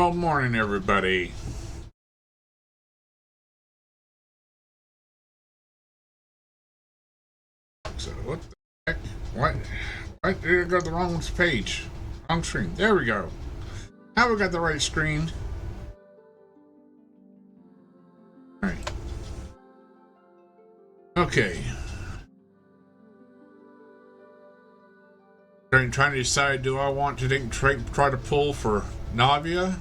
Good morning, everybody. What the heck? What? What? Did I go to the wrong page? Wrong screen. There we go. Now we got the right screen. Alright. Okay. I'm trying to decide, do I want to try to pull for Navia?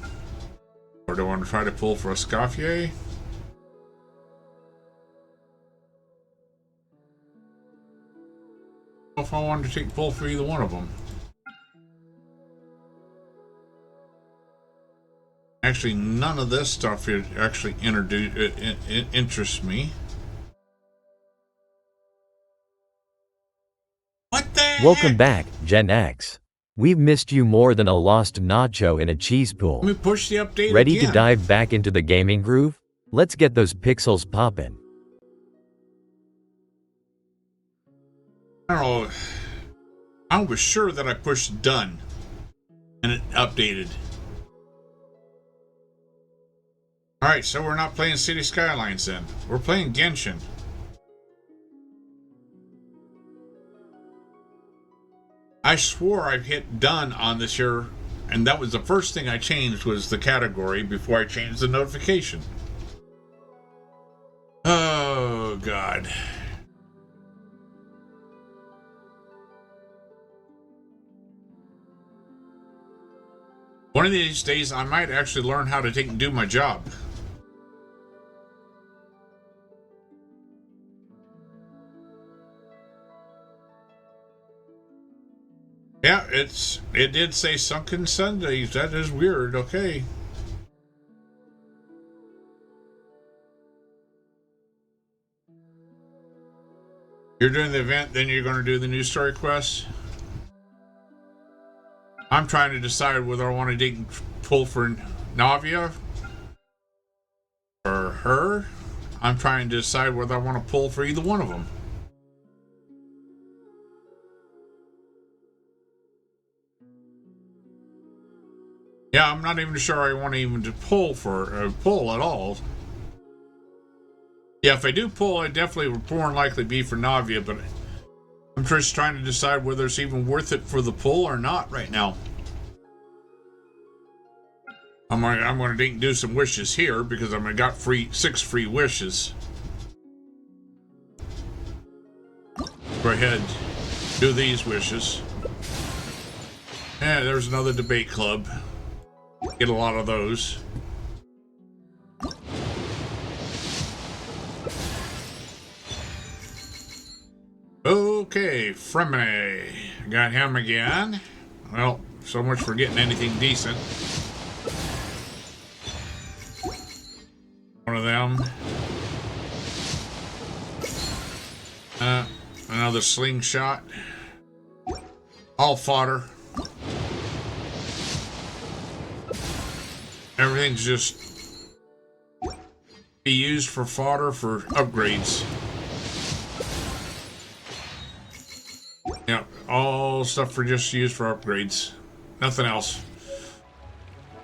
Or do I want to try to pull for Escoffier? If I wanted to pull for either one of them. Actually, none of this stuff here actually interests me. What the Welcome heck? back, Gen X. We've missed you more than a lost nacho in a cheese pool. Let me push the update Ready again. to dive back into the gaming groove? Let's get those pixels poppin'. I don't know. I was sure that I pushed done and it updated. Alright, so we're not playing City Skylines then. We're playing Genshin. I swore I hit done on this here, and that was the first thing I changed was the category before I changed the notification. Oh, God. One of these days, I might actually learn how to do my job. Yeah, it did say Sunken Sundays. That is weird. Okay. You're doing the event, then you're going to do the new story quest. I'm trying to decide whether I want to pull for Navia or her. I'm trying to decide whether I want to pull for either one of them. Yeah, I'm not even sure I want to even to pull at all. Yeah, if I do pull, I definitely would more than likely be for Navia, but I'm just trying to decide whether it's even worth it for the pull or not right now. I'm going to do some wishes here because I got 6 free wishes. Go ahead, do these wishes. Yeah, there's another debate club. Get a lot of those. Okay, Fremine. Got him again. Well, so much for getting anything decent. One of them. Another slingshot. All fodder. Everything's just be used for fodder for upgrades. Yep, all stuff for just used for upgrades. Nothing else.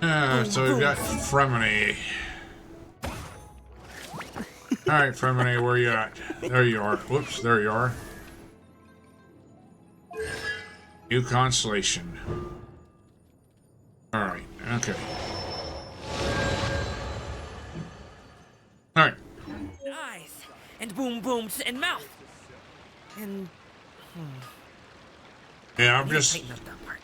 So we've got Fremine. Alright, Fremine, where you at? There you are. Whoops, there you are. New constellation. Alright, okay. Alright. Eyes and boom booms and mouth and Yeah, I'm just tighten up that part.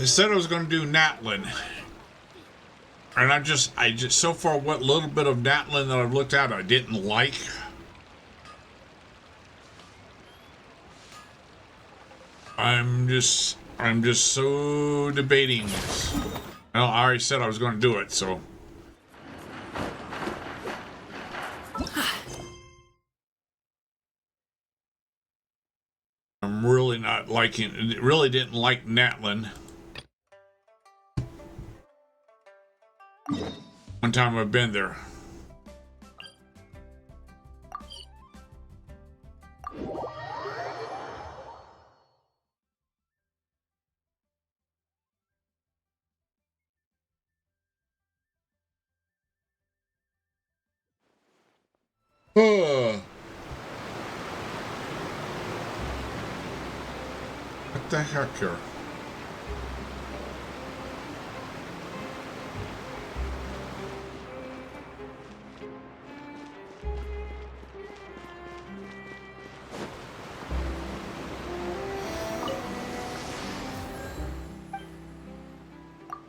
I said I was going to do Natlan. And I just so far what little bit of Natlan that I've looked at I didn't like. I'm just so debating this. Well, I already said I was going to do it, so. I'm really not liking, really didn't like Natlan. One time I've been there. What the heck here?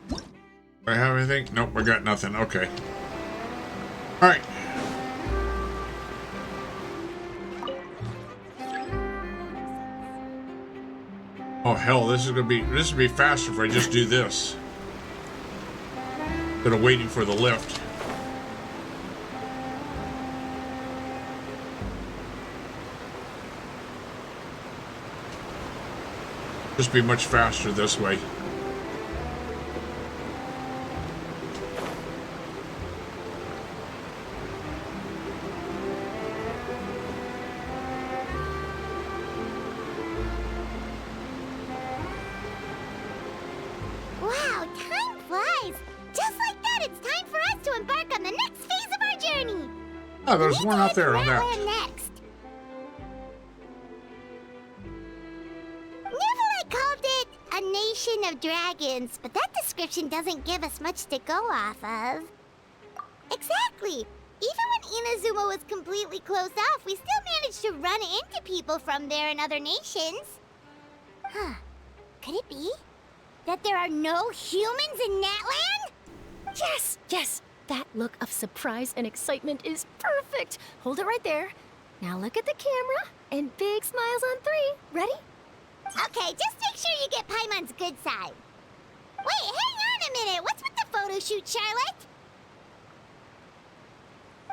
Do I have anything? Nope, I got nothing. Okay. All right. Oh hell, this would be faster if I just do this. Instead of waiting for the lift. Just be much faster this way. Wow, time flies! Just like that, it's time for us to embark on the next phase of our journey! Oh, there's one out there on that. Natlan next. Natlan called it a nation of dragons, but that description doesn't give us much to go off of. Exactly! Even when Inazuma was completely closed off, we still managed to run into people from there in other nations. Huh. Could it be that there are no humans in Natlan? Yes, yes. That look of surprise and excitement is perfect. Hold it right there. Now look at the camera and big smiles on 3. Ready? Okay, just make sure you get Paimon's good side. Wait, hang on a minute. What's with the photo shoot, Charlotte?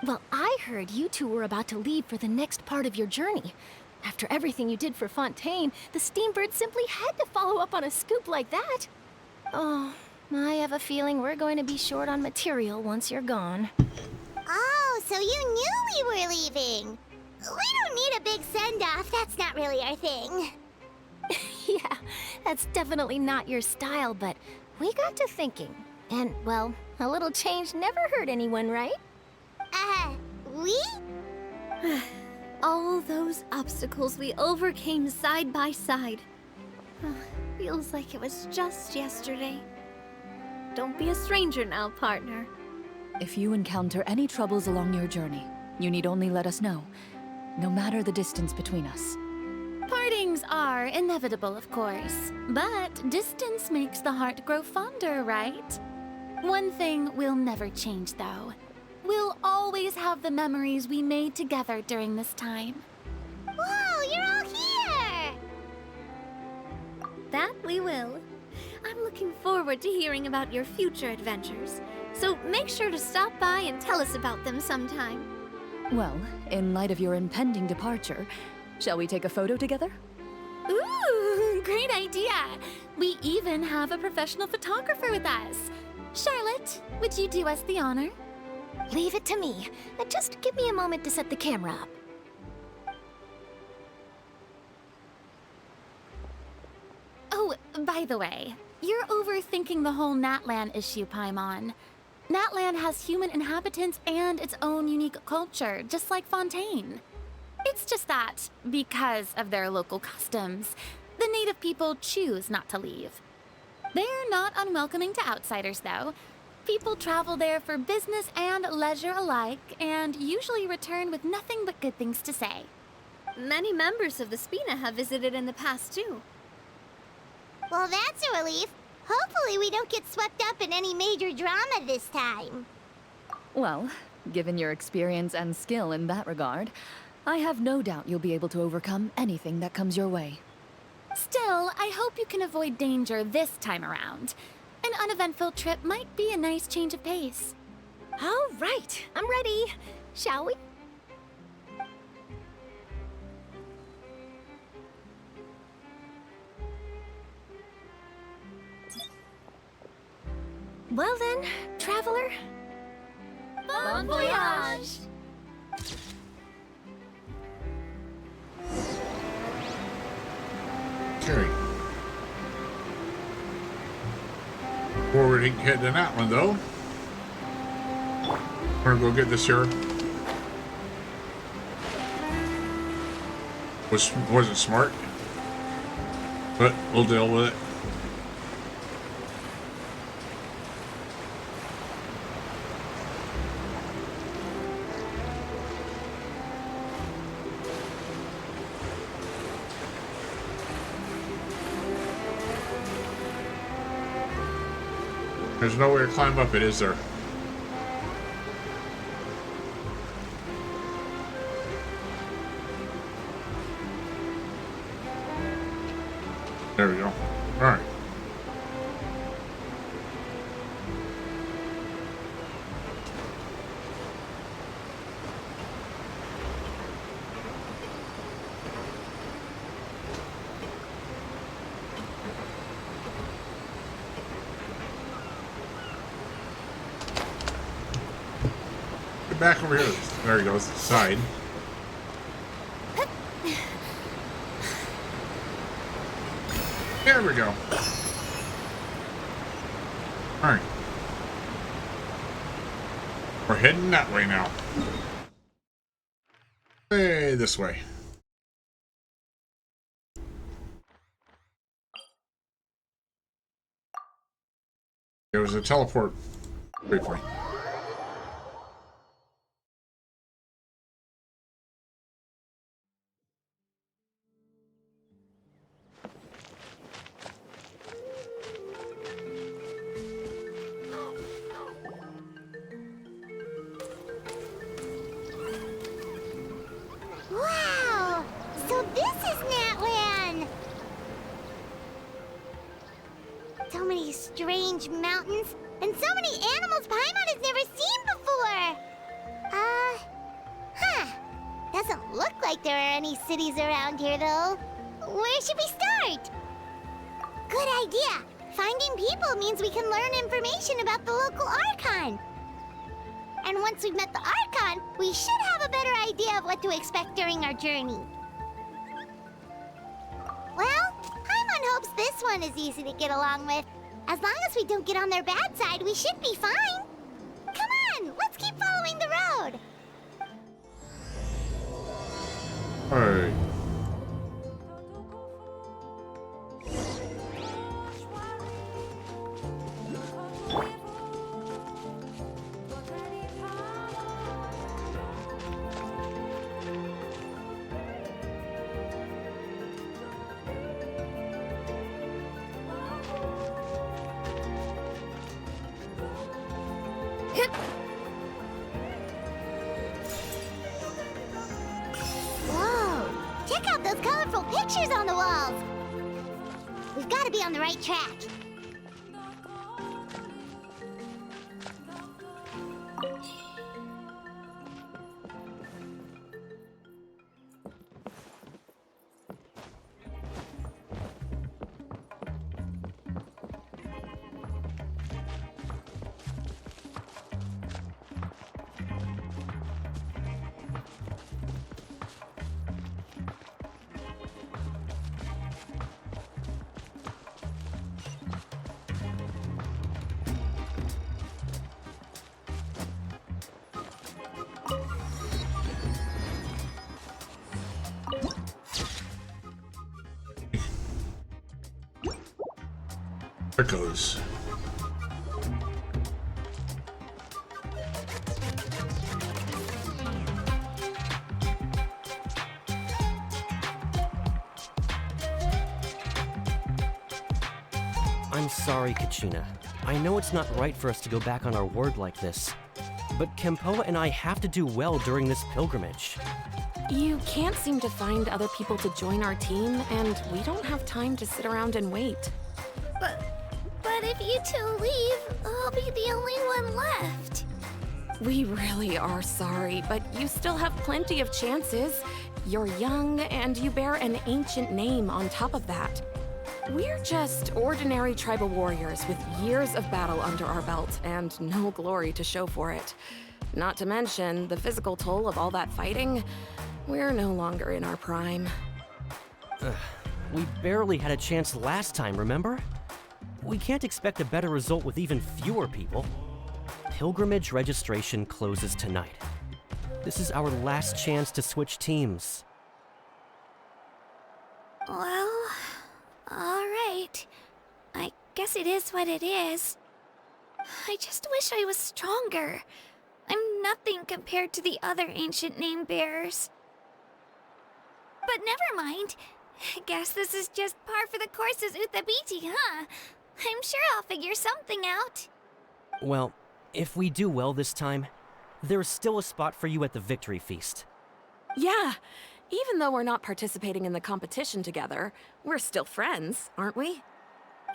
Well, I heard you two were about to leave for the next part of your journey. After everything you did for Fontaine, the Steambird simply had to follow up on a scoop like that. Oh, I have a feeling we're going to be short on material once you're gone. Oh, so you knew we were leaving. We don't need a big send-off. That's not really our thing. Yeah, that's definitely not your style, but we got to thinking. And, well, a little change never hurt anyone, right? We? All those obstacles we overcame side by side. Feels like it was just yesterday. Don't be a stranger now, partner. If you encounter any troubles along your journey, you need only let us know, no matter the distance between us. Partings are inevitable, of course, but distance makes the heart grow fonder, right? One thing will never change, though. We'll always have the memories we made together during this time. Whoa, you're all here! That we will. I'm looking forward to hearing about your future adventures, so make sure to stop by and tell us about them sometime. Well, in light of your impending departure, shall we take a photo together? Ooh, great idea! We even have a professional photographer with us. Charlotte, would you do us the honor? Leave it to me. Just give me a moment to set the camera up. Oh, by the way, you're overthinking the whole Natlan issue, Paimon. Natlan has human inhabitants and its own unique culture, just like Fontaine. It's just that, because of their local customs, the native people choose not to leave. They're not unwelcoming to outsiders, though. People travel there for business and leisure alike, and usually return with nothing but good things to say. Many members of the Spina have visited in the past, too. Well, that's a relief. Hopefully we don't get swept up in any major drama this time. Well, given your experience and skill in that regard, I have no doubt you'll be able to overcome anything that comes your way. Still, I hope you can avoid danger this time around. An uneventful trip might be a nice change of pace. All right, I'm ready. Shall we? Well then, traveler. Bon voyage! Okay. Before we head to Natlan, though, we're gonna go get this here Wasn't smart, but we'll deal with it. There's no way to climb up it, is there? There we go. All right. Get back over here. There he goes. Side. There we go. Alright. We're heading that way now. Hey, this way. There was a teleport briefly. Wow! So this is Natlan! So many strange mountains, and so many animals Paimon has never seen before! Doesn't look like there are any cities around here, though. Where should we start? Good idea! Finding people means we can learn information about the local Archon. And once we've met the Archon, we should have a better idea of what to expect during our journey. Well, Paimon hopes this one is easy to get along with. As long as we don't get on their bad side, we should be fine. Come on, let's keep following the road. Alright. Whoa! Check out those colorful pictures on the walls! We've got to be on the right track. There it goes. I'm sorry, Kachina. I know it's not right for us to go back on our word like this, but Kempoa and I have to do well during this pilgrimage. You can't seem to find other people to join our team, and we don't have time to sit around and wait. But if you two leave, I'll be the only one left. We really are sorry, but you still have plenty of chances. You're young, and you bear an ancient name on top of that. We're just ordinary tribal warriors with years of battle under our belt and no glory to show for it. Not to mention the physical toll of all that fighting. We're no longer in our prime. We barely had a chance last time, remember? We can't expect a better result with even fewer people. Pilgrimage registration closes tonight. This is our last chance to switch teams. Well, alright. I guess it is what it is. I just wish I was stronger. I'm nothing compared to the other ancient name bearers. But never mind. Guess this is just par for the course as Uthabiti, huh? I'm sure I'll figure something out. Well, if we do well this time, there's still a spot for you at the victory feast. Yeah, even though we're not participating in the competition together, we're still friends, aren't we?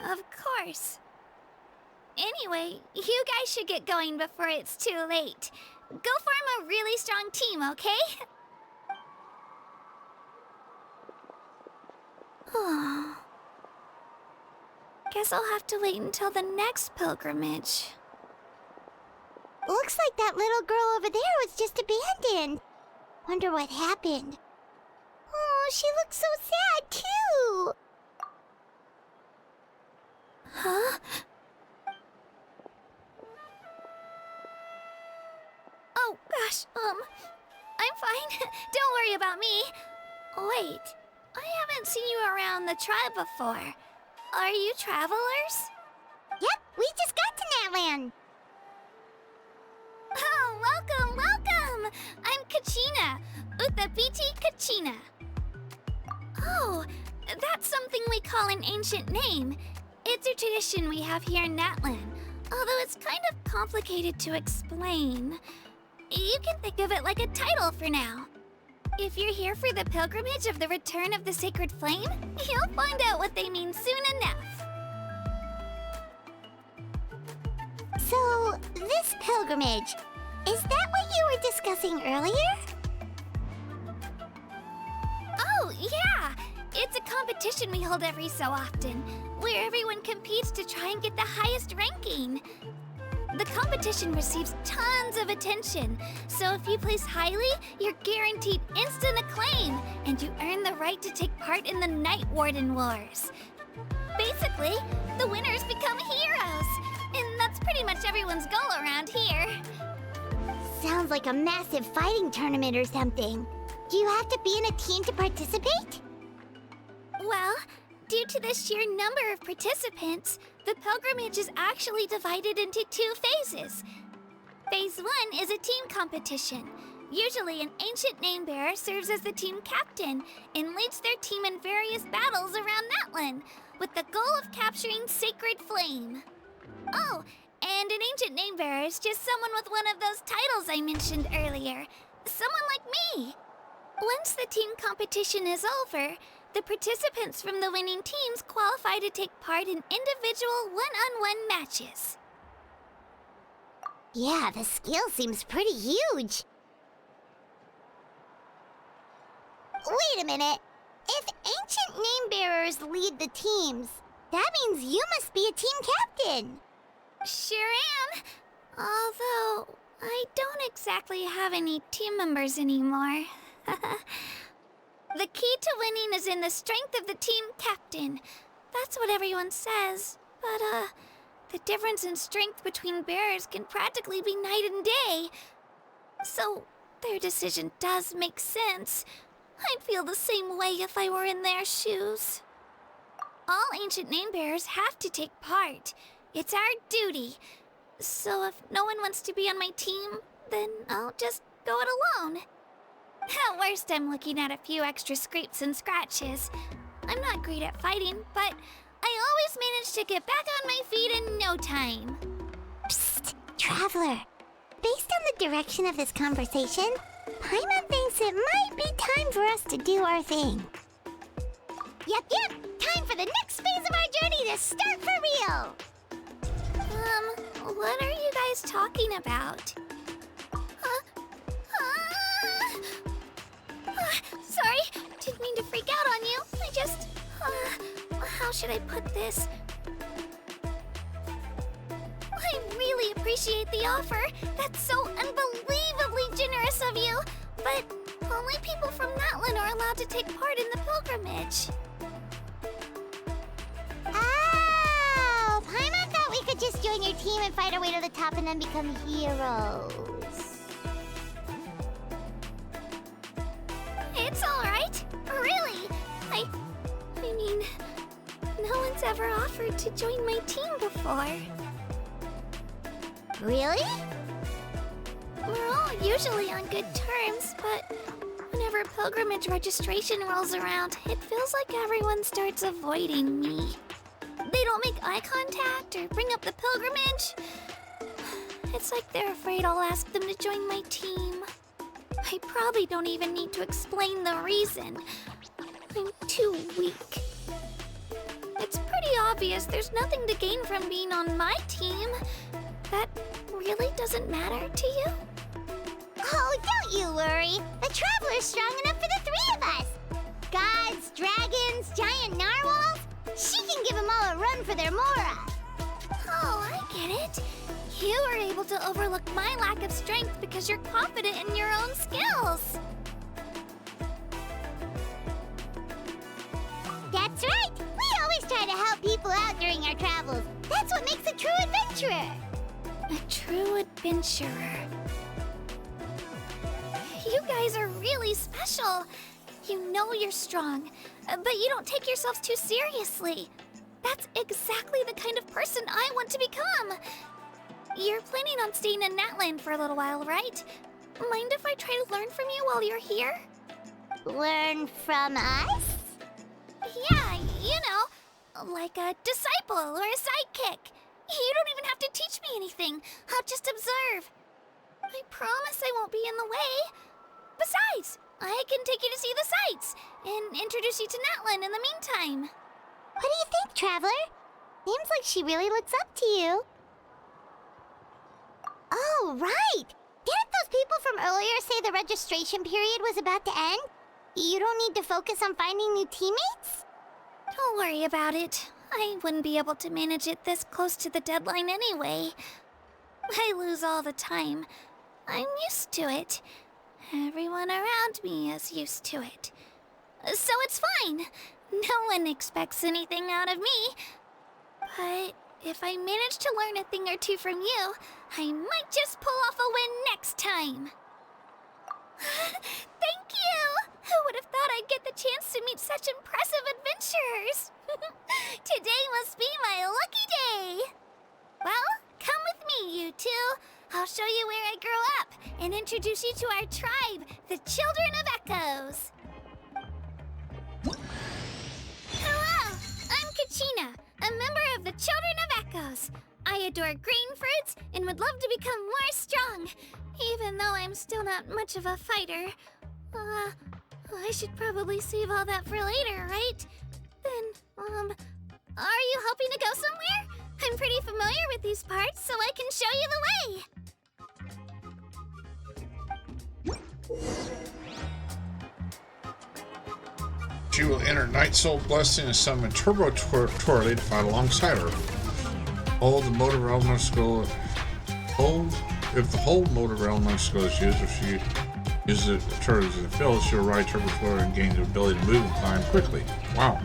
Of course. Anyway, you guys should get going before it's too late. Go form a really strong team, okay? Guess I'll have to wait until the next pilgrimage. Looks like that little girl over there was just abandoned. Wonder what happened. Oh, she looks so sad, too. Huh? Oh, gosh, I'm fine. Don't worry about me. Wait, I haven't seen you around the tribe before. Are you travelers? Yep, we just got to Natlan. Oh, welcome, welcome! I'm Kachina, Uthabiti Kachina. Oh, that's something we call an ancient name. It's a tradition we have here in Natlan, although it's kind of complicated to explain. You can think of it like a title for now. If you're here for the pilgrimage of the return of the sacred flame, you'll find out what they mean soon enough. So, this pilgrimage, is that what you were discussing earlier? Oh, yeah! It's a competition we hold every so often, where everyone competes to try and get the highest ranking. The competition receives tons of attention, so if you place highly, you're guaranteed instant acclaim, and you earn the right to take part in the Night Warden Wars. Basically, the winners become heroes, and that's pretty much everyone's goal around here. Sounds like a massive fighting tournament or something. Do you have to be in a team to participate? Well, due to the sheer number of participants, the pilgrimage is actually divided into 2 phases. Phase 1 is a team competition. Usually, an ancient name bearer serves as the team captain and leads their team in various battles around Natlan, with the goal of capturing Sacred Flame. Oh, and an ancient name bearer is just someone with one of those titles I mentioned earlier. Someone like me. Once the team competition is over, the participants from the winning teams qualify to take part in individual one-on-one matches. Yeah, the scale seems pretty huge. Wait a minute. If ancient name bearers lead the teams, that means you must be a team captain. Sure am. Although, I don't exactly have any team members anymore. The key to winning is in the strength of the team captain. That's what everyone says. But, the difference in strength between bearers can practically be night and day. So, their decision does make sense. I'd feel the same way if I were in their shoes. All ancient name bearers have to take part. It's our duty. So if no one wants to be on my team, then I'll just go it alone. At worst, I'm looking at a few extra scrapes and scratches. I'm not great at fighting, but I always manage to get back on my feet in no time. Psst, Traveler. Based on the direction of this conversation, Paimon thinks it might be time for us to do our thing. Yep, time for the next phase of our journey to start for real! What are you guys talking about? Sorry, didn't mean to freak out on you. I just, how should I put this? I really appreciate the offer. That's so unbelievably generous of you. But only people from Natlan are allowed to take part in the pilgrimage. Oh, Paimon thought we could just join your team and fight our way to the top and then become heroes. It's all right. Really. I mean, no one's ever offered to join my team before. Really? We're all usually on good terms, but whenever pilgrimage registration rolls around, it feels like everyone starts avoiding me. They don't make eye contact or bring up the pilgrimage. It's like they're afraid I'll ask them to join my team. I probably don't even need to explain the reason. I'm too weak. It's pretty obvious there's nothing to gain from being on my team. That really doesn't matter to you? Oh, don't you worry. The Traveler's strong enough for the three of us. Gods, dragons, giant narwhals. She can give them all a run for their Mora. Oh, I get it. You were able to overlook my lack of strength because you're confident in your own skills. That's right. We always try to help people out during our travels. That's what makes a true adventurer. A true adventurer. You guys are really special. You know you're strong, but you don't take yourselves too seriously. That's exactly the kind of person I want to become. You're planning on staying in Natlan for a little while, right? Mind if I try to learn from you while you're here? Learn from us? Yeah, you know, like a disciple or a sidekick. You don't even have to teach me anything. I'll just observe. I promise I won't be in the way. Besides, I can take you to see the sights and introduce you to Natlan in the meantime. What do you think, Traveler? Seems like she really looks up to you. Oh, right! Didn't those people from earlier say the registration period was about to end? You don't need to focus on finding new teammates? Don't worry about it. I wouldn't be able to manage it this close to the deadline anyway. I lose all the time. I'm used to it. Everyone around me is used to it. So it's fine. No one expects anything out of me. But if I manage to learn a thing or two from you, I might just pull off a win next time. Thank you! Who would have thought I'd get the chance to meet such impressive adventurers? Today must be my lucky day. Well, come with me, you two. I'll show you where I grew up and introduce you to our tribe, the Children of Echoes. Hello, I'm Kachina, a member of the Children of Echoes. I adore green fruits and would love to become more strong, even though I'm still not much of a fighter. I should probably save all that for later, right? Then, are you hoping to go somewhere? I'm pretty familiar with these parts, so I can show you the way. She will enter Night Soul Blessing and summon Turbo Twirly to fight alongside her. Hold the motor realm skill. If the whole motor realm skill is used, if she uses it to turn as a field, she'll ride Turbo Twirly and gain the ability to move and climb quickly. Wow.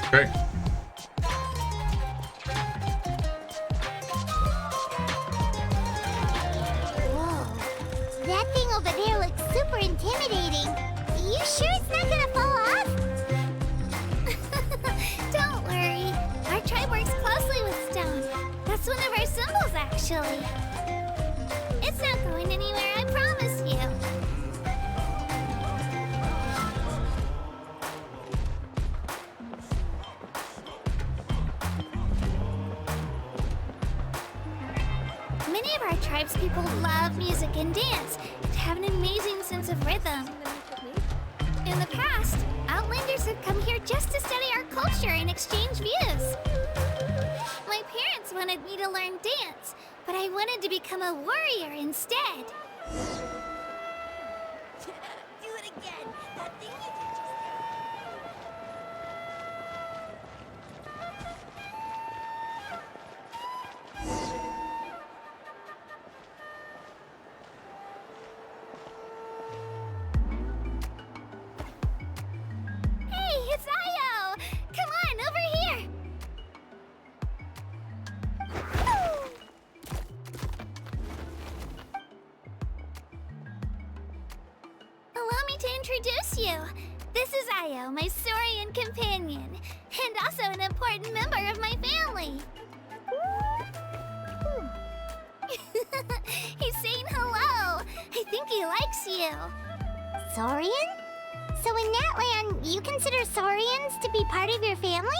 Okay. Whoa. That thing over there looks super intimidating. You sure it's not gonna fall off? Don't worry. Our tribe works closely with stone. That's one of our symbols, actually. It's not going anywhere, I promise you. Many of our tribespeople love music and dance and have an amazing sense of rhythm. In the past, Outlanders have come here just to study our culture and exchange views. My parents wanted me to learn dance, but I wanted to become a warrior instead. Do it again. That thing you did just Hey, it's Io! Come on, over here! Allow me to introduce you. This is Io, my Saurian companion, and also an important member of my family. He's saying hello. I think he likes you. Saurian? So in Natlan, you consider Saurians to be part of your family?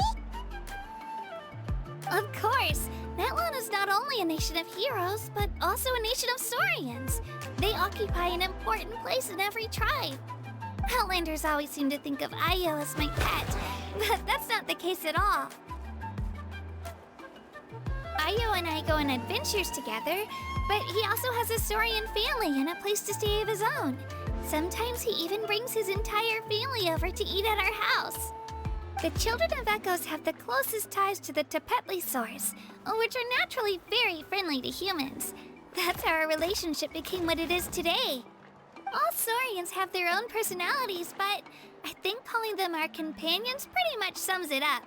Of course. Natlan is not only a nation of heroes, but also a nation of Saurians. They occupy an important place in every tribe. Outlanders always seem to think of Io as my pet, but that's not the case at all. Io and I go on adventures together, but he also has a Saurian family and a place to stay of his own. Sometimes he even brings his entire family over to eat at our house. The children of Echoes have the closest ties to the Tepetlisaurs, which are naturally very friendly to humans. That's how our relationship became what it is today. All Saurians have their own personalities, but I think calling them our companions pretty much sums it up.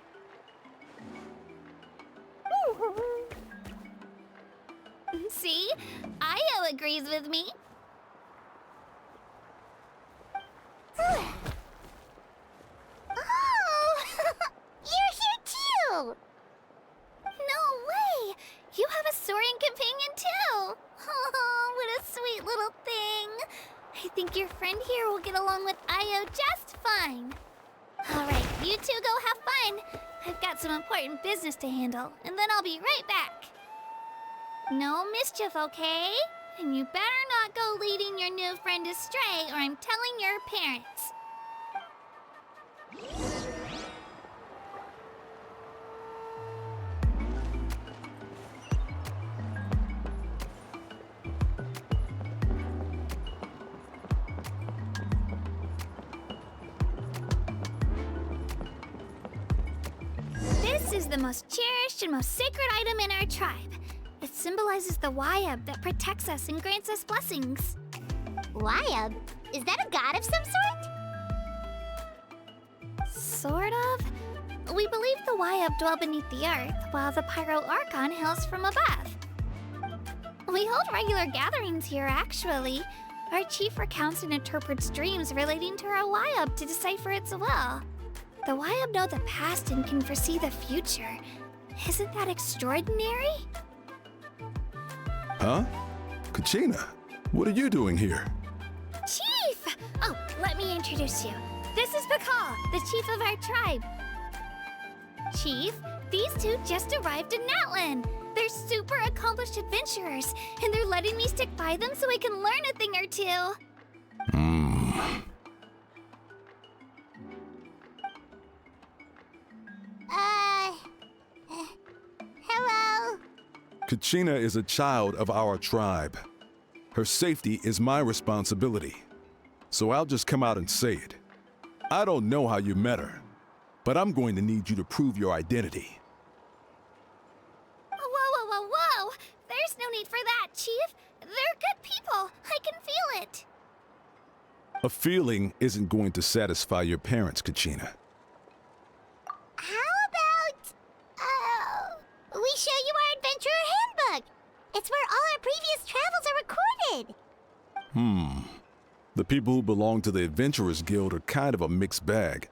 See? Io agrees with me. Oh! You're here too! No way! You have a Saurian companion too! Oh, what a sweet little thing! I think your friend here will get along with Io just fine. Alright, you two go have fun. I've got some important business to handle, and then I'll be right back. No mischief, okay? And you better not go leading your new friend astray, or I'm telling your parents. This is the most cherished and most sacred item in our tribe. It symbolizes the Wyab that protects us and grants us blessings. Wyab? Is that a god of some sort? Sort of. We believe the Wyab dwell beneath the earth, while the Pyro Archon hails from above. We hold regular gatherings here, actually. Our chief recounts and interprets dreams relating to our Wyab to decipher its will. The Wyab know the past and can foresee the future. Isn't that extraordinary? Huh? Kachina, what are you doing here? Chief! Oh, let me introduce you. This is Pakal, the chief of our tribe. Chief, these two just arrived in Natlan. They're super accomplished adventurers, and they're letting me stick by them so I can learn a thing or two. Hello? Kachina is a child of our tribe. Her safety is my responsibility. So I'll just come out and say it. I don't know how you met her, but I'm going to need you to prove your identity. Whoa, whoa, whoa, whoa! There's no need for that, Chief. They're good people. I can feel it. A feeling isn't going to satisfy your parents, Kachina. How about, we show you our adventurer handbook? It's where all our previous travels are recorded. The people who belong to the Adventurers Guild are kind of a mixed bag.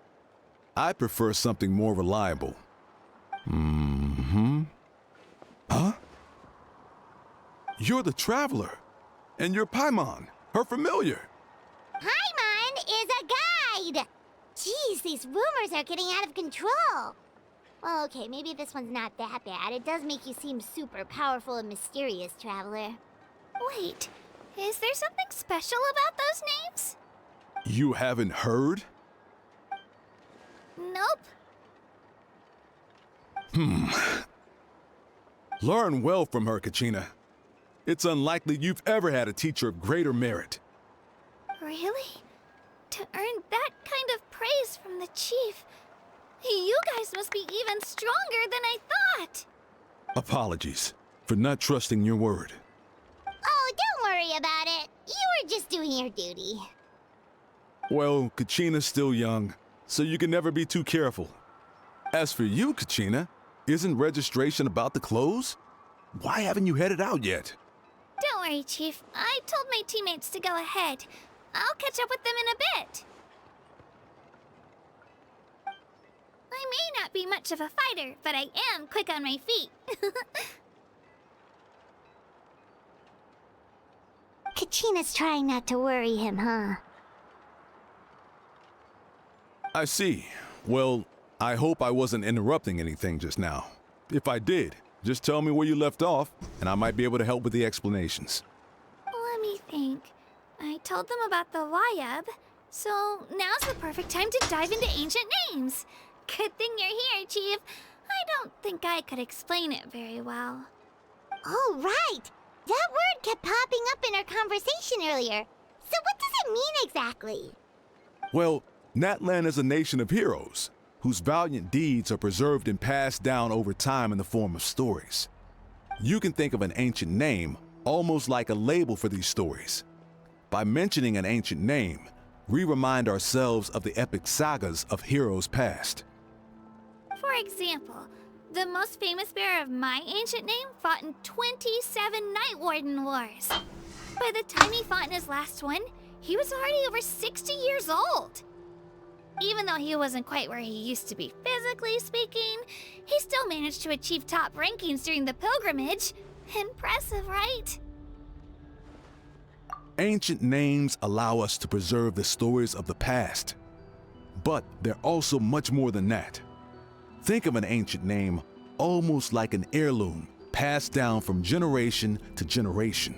I prefer something more reliable. Huh? You're the Traveler, and you're Paimon, her familiar. Paimon is a guide! Jeez, these rumors are getting out of control. Well, okay, maybe this one's not that bad. It does make you seem super powerful and mysterious, Traveler. Wait, is there something special about those names? You haven't heard? Nope. Learn well from her, Kachina. It's unlikely you've ever had a teacher of greater merit. Really? To earn that kind of praise from the chief, you guys must be even stronger than I thought. Apologies for not trusting your word. Oh, don't worry about it. You were just doing your duty. Well, Kachina's still young, so you can never be too careful. As for you, Kachina, isn't registration about to close? Why haven't you headed out yet? Don't worry, Chief. I told my teammates to go ahead. I'll catch up with them in a bit. I may not be much of a fighter, but I am quick on my feet. Kachina's trying not to worry him, huh? I see. Well, I hope I wasn't interrupting anything just now. If I did, just tell me where you left off, and I might be able to help with the explanations. Let me think. I told them about the Wayab, so now's the perfect time to dive into ancient names. Good thing you're here, Chief. I don't think I could explain it very well. Oh, right! That word kept popping up in our conversation earlier. So what does it mean exactly? Well, Natlan is a nation of heroes, whose valiant deeds are preserved and passed down over time in the form of stories. You can think of an ancient name almost like a label for these stories. By mentioning an ancient name, we remind ourselves of the epic sagas of heroes past. For example, the most famous bearer of my ancient name fought in 27 Night Warden Wars. By the time he fought in his last one, he was already over 60 years old. Even though he wasn't quite where he used to be physically speaking, he still managed to achieve top rankings during the pilgrimage. Impressive, right? Ancient names allow us to preserve the stories of the past. But they're also much more than that. Think of an ancient name almost like an heirloom passed down from generation to generation.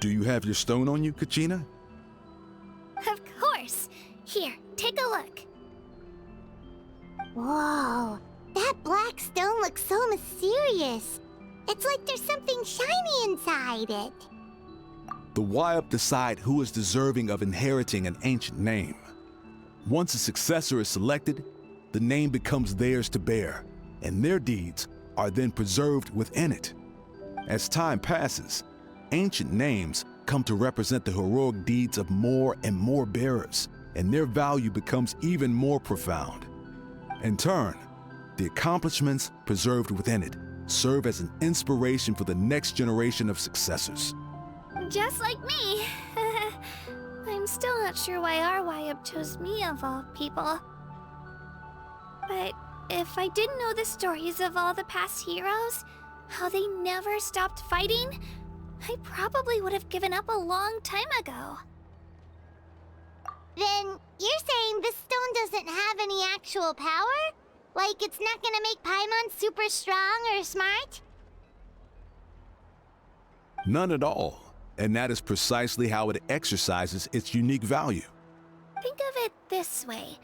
Do you have your stone on you, Kachina? Of course. Here, take a look. Whoa, that black stone looks so mysterious. It's like there's something shiny inside it. The Wayab decide who is deserving of inheriting an ancient name. Once a successor is selected, the name becomes theirs to bear, and their deeds are then preserved within it. As time passes, ancient names come to represent the heroic deeds of more and more bearers, and their value becomes even more profound. In turn, the accomplishments preserved within it serve as an inspiration for the next generation of successors. Just like me. I'm still not sure why our Wayab chose me of all people. But if I didn't know the stories of all the past heroes, how they never stopped fighting, I probably would have given up a long time ago. Then you're saying this stone doesn't have any actual power? Like it's not gonna make Paimon super strong or smart? None at all. And that is precisely how it exercises its unique value. Think of it this way.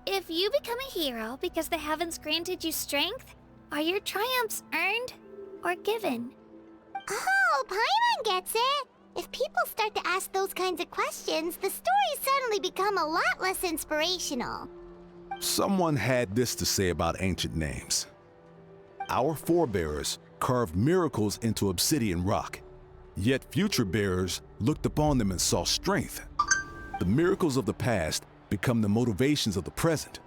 If you become a hero because the heavens granted you strength, are your triumphs earned or given? Oh, Paimon gets it! If people start to ask those kinds of questions, the stories suddenly become a lot less inspirational. Someone had this to say about ancient names. Our forebears carved miracles into obsidian rock, yet future bearers looked upon them and saw strength. The miracles of the past become the motivations of the present.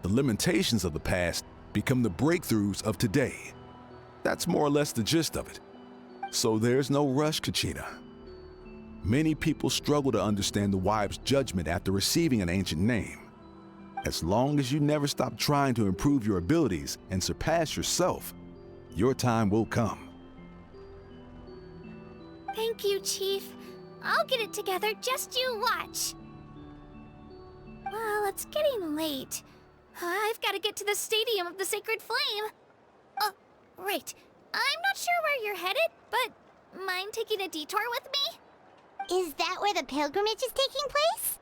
The limitations of the past become the breakthroughs of today. That's more or less the gist of it. So there's no rush, Kachina. Many people struggle to understand the Wayab's judgment after receiving an ancient name. As long as you never stop trying to improve your abilities and surpass yourself, your time will come. Thank you, Chief. I'll get it together, just you watch. Well, it's getting late. I've got to get to the Stadium of the Sacred Flame. Oh, right. I'm not sure where you're headed, but mind taking a detour with me? Is that where the pilgrimage is taking place?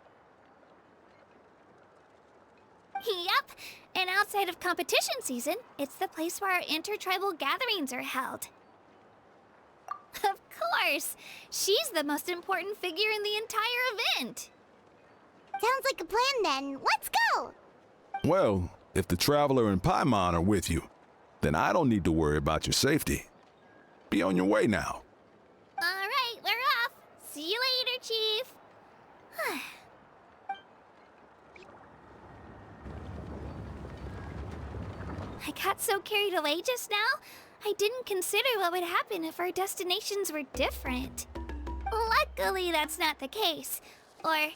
Yep, and outside of competition season, it's the place where our intertribal gatherings are held. Of course! She's the most important figure in the entire event! Sounds like a plan then. Let's go! Well, if the Traveler and Paimon are with you, then I don't need to worry about your safety. Be on your way now. Alright, we're off! See you later, Chief! I got so carried away just now, I didn't consider what would happen if our destinations were different. Luckily, that's not the case. Or,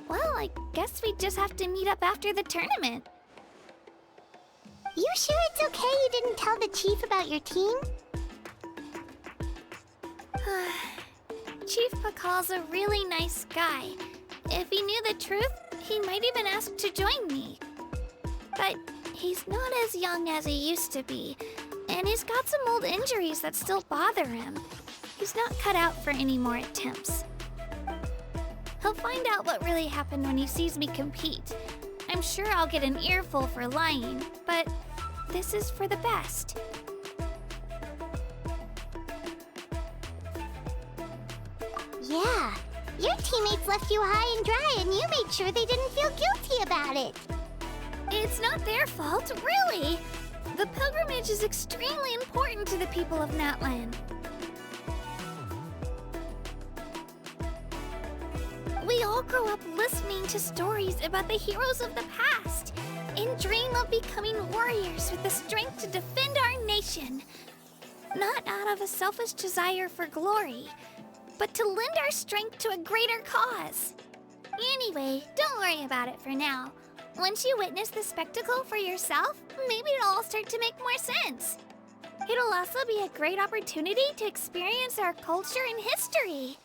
well, I guess we just have to meet up after the tournament. You sure it's okay you didn't tell the chief about your team? Chief Pakal's a really nice guy. If he knew the truth, he might even ask to join me. But he's not as young as he used to be, and he's got some old injuries that still bother him. He's not cut out for any more attempts. He'll find out what really happened when he sees me compete. I'm sure I'll get an earful for lying, but this is for the best. Yeah, your teammates left you high and dry and you made sure they didn't feel guilty about it. It's not their fault, really. The pilgrimage is extremely important to the people of Natlan. We all grow up listening to stories about the heroes of the past and dream of becoming warriors with the strength to defend our nation. Not out of a selfish desire for glory, but to lend our strength to a greater cause. Anyway, don't worry about it for now. Once you witness the spectacle for yourself, maybe it'll all start to make more sense. It'll also be a great opportunity to experience our culture and history.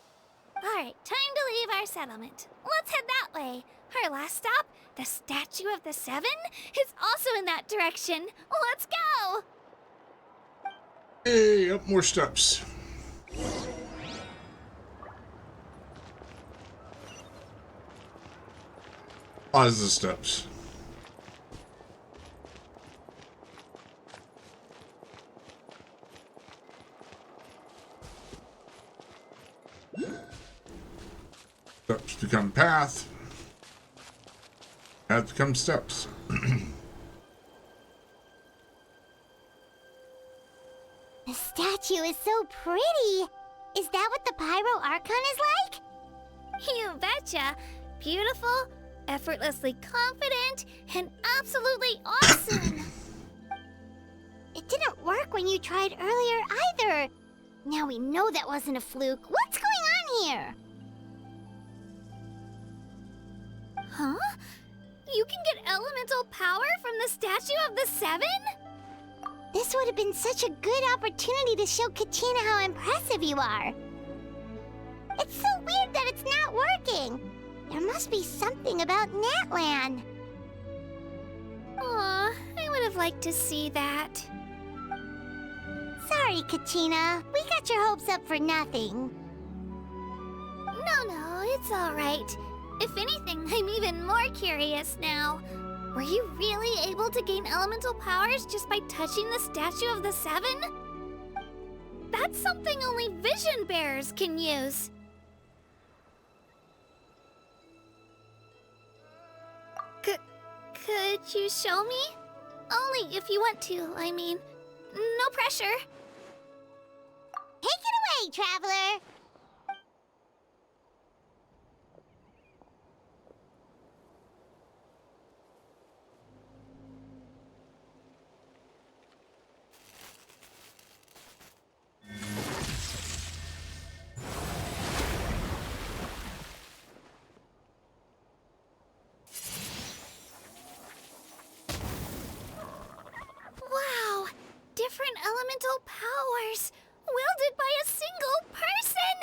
Alright, time to leave our settlement. Let's head that way. Our last stop, the Statue of the Seven, is also in that direction. Let's go! Hey, up more steps. Pause the steps. Steps become path. Path becomes steps. The statue is so pretty. Is that what the Pyro Archon is like? You betcha. Beautiful, effortlessly confident, and absolutely awesome. It didn't work when you tried earlier either. Now we know that wasn't a fluke. What's going on here? Huh? You can get elemental power from the Statue of the Seven? This would have been such a good opportunity to show Katina how impressive you are. It's so weird that it's not working. There must be something about Natlan. Aw, I would have liked to see that. Sorry, Katina. We got your hopes up for nothing. No, it's all right. If anything, I'm even more curious now. Were you really able to gain elemental powers just by touching the Statue of the Seven? That's something only vision bearers can use. Could you show me? Only if you want to, I mean. No pressure. Take it away, traveler. Wow! Different elemental powers! Wielded by a single person!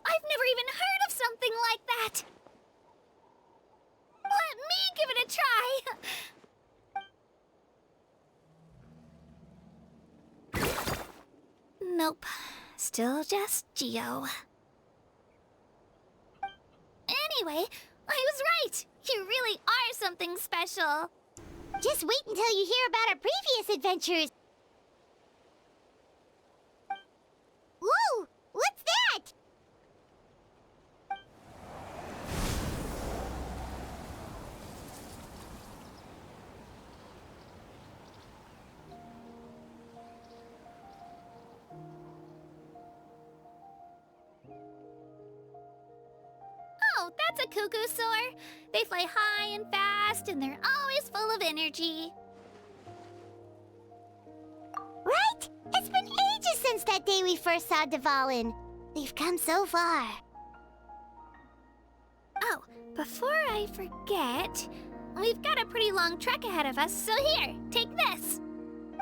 I've never even heard of something like that! Let me give it a try! Nope. Still just Geo. Anyway, I was right! You really are something special! Just wait until you hear about our previous adventures. Whoa! What's that? Oh, that's a cuckoo soar. They fly high and fast, and they're always full of energy. Right? It's been ages since that day we first saw Dvalin. They've come so far. Oh, before I forget, we've got a pretty long trek ahead of us, so here, take this.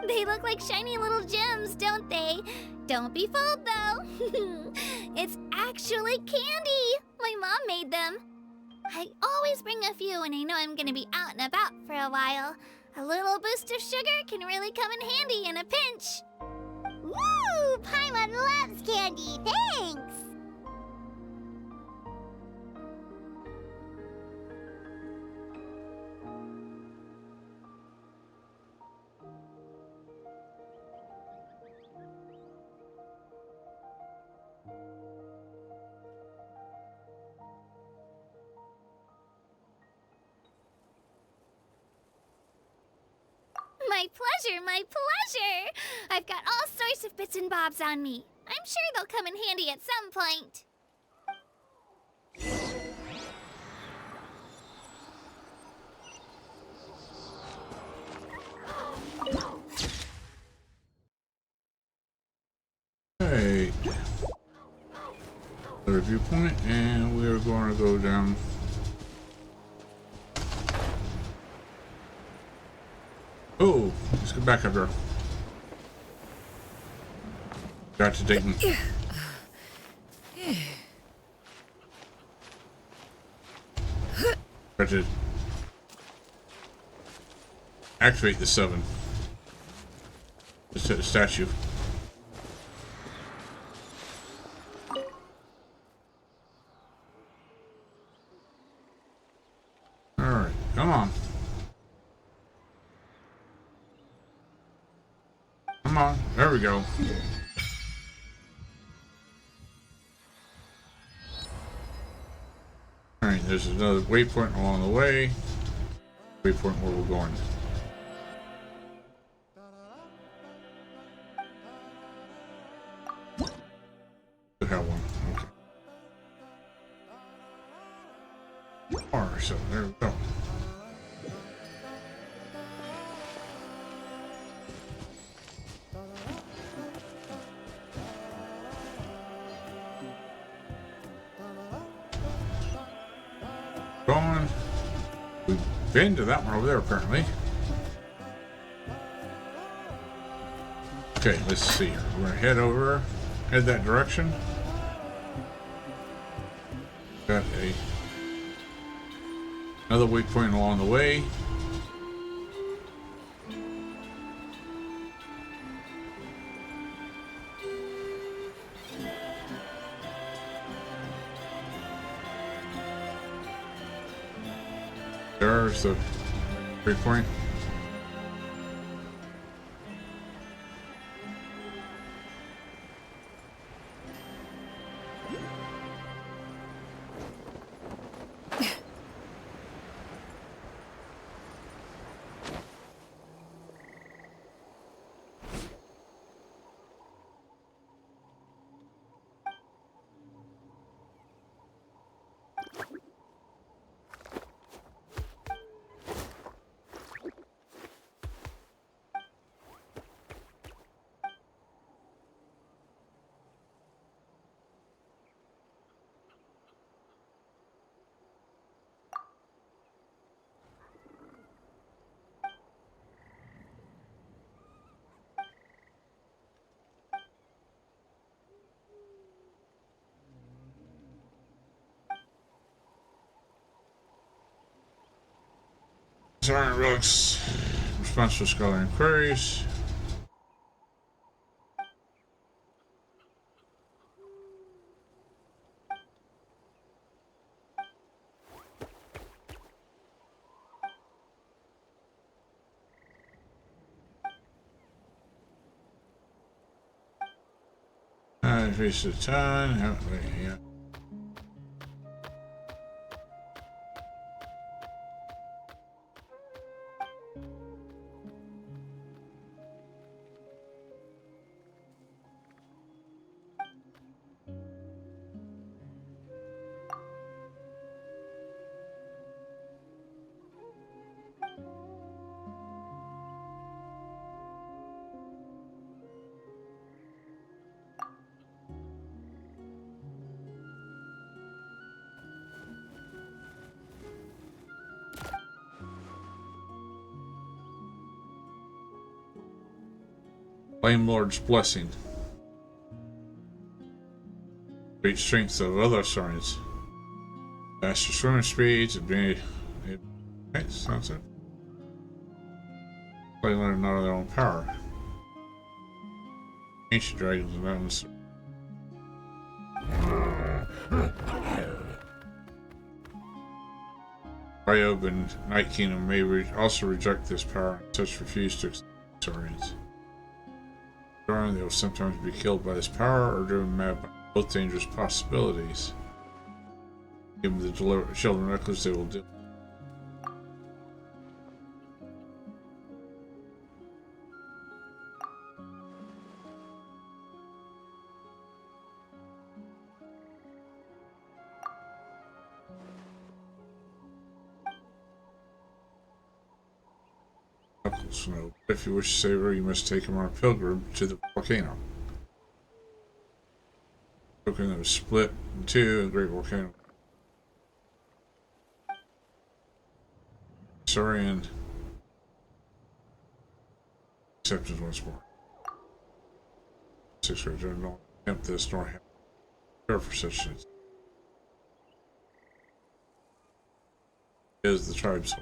They look like shiny little gems, don't they? Don't be fooled, though. It's actually candy. My mom made them. I always bring a few when I know I'm gonna be out and about for a while. A little boost of sugar can really come in handy in a pinch. Woo! Paimon loves candy. Thanks. My pleasure, my pleasure! I've got all sorts of bits and bobs on me. I'm sure they'll come in handy at some point. Hey. Another viewpoint, and we are going to go down. Oh, let's get back up there. Got to Dayton. Got to activate the 7. Let's hit the statue. Alright, come on. Come on, there we go. Alright, there's another waypoint along the way. Waypoint where we're going. Should have one. Okay. Or so, there we go. Going. We've been to that one over there apparently. Okay, let's see here. We're gonna head that direction. Got another waypoint along the way. There's the waypoint. Sergeant Relics, response to scholar inquiries. Increase the time. Yeah. Flame Lord's blessing. Great strength of other saurians. Faster swimming speeds and being. Right, sounds it. Flame Lord not of their own power. Ancient dragons and mountains. Ryob and Night Kingdom may also reject this power and such refuse to accept saurians. They will sometimes be killed by this power or driven mad by both dangerous possibilities. Given the children reckless, they will do. Snow. If you wish to save her, you must take him on a pilgrim to the volcano. The volcano was split in two, the great volcano. Saurian acceptance once more. 6 words are not attempt this nor have care for such things. Is the tribe's soul.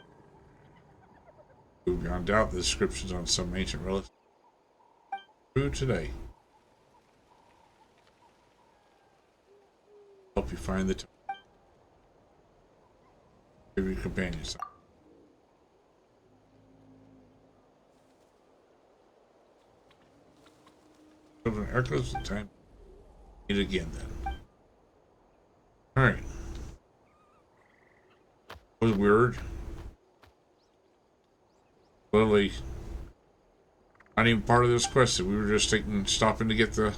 Beyond doubt, the descriptions on some ancient relics true today. Help you find the time. Give your companions. Children echoes the time. Meet again then. Alright. That was weird. Literally not even part of this quest. We were just stopping to get the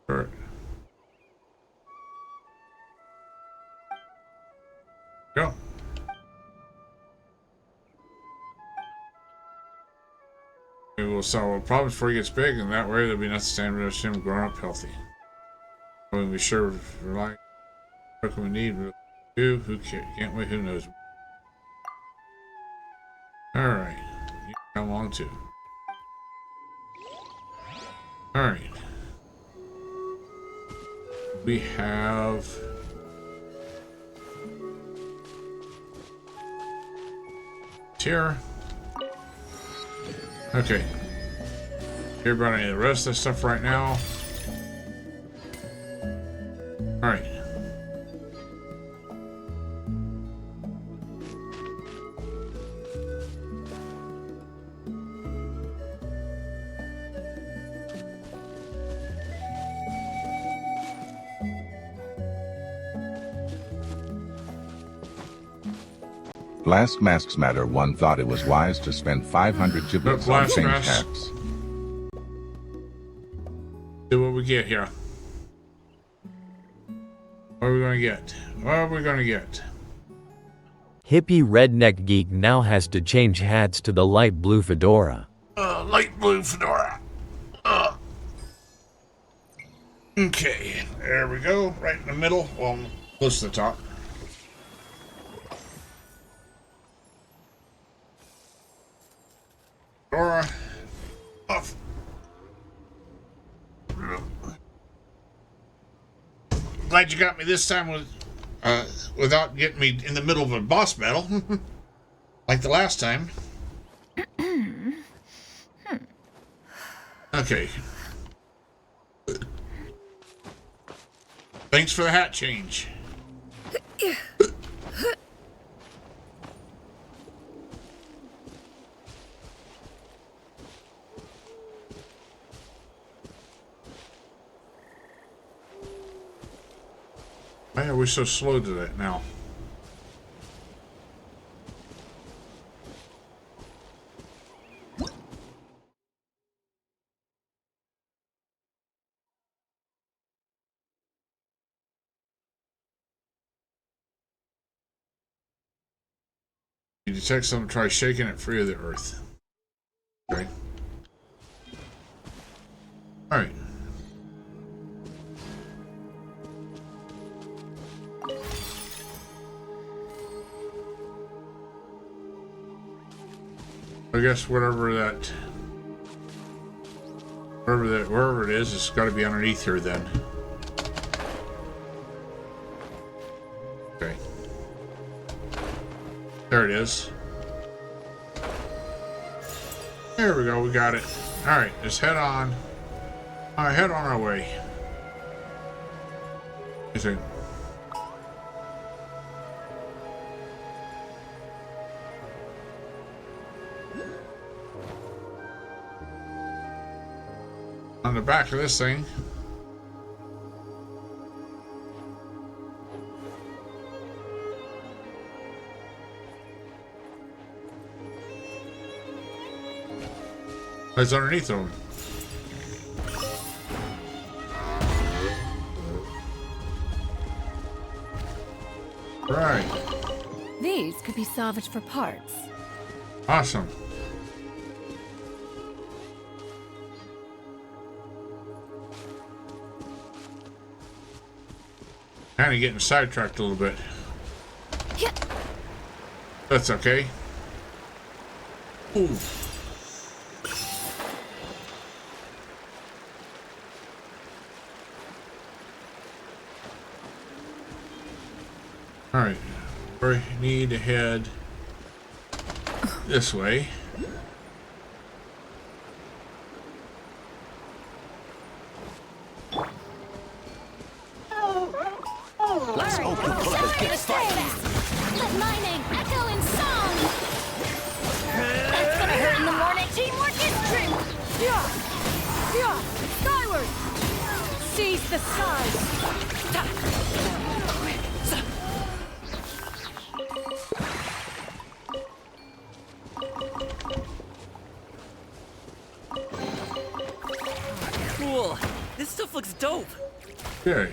alright. Go. Maybe we'll solve our problems before he gets big, and that way there'll be nothing standing in him growing up healthy. When we serve like what we need, who can't wait, who knows. Alright. You come along too. Alright. We have here. Okay. Hear about any of the rest of this stuff right now. Alright. Last Masks Matter 1 thought it was wise to spend 500 giblets on change tax. See what we get here. What are we gonna get? What are we gonna get? Hippie redneck geek now has to change hats to the light blue fedora. Light blue fedora. Okay, there we go. Right in the middle. Well, close to the top. Fedora. Off. Glad you got me this time without getting me in the middle of a boss battle, like the last time. Okay. Thanks for the hat change. Why are we so slow to that now? You detect something, try shaking it free of the earth. Okay. Alright. I guess wherever it is, it's got to be underneath here then. Okay. There it is. There we go, we got it. Alright, just head on. Head on our way. Is it? On the back of this thing. It's underneath them. Right. These could be salvaged for parts. Awesome. Kind of getting sidetracked a little bit. That's okay. Ooh. Alright, we need to head this way. Let's hope you pull up a good fight. Let my name echo in song. That's gonna hurt in the morning. Teamwork is true. Yeah, skyward. Seize the skies. Cool. This stuff looks dope. Okay.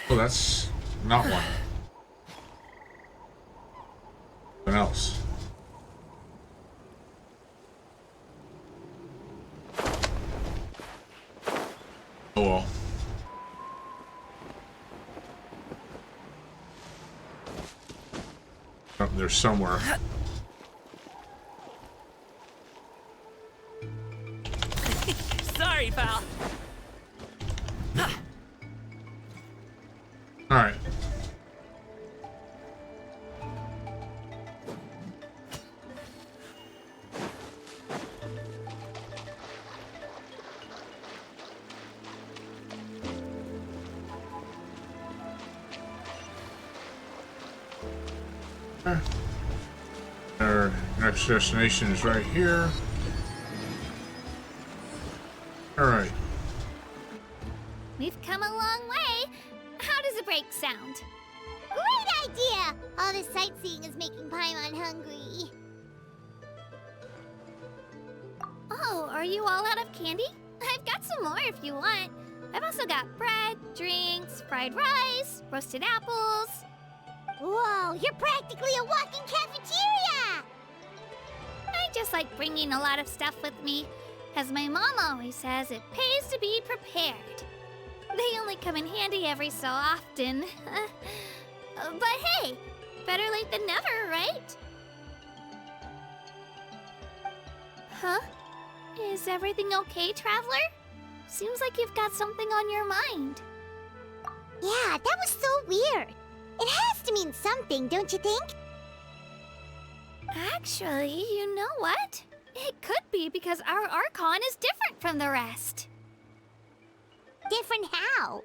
Oh, that's not one. Something else. Oh well. Up there somewhere. Sorry, pal. All right. Our next destination is right here. All right. We've come a long way. How does a break sound? Great idea! All this sightseeing is making Paimon hungry. Oh, are you all out of candy? I've got some more if you want. I've also got bread, drinks, fried rice, roasted apples. Whoa, you're practically a walking cafeteria! I just like bringing a lot of stuff with me. As my mom always says, it pays to be prepared. They only come in handy every so often. But hey, better late than never, right? Huh? Is everything okay, Traveler? Seems like you've got something on your mind. Yeah, that was so weird. It has to mean something, don't you think? Actually, you know what? It could be because our Archon is different from the rest. Different how?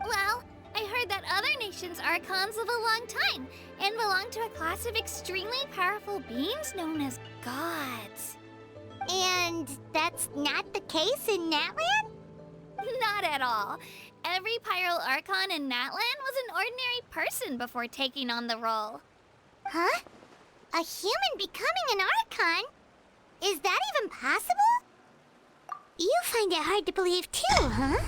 Well, I heard that other nations' Archons live a long time and belong to a class of extremely powerful beings known as gods. And that's not the case in Natlan? Not at all. Every Pyral Archon in Natlan was an ordinary person before taking on the role. Huh? A human becoming an Archon? Is that even possible? You find it hard to believe too, huh?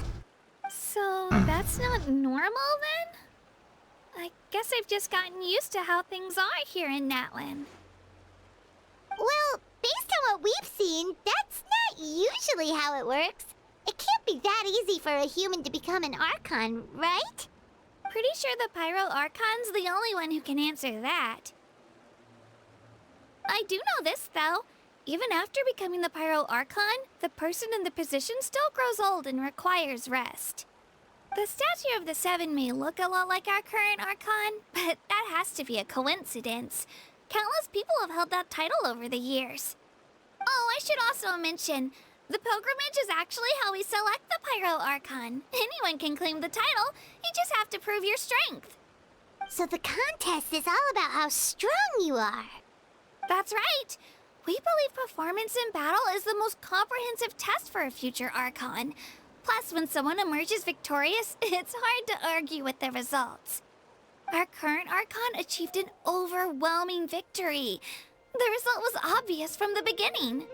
So that's not normal then? I guess I've just gotten used to how things are here in Natlan. Well, based on what we've seen, that's not usually how it works. It can't be that easy for a human to become an Archon, right? Pretty sure the Pyro Archon's the only one who can answer that. I do know this, though. Even after becoming the Pyro Archon, the person in the position still grows old and requires rest. The statue of the Seven may look a lot like our current Archon, but that has to be a coincidence. Countless people have held that title over the years. Oh, I should also mention, the pilgrimage is actually how we select the Pyro Archon. Anyone can claim the title, you just have to prove your strength. So the contest is all about how strong you are. That's right. We believe performance in battle is the most comprehensive test for a future Archon. Plus, when someone emerges victorious, it's hard to argue with the results. Our current Archon achieved an overwhelming victory. The result was obvious from the beginning.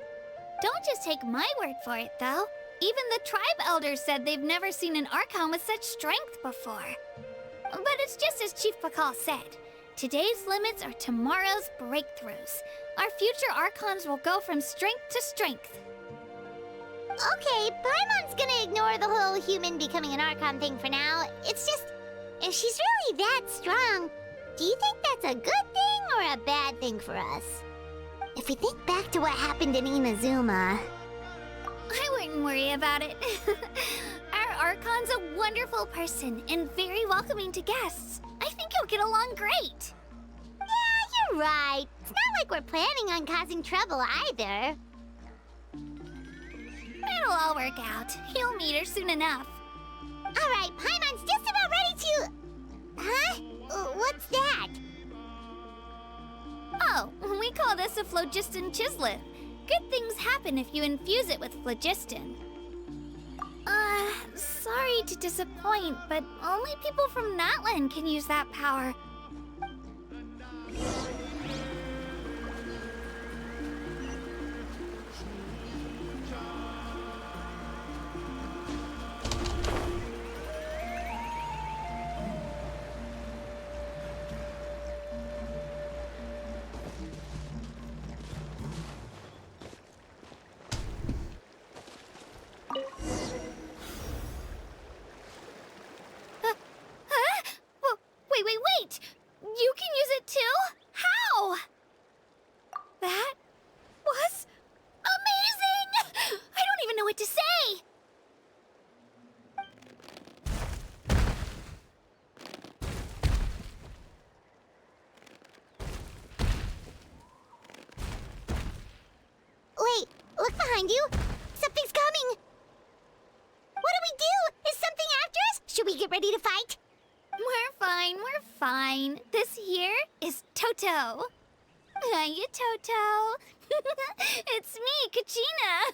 Don't just take my word for it, though. Even the tribe elders said they've never seen an Archon with such strength before. But it's just as Chief Pakal said. Today's limits are tomorrow's breakthroughs. Our future Archons will go from strength to strength. Okay, Paimon's gonna ignore the whole human becoming an Archon thing for now. It's just, if she's really that strong, do you think that's a good thing or a bad thing for us? If we think back to what happened in Inazuma... I wouldn't worry about it. Our Archon's a wonderful person and very welcoming to guests. I think he'll get along great. Yeah, you're right. It's not like we're planning on causing trouble either. It'll all work out. He'll meet her soon enough. All right, Paimon's just about ready to... Huh? What's that? Oh, we call this a phlogiston chisleth. Good things happen if you infuse it with phlogiston. Sorry to disappoint, but only people from Natlan can use that power. Wait! You can use it too? How? That was amazing! I don't even know what to say! Wait, look behind you! Something's coming! What do we do? Is something after us? Should we get ready to fight? We're fine. This here is Toto. Hiya, Toto. It's me, Kachina.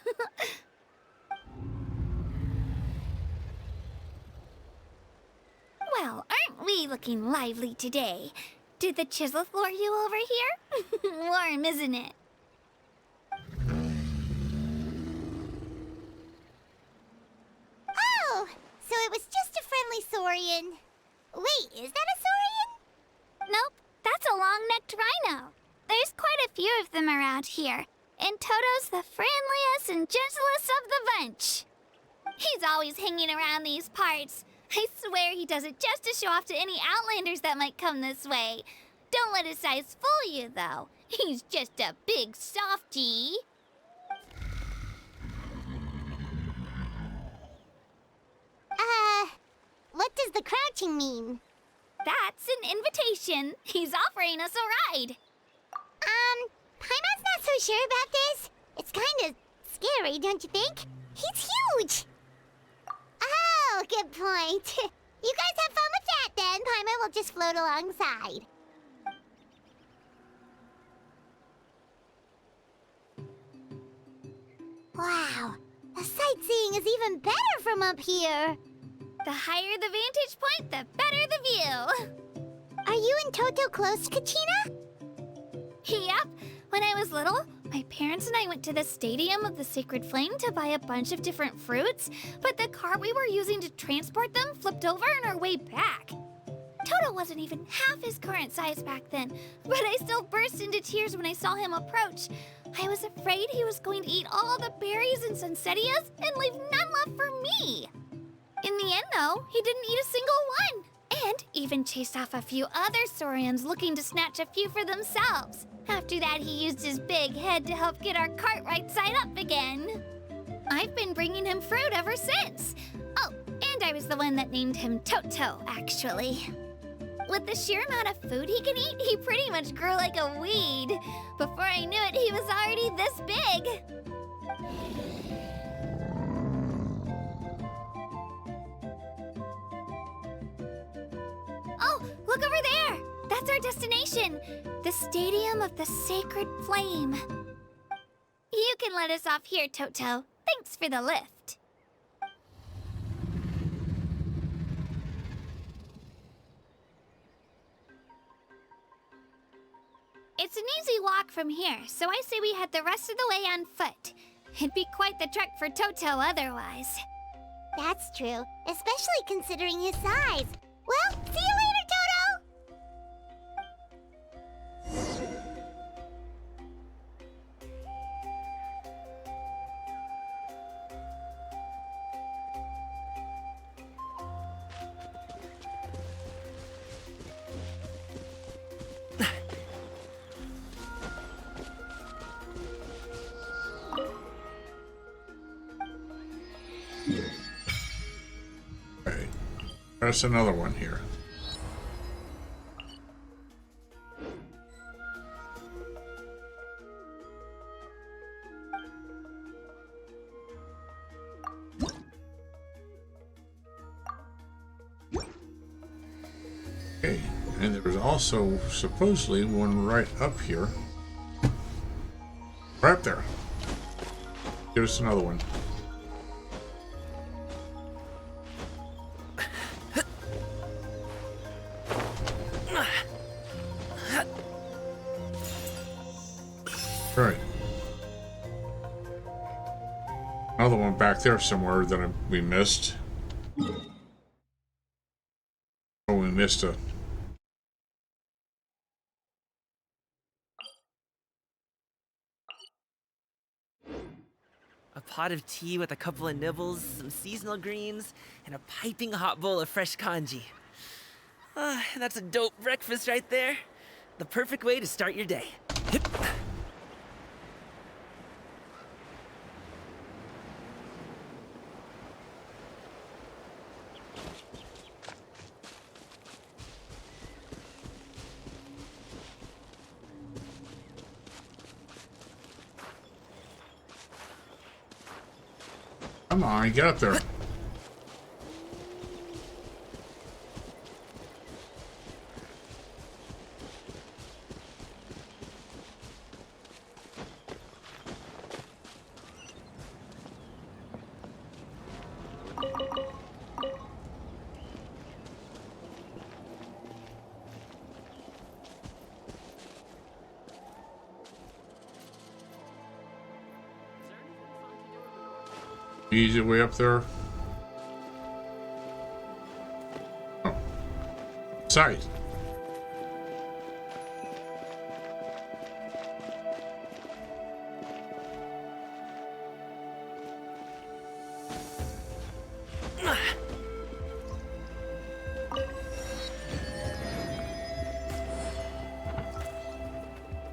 Well, aren't we looking lively today? Did the Chisleth lure you over here? Warm, isn't it? Oh, so it was just a friendly saurian. Wait, is that a saurian? Nope, that's a long-necked rhino. There's quite a few of them around here, and Toto's the friendliest and gentlest of the bunch. He's always hanging around these parts. I swear he does it just to show off to any outlanders that might come this way. Don't let his size fool you, though. He's just a big softie. What does the crouching mean? That's an invitation. He's offering us a ride. Paimon's not so sure about this. It's kind of scary, don't you think? He's huge! Oh, good point. You guys have fun with that, then. Paimon will just float alongside. Wow, the sightseeing is even better from up here. The higher the vantage point, the better the view. Are you and Toto close, Kachina? Yep. When I was little, My parents and I went to the Stadium of the Sacred Flame to buy a bunch of different fruits, but the cart we were using to transport them flipped over on our way back. Toto wasn't even half his current size back then, but I still burst into tears when I saw him approach. I was afraid he was going to eat all the berries and sunsettias and leave none left for me. In the end, though, he didn't eat a single one, and even chased off a few other Saurians looking to snatch a few for themselves. After that, he used his big head to help get our cart right side up again. I've been bringing him fruit ever since. Oh, and I was the one that named him Toto, actually. With the sheer amount of food he can eat, he pretty much grew like a weed. Before I knew it, he was already this big. Oh, look over there! That's our destination! The Stadium of the Sacred Flame. You can let us off here, Toto. Thanks for the lift. It's an easy walk from here, so I say we head the rest of the way on foot. It'd be quite the trek for Toto otherwise. That's true, especially considering his size. Well, see you later, Toto! Okay. There's another one here. Okay, and there was also supposedly one right up here. Right up there. Give us another one. Right. Another one back there somewhere that we missed. Oh, we missed a... A pot of tea with a couple of nibbles, some seasonal greens, and a piping hot bowl of fresh congee. That's a dope breakfast right there. The perfect way to start your day. Hip. Come on, get up there. Easy way up there. Oh. Sight.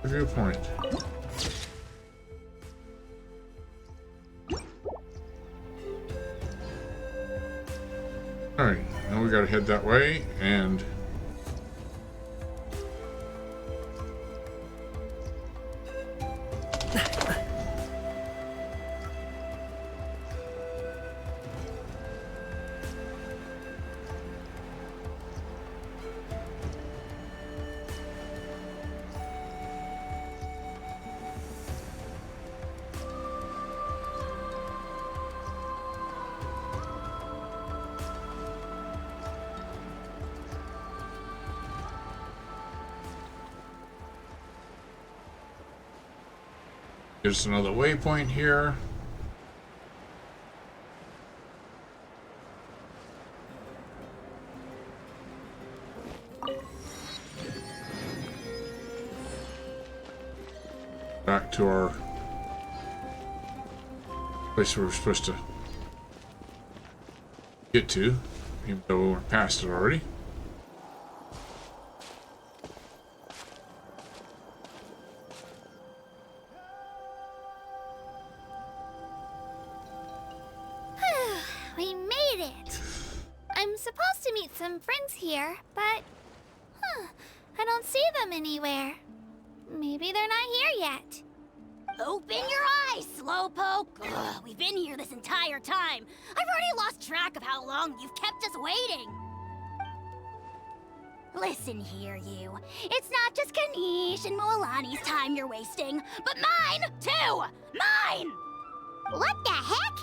Viewpoint. Alright, now we gotta head that way, and... There's another waypoint here. Back to our place we were supposed to get to, even though we went past it already. We made it! I'm supposed to meet some friends here, but... I don't see them anywhere. Maybe they're not here yet. Open your eyes, Slowpoke! Ugh, we've been here this entire time. I've already lost track of how long you've kept us waiting. Listen here, you. It's not just Kanish and Moalani's time you're wasting, but mine, too! Mine! What the heck?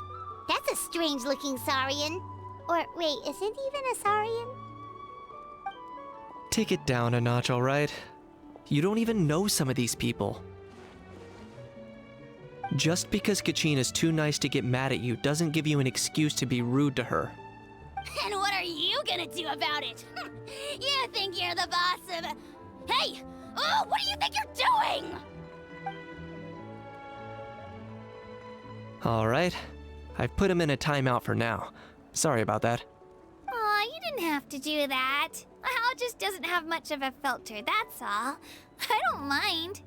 That's a strange-looking Saurian. Or, wait, is it even a Saurian? Take it down a notch, alright? You don't even know some of these people. Just because Kachina's too nice to get mad at you doesn't give you an excuse to be rude to her. And what are you gonna do about it? You think you're the boss of... Hey! Oh, what do you think you're doing? Alright. I've put him in a timeout for now. Sorry about that. Aw, you didn't have to do that. Hal just doesn't have much of a filter, that's all. I don't mind.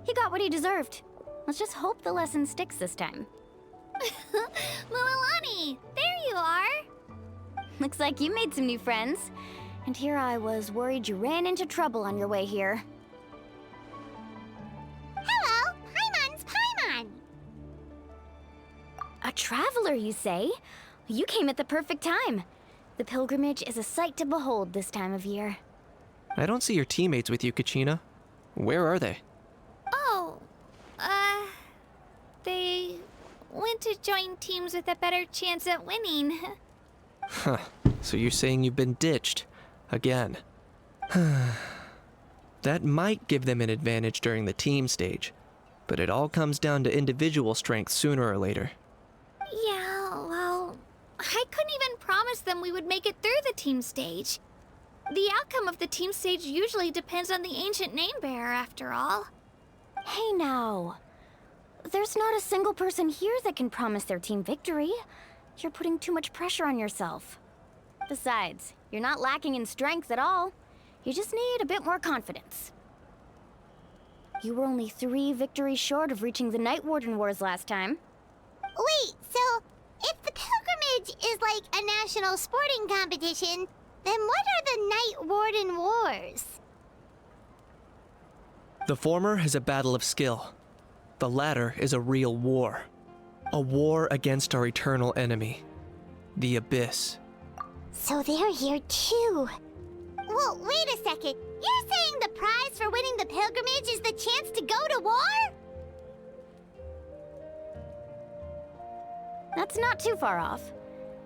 He got what he deserved. Let's just hope the lesson sticks this time. Mualani, there you are. Looks like you made some new friends. And here I was worried you ran into trouble on your way here. Hello, Paimon's Paimon. A traveler, you say? You came at the perfect time. The pilgrimage is a sight to behold this time of year. I don't see your teammates with you, Kachina. Where are they? Oh, they went to join teams with a better chance at winning. Huh. So you're saying you've been ditched. Again. That might give them an advantage during the team stage, but it all comes down to individual strength sooner or later. Yeah, well, I couldn't even promise them we would make it through the team stage. The outcome of the team stage usually depends on the ancient name bearer, after all. Hey now. There's not a single person here that can promise their team victory. You're putting too much pressure on yourself. Besides, you're not lacking in strength at all. You just need a bit more confidence. You were only 3 victories short of reaching the Night Warden Wars last time. Wait, so if the pilgrimage is like a national sporting competition, then what are the Night Warden Wars? The former is a battle of skill. The latter is a real war. A war against our eternal enemy, the Abyss. So they're here too. Well, wait a second. You're saying the prize for winning the pilgrimage is the chance to go to war? That's not too far off.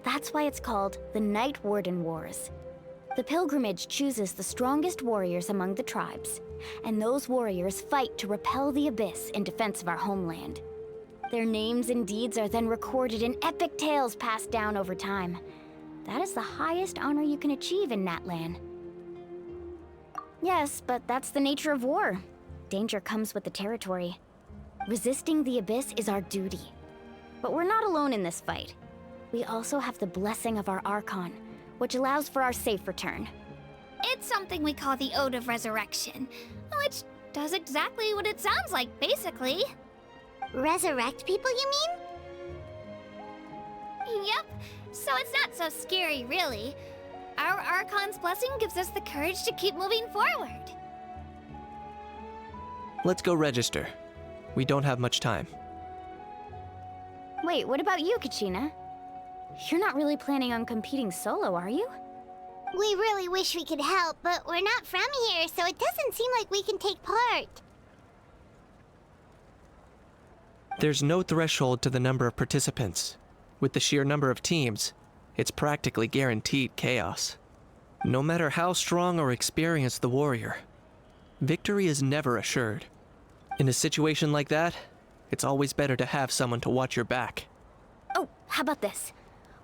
That's why it's called the Night Warden Wars. The pilgrimage chooses the strongest warriors among the tribes, and those warriors fight to repel the Abyss in defense of our homeland. Their names and deeds are then recorded in epic tales passed down over time. That is the highest honor you can achieve in Natlan. Yes, but that's the nature of war. Danger comes with the territory. Resisting the Abyss is our duty. But we're not alone in this fight. We also have the blessing of our Archon, which allows for our safe return. It's something we call the Ode of Resurrection, which does exactly what it sounds like, basically. Resurrect people, you mean? Yep, so it's not so scary, really. Our Archon's blessing gives us the courage to keep moving forward. Let's go register. We don't have much time. Wait, what about you, Kachina? You're not really planning on competing solo, are you? We really wish we could help, but we're not from here, so it doesn't seem like we can take part. There's no threshold to the number of participants. With the sheer number of teams, it's practically guaranteed chaos. No matter how strong or experienced the warrior, victory is never assured. In a situation like that, it's always better to have someone to watch your back. Oh, how about this?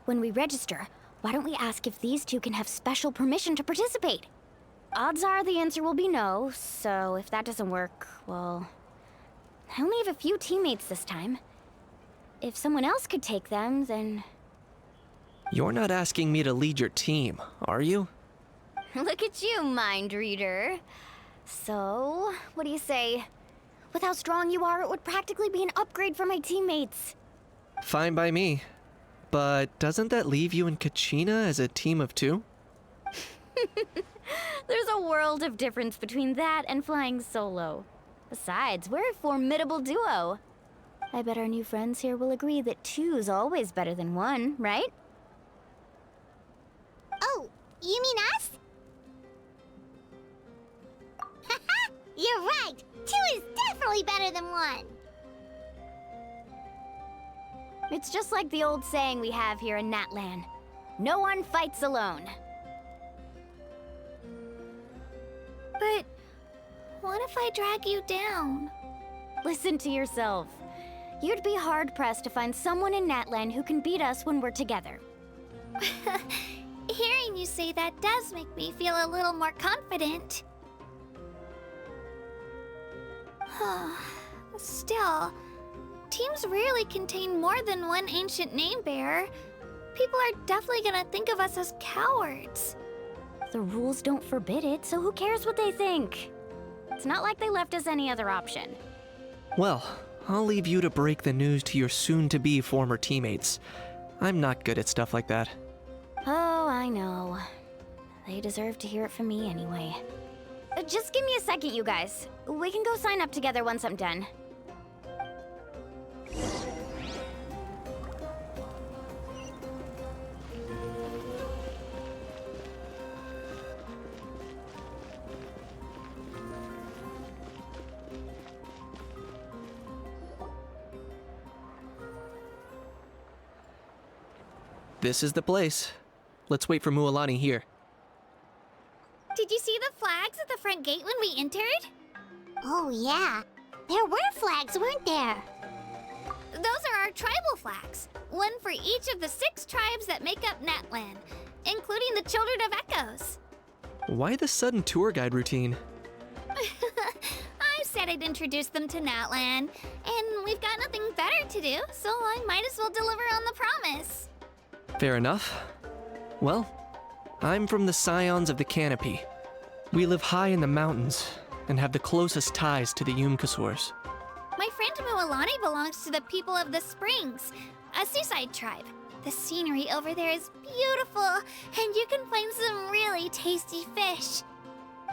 When we register, why don't we ask if these two can have special permission to participate? Odds are the answer will be no, so if that doesn't work, well... I only have a few teammates this time. If someone else could take them, then... You're not asking me to lead your team, are you? Look at you, mind reader. So, what do you say? With how strong you are, it would practically be an upgrade for my teammates. Fine by me. But doesn't that leave you and Kachina as a team of 2? There's a world of difference between that and flying solo. Besides, we're a formidable duo. I bet our new friends here will agree that 2's always better than 1, right? Oh, you mean us? Haha, you're right. 2 is definitely better than 1. It's just like the old saying we have here in Natlan. No one fights alone. But what if I drag you down? Listen to yourself. You'd be hard-pressed to find someone in Natlan who can beat us when we're together. Hearing you say that does make me feel a little more confident. Still, teams rarely contain more than one ancient name bearer. People are definitely gonna think of us as cowards. The rules don't forbid it, so who cares what they think? It's not like they left us any other option. Well, I'll leave you to break the news to your soon-to-be former teammates. I'm not good at stuff like that. Oh, I know. They deserve to hear it from me anyway. Just give me a second, you guys. We can go sign up together once I'm done. This is the place. Let's wait for Mualani here. Did you see the flags at the front gate when we entered? Oh, yeah. There were flags, weren't there? Those are our tribal flags. One for each of the 6 tribes that make up Natlan, including the Children of Echoes. Why the sudden tour guide routine? I said I'd introduce them to Natlan, and we've got nothing better to do, so I might as well deliver on the promise. Fair enough. Well, I'm from the Scions of the Canopy. We live high in the mountains and have the closest ties to the Yumkasors. My friend Mualani belongs to the people of the Springs, a seaside tribe. The scenery over there is beautiful, and you can find some really tasty fish.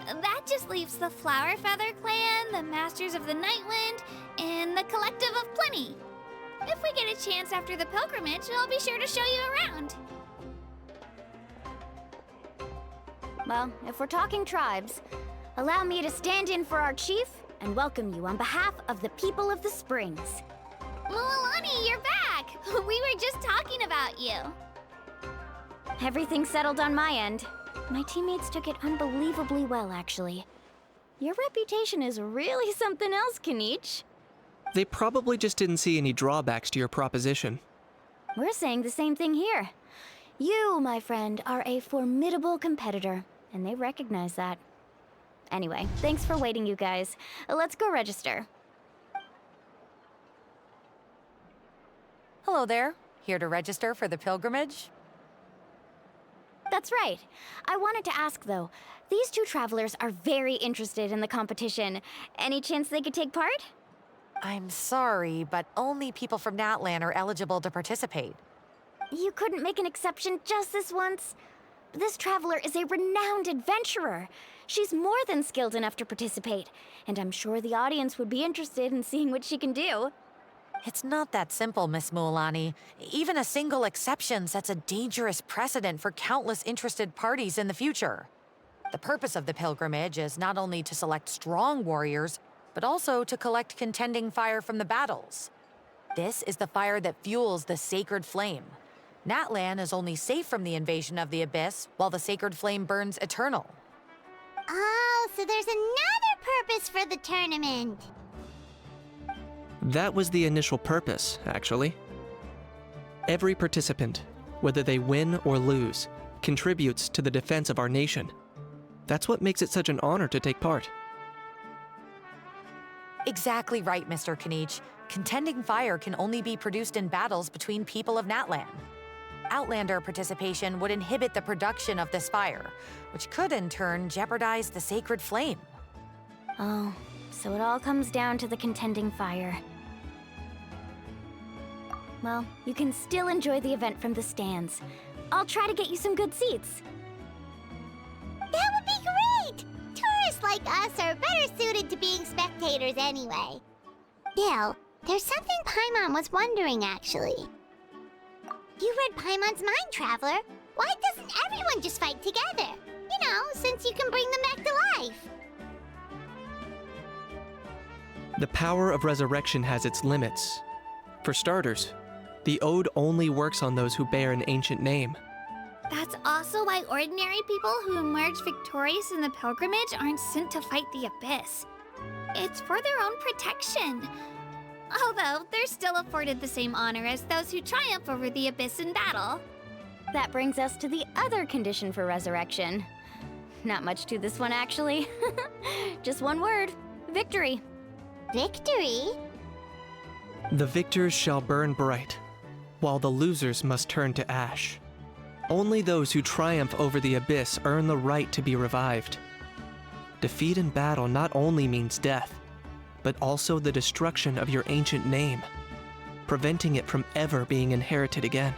That just leaves the Flower Feather Clan, the Masters of the Nightwind, and the Collective of Plenty. If we get a chance after the pilgrimage, I'll be sure to show you around. Well, if we're talking tribes, allow me to stand in for our chief and welcome you on behalf of the people of the Springs. Mualani, you're back! We were just talking about you. Everything's settled on my end. My teammates took it unbelievably well, actually. Your reputation is really something else, Kanich. They probably just didn't see any drawbacks to your proposition. We're saying the same thing here. You, my friend, are a formidable competitor, and they recognize that. Anyway, thanks for waiting, you guys. Let's go register. Hello there. Here to register for the pilgrimage? That's right. I wanted to ask, though. These 2 travelers are very interested in the competition. Any chance they could take part? I'm sorry, but only people from Natlan are eligible to participate. You couldn't make an exception just this once? This traveler is a renowned adventurer. She's more than skilled enough to participate, and I'm sure the audience would be interested in seeing what she can do. It's not that simple, Miss Mualani. Even a single exception sets a dangerous precedent for countless interested parties in the future. The purpose of the pilgrimage is not only to select strong warriors, but also to collect contending fire from the battles. This is the fire that fuels the sacred flame. Natlan is only safe from the invasion of the Abyss, while the sacred flame burns eternal. Oh, so there's another purpose for the tournament. That was the initial purpose, actually. Every participant, whether they win or lose, contributes to the defense of our nation. That's what makes it such an honor to take part. Exactly right, Mr. Kanich. Contending fire can only be produced in battles between people of Natlan. Outlander participation would inhibit the production of this fire, which could in turn jeopardize the sacred flame. Oh, so it all comes down to the contending fire. Well, you can still enjoy the event from the stands. I'll try to get you some good seats. That would be great! Tourists like us are better suited to being spectators anyway. Still, there's something Paimon was wondering, actually. You read Paimon's mind, Traveler. Why doesn't everyone just fight together? You know, since you can bring them back to life. The power of resurrection has its limits. For starters, the ode only works on those who bear an ancient name. That's also why ordinary people who emerge victorious in the pilgrimage aren't sent to fight the Abyss. It's for their own protection. Although, they're still afforded the same honor as those who triumph over the Abyss in battle. That brings us to the other condition for resurrection. Not much to this one, actually. Just one word: victory. Victory? The victors shall burn bright, while the losers must turn to ash. Only those who triumph over the Abyss earn the right to be revived. Defeat in battle not only means death, but also the destruction of your ancient name, preventing it from ever being inherited again.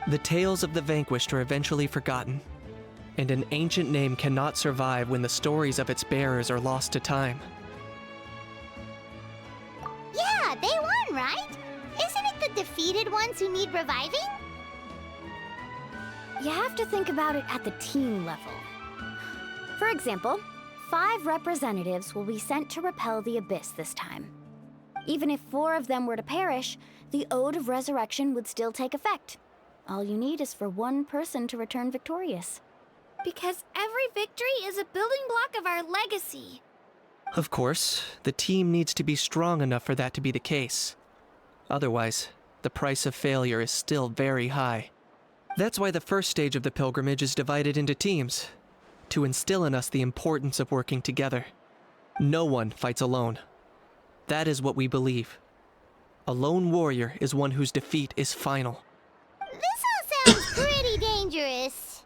The tales of the vanquished are eventually forgotten, and an ancient name cannot survive when the stories of its bearers are lost to time. Yeah, they won, right? Isn't it the defeated ones who need reviving? You have to think about it at the team level. For example, 5 representatives will be sent to repel the Abyss this time. Even if 4 of them were to perish, the Ode of Resurrection would still take effect. All you need is for 1 person to return victorious. Because every victory is a building block of our legacy. Of course, the team needs to be strong enough for that to be the case. Otherwise, the price of failure is still very high. That's why the first stage of the pilgrimage is divided into teams, to instill in us the importance of working together. No one fights alone. That is what we believe. A lone warrior is one whose defeat is final. This all sounds pretty dangerous.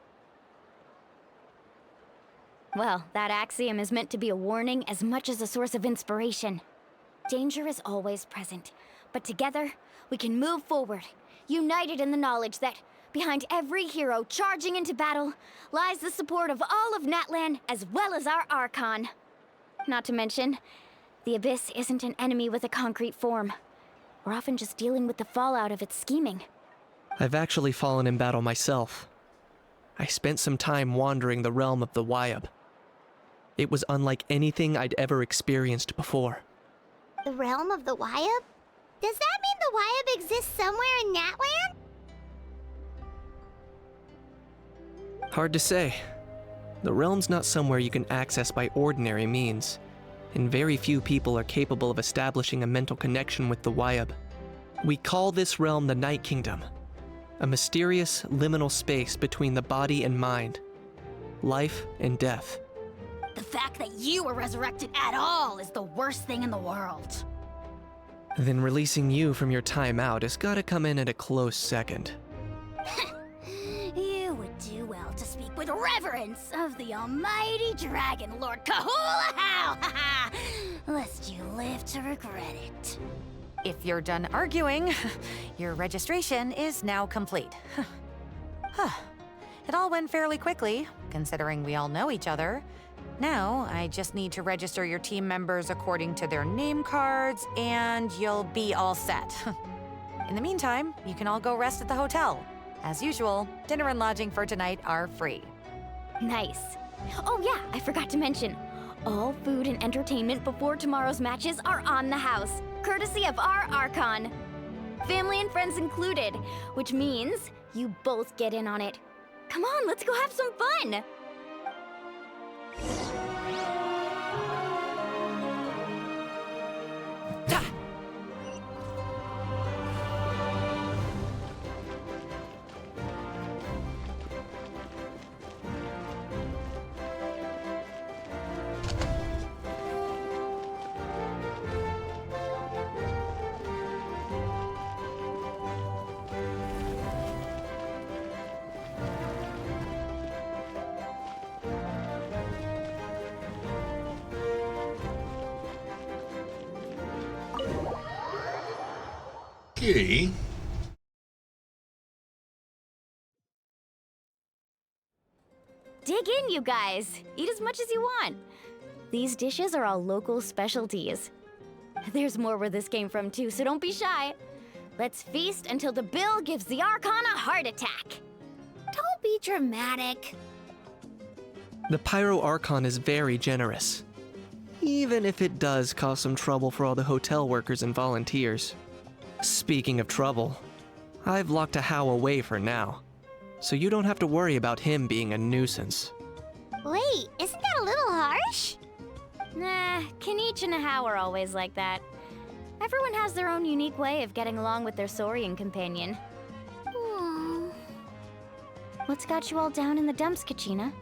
Well, that axiom is meant to be a warning as much as a source of inspiration. Danger is always present, but together, we can move forward, united in the knowledge that behind every hero charging into battle lies the support of all of Natlan as well as our Archon. Not to mention, the Abyss isn't an enemy with a concrete form. We're often just dealing with the fallout of its scheming. I've actually fallen in battle myself. I spent some time wandering the realm of the Wyab. It was unlike anything I'd ever experienced before. The realm of the Wyab? Does that mean the Wyab exists somewhere in Natlan? Hard to say. The realm's not somewhere you can access by ordinary means, and very few people are capable of establishing a mental connection with the Wyab. We call this realm the Night Kingdom, a mysterious liminal space between the body and mind, life and death. The fact that you were resurrected at all is the worst thing in the world. Then releasing you from your time out has gotta come in at a close second. You would do well to speak with reverence of the almighty dragon, Lord Kahula-How! Lest you live to regret it. If you're done arguing, your registration is now complete. It all went fairly quickly, considering we all know each other. Now, I just need to register your team members according to their name cards, and you'll be all set. In the meantime, you can all go rest at the hotel. As usual, dinner and lodging for tonight are free. Nice. Oh yeah, I forgot to mention. All food and entertainment before tomorrow's matches are on the house, courtesy of our Archon. Family and friends included, which means you both get in on it. Come on, let's go have some fun! Okay. Dig in, you guys. Eat as much as you want. These dishes are all local specialties. There's more where this came from too, so don't be shy. Let's feast until the bill gives the Archon a heart attack. Don't be dramatic. The Pyro Archon is very generous, even if it does cause some trouble for all the hotel workers and volunteers. Speaking of trouble, I've locked a How away for now, so you don't have to worry about him being a nuisance. Wait, isn't that a little harsh? Nah, Kenichi and How are always like that. Everyone has their own unique way of getting along with their Saurian companion. What's got you all down in the dumps, Kachina?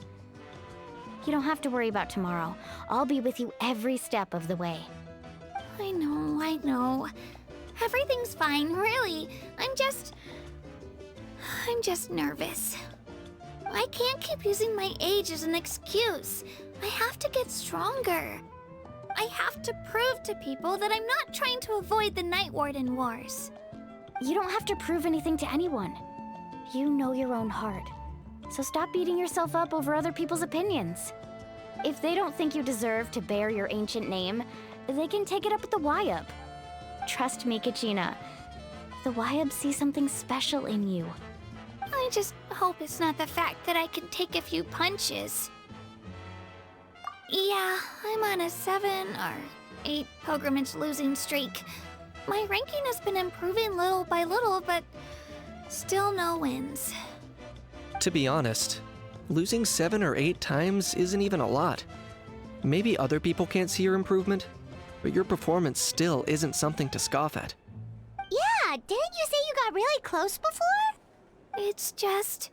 You don't have to worry about tomorrow. I'll be with you every step of the way. I know. Everything's fine, really. I'm just nervous. I can't keep using my age as an excuse. I have to get stronger. I have to prove to people that I'm not trying to avoid the Night Warden Wars. You don't have to prove anything to anyone. You know your own heart. So stop beating yourself up over other people's opinions. If they don't think you deserve to bear your ancient name, they can take it up with the Wyub. Trust me, Kachina. The Wyub see something special in you. I just hope it's not the fact that I can take a few punches. Yeah, I'm on a 7 or 8 pilgrimage losing streak. My ranking has been improving little by little, but still no wins. To be honest, losing 7 or 8 times isn't even a lot. Maybe other people can't see your improvement, but your performance still isn't something to scoff at. Yeah, didn't you say you got really close before? It's just,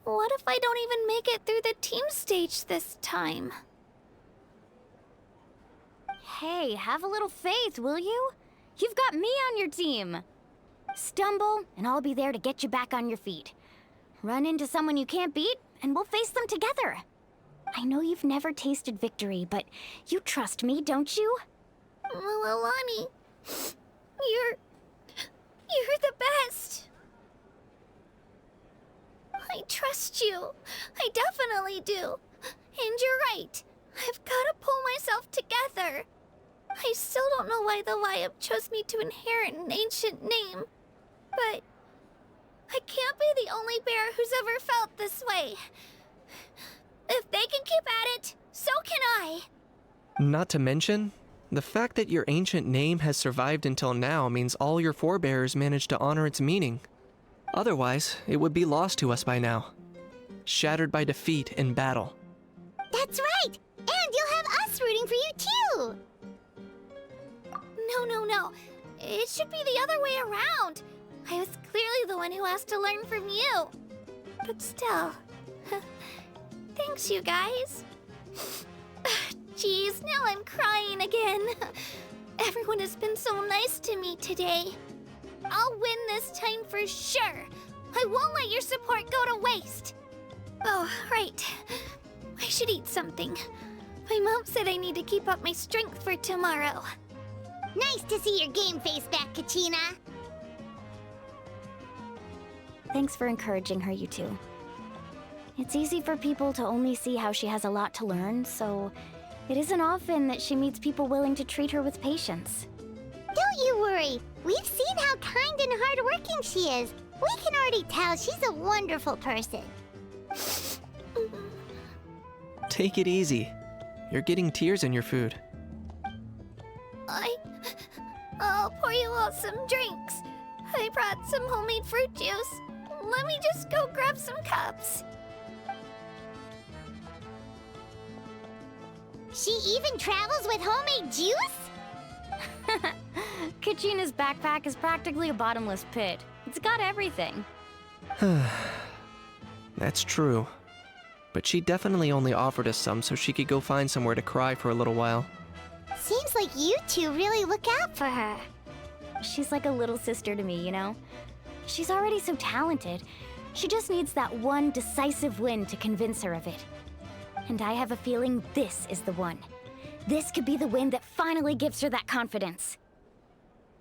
what if I don't even make it through the team stage this time? Hey, have a little faith, will you? You've got me on your team. Stumble, and I'll be there to get you back on your feet. Run into someone you can't beat, and we'll face them together. I know you've never tasted victory, but you trust me, don't you? Alani, you're the best. I trust you. I definitely do. And you're right. I've got to pull myself together. I still don't know why the Wyub chose me to inherit an ancient name, but I can't be the only bear who's ever felt this way. If they can keep at it, so can I. Not to mention, the fact that your ancient name has survived until now means all your forebears managed to honor its meaning. Otherwise, it would be lost to us by now, shattered by defeat in battle. That's right! And you'll have us rooting for you too! No. It should be the other way around. I was clearly the one who asked to learn from you. But still, thanks you guys. Jeez, now I'm crying again. Everyone has been so nice to me today. I'll win this time for sure. I won't let your support go to waste. Oh, right. I should eat something. My mom said I need to keep up my strength for tomorrow. Nice to see your game face back, Kachina. Thanks for encouraging her, you two. It's easy for people to only see how she has a lot to learn, so it isn't often that she meets people willing to treat her with patience. Don't you worry. We've seen how kind and hardworking she is. We can already tell she's a wonderful person. Take it easy. You're getting tears in your food. I'll pour you all some drinks. I brought some homemade fruit juice. Let me just go grab some cups. She even travels with homemade juice? Kachina's backpack is practically a bottomless pit. It's got everything. That's true. But she definitely only offered us some so she could go find somewhere to cry for a little while. Seems like you two really look out for her. She's like a little sister to me, you know? She's already so talented. She just needs that one decisive win to convince her of it. And I have a feeling this is the one. This could be the win that finally gives her that confidence.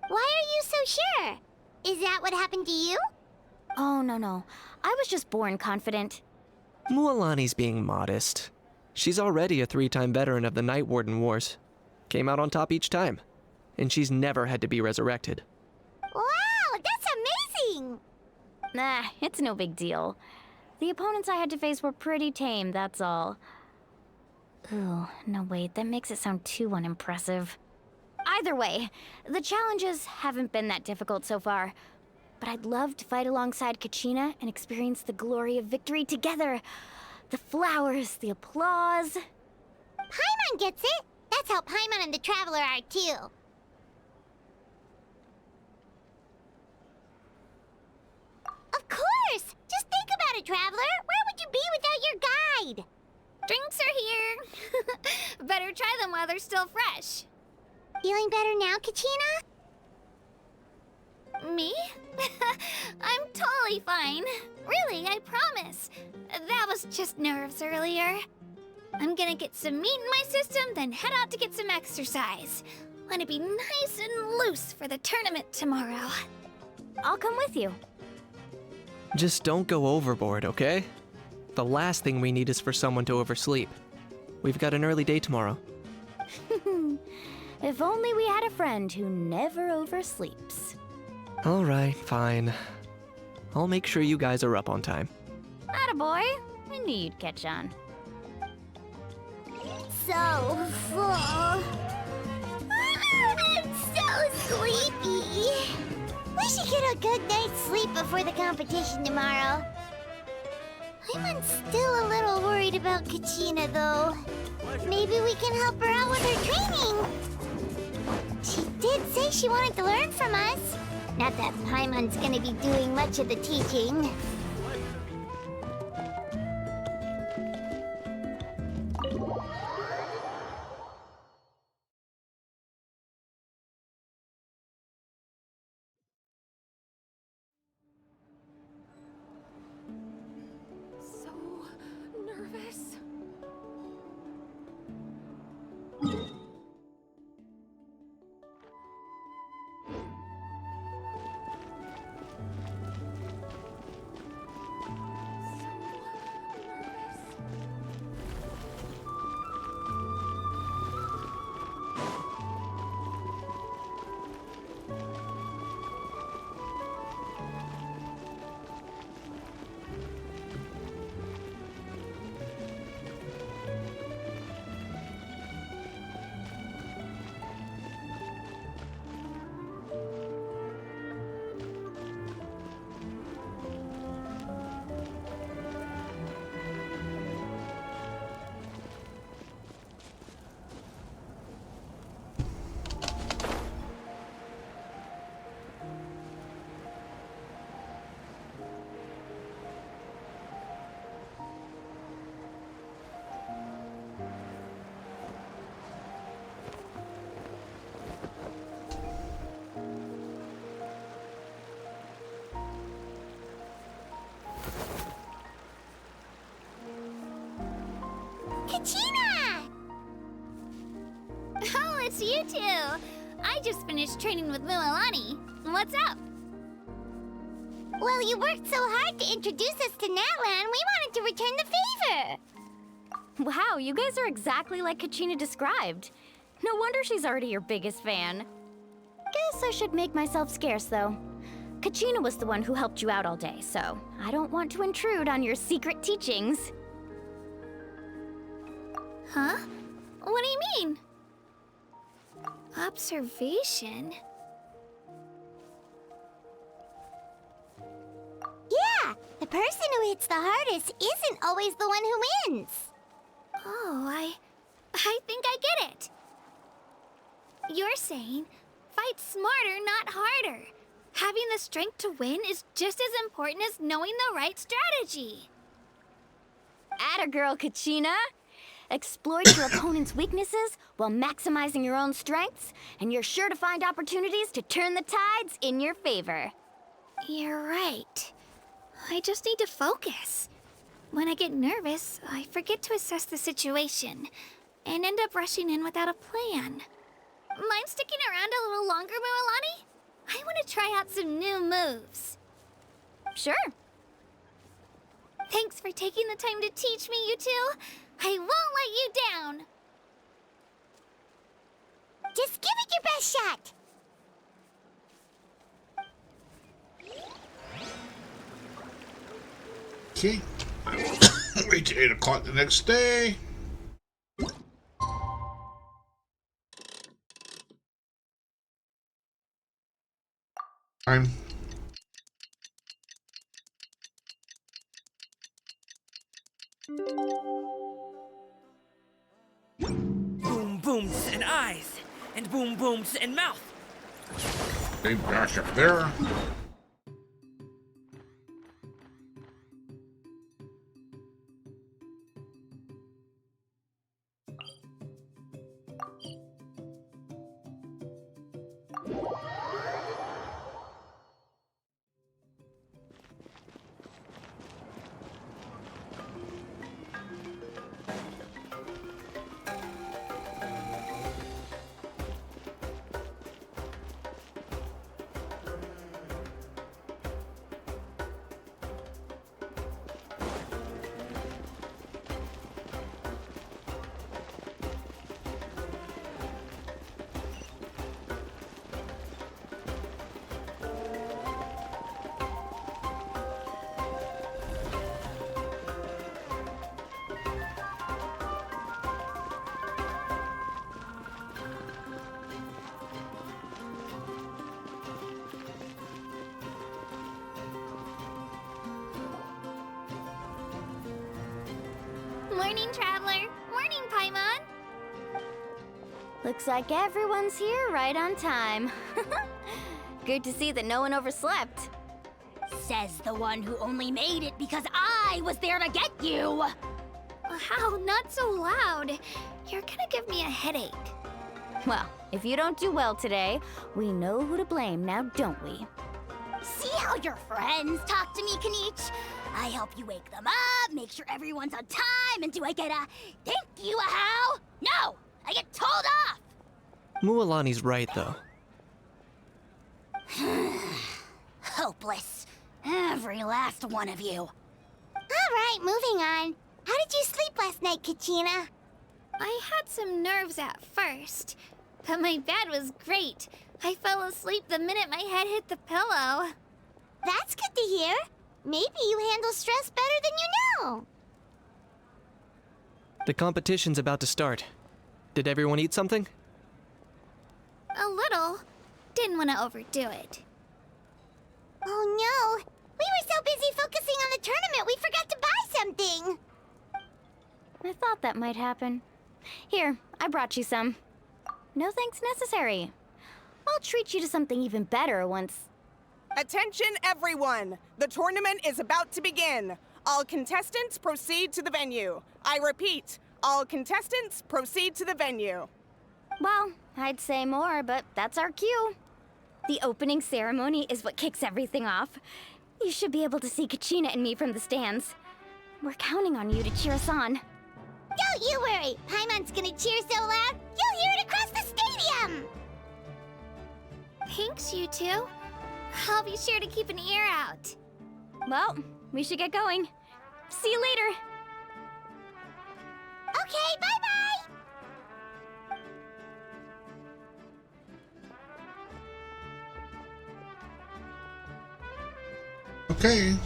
Why are you so sure? Is that what happened to you? Oh, no. I was just born confident. Mualani's being modest. She's already a 3-time veteran of the Night Warden Wars. Came out on top each time. And she's never had to be resurrected. Wow, that's amazing! Nah, it's no big deal. The opponents I had to face were pretty tame, that's all. Ooh, no wait, that makes it sound too unimpressive. Either way, the challenges haven't been that difficult so far. But I'd love to fight alongside Kachina and experience the glory of victory together. The flowers, the applause. Paimon gets it! That's how Paimon and the Traveler are too. Of course! Just think about it, Traveler! Where would you be without your guide? Drinks are here. Better try them while they're still fresh. Feeling better now, Kachina? Me? I'm totally fine. Really, I promise. That was just nerves earlier. I'm gonna get some meat in my system, then head out to get some exercise. Want to be nice and loose for the tournament tomorrow. I'll come with you. Just don't go overboard, okay? The last thing we need is for someone to oversleep. We've got an early day tomorrow. If only we had a friend who never oversleeps. Alright, fine. I'll make sure you guys are up on time. Attaboy. I knew you'd catch on. So full. I'm so sleepy. We should get a good night's sleep before the competition tomorrow. I'm still a little worried about Kachina, though. Maybe we can help her out with her training. She did say she wanted to learn from us. Not that Paimon's gonna be doing much of the teaching. So nervous. Kachina! Oh, it's you two. I just finished training with Mualani. What's up? Well, you worked so hard to introduce us to Natlan, we wanted to return the favor. Wow, you guys are exactly like Kachina described. No wonder she's already your biggest fan. Guess I should make myself scarce, though. Kachina was the one who helped you out all day, so I don't want to intrude on your secret teachings. Huh? What do you mean? Observation? Yeah, the person who hits the hardest isn't always the one who wins. Oh, I think I get it. You're saying, fight smarter, not harder. Having the strength to win is just as important as knowing the right strategy. Atta girl, Kachina! Exploit your opponent's weaknesses while maximizing your own strengths, and you're sure to find opportunities to turn the tides in your favor. You're right. I just need to focus. When I get nervous, I forget to assess the situation, and end up rushing in without a plan. Mind sticking around a little longer, Mualani? I want to try out some new moves. Sure. Thanks for taking the time to teach me, you two. I won't let you down. Just give it your best shot. Okay. Wait till 8 o'clock the next day. Time. Boom booms and eyes, and boom booms and mouth. Big dash up there. Morning, Traveler. Morning, Paimon. Looks like everyone's here right on time. Good to see that no one overslept. Says the one who only made it because I was there to get you! Wow, not so loud. You're gonna give me a headache. Well, if you don't do well today, we know who to blame now, don't we? See how your friends talk to me, Kanich? I help you wake them up, make sure everyone's on time, and do I get a thank you, a how? No! I get told off! Mualani's right, though. Hopeless. Every last one of you. Alright, moving on. How did you sleep last night, Kachina? I had some nerves at first, but my bed was great. I fell asleep the minute my head hit the pillow. That's good to hear. Maybe you handle stress better than you know. The competition's about to start. Did everyone eat something? A little. Didn't want to overdo it. Oh no! We were so busy focusing on the tournament we forgot to buy something! I thought that might happen. Here, I brought you some. No thanks necessary. I'll treat you to something even better once... Attention everyone! The tournament is about to begin. All contestants proceed to the venue. I repeat, all contestants proceed to the venue. Well, I'd say more, but that's our cue. The opening ceremony is what kicks everything off. You should be able to see Kachina and me from the stands. We're counting on you to cheer us on. Don't you worry! Paimon's gonna cheer so loud, you'll hear it across the stadium! Thanks, you two. I'll be sure to keep an ear out. Well, we should get going. See you later. Okay, bye-bye! Okay.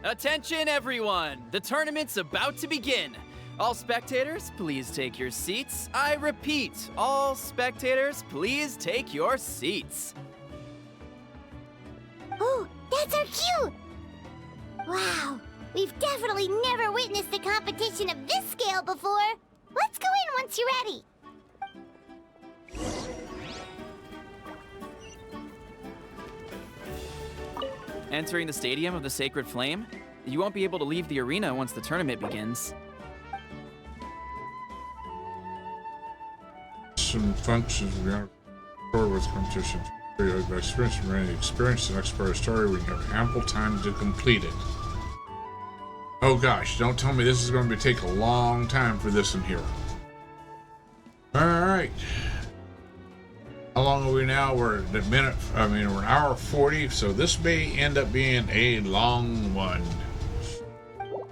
Attention everyone! The tournament's about to begin. All spectators, please take your seats. I repeat, all spectators, please take your seats. Oh, that's our cue! Wow, we've definitely never witnessed a competition of this scale before. Let's go in once you're ready. Entering the Stadium of the Sacred Flame, you won't be able to leave the arena once the tournament begins. Some functions we are forward with competition. By experience and running experience the next part of the story, we have ample time to complete it. Oh gosh, don't tell me this is going to take a long time for this in here. Alright. How long are we now? We're at we're an hour 40, so this may end up being a long one.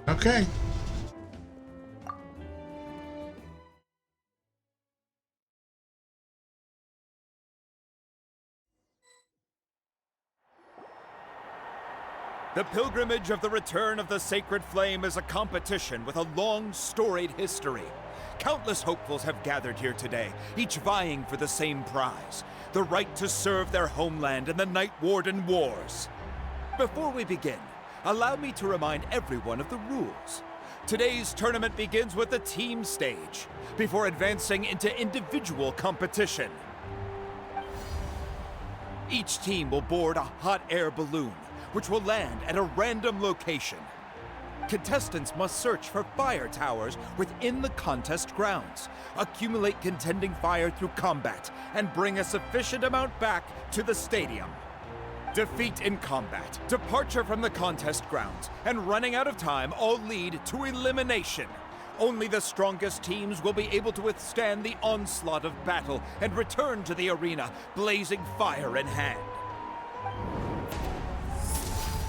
Okay. The pilgrimage of the return of the sacred flame is a competition with a long, storied history. Countless hopefuls have gathered here today, each vying for the same prize, the right to serve their homeland in the Night Warden Wars. Before we begin, allow me to remind everyone of the rules. Today's tournament begins with the team stage, before advancing into individual competition. Each team will board a hot air balloon, which will land at a random location. Contestants must search for fire towers within the contest grounds, accumulate contending fire through combat, and bring a sufficient amount back to the stadium. Defeat in combat, departure from the contest grounds, and running out of time all lead to elimination. Only the strongest teams will be able to withstand the onslaught of battle and return to the arena, blazing fire in hand.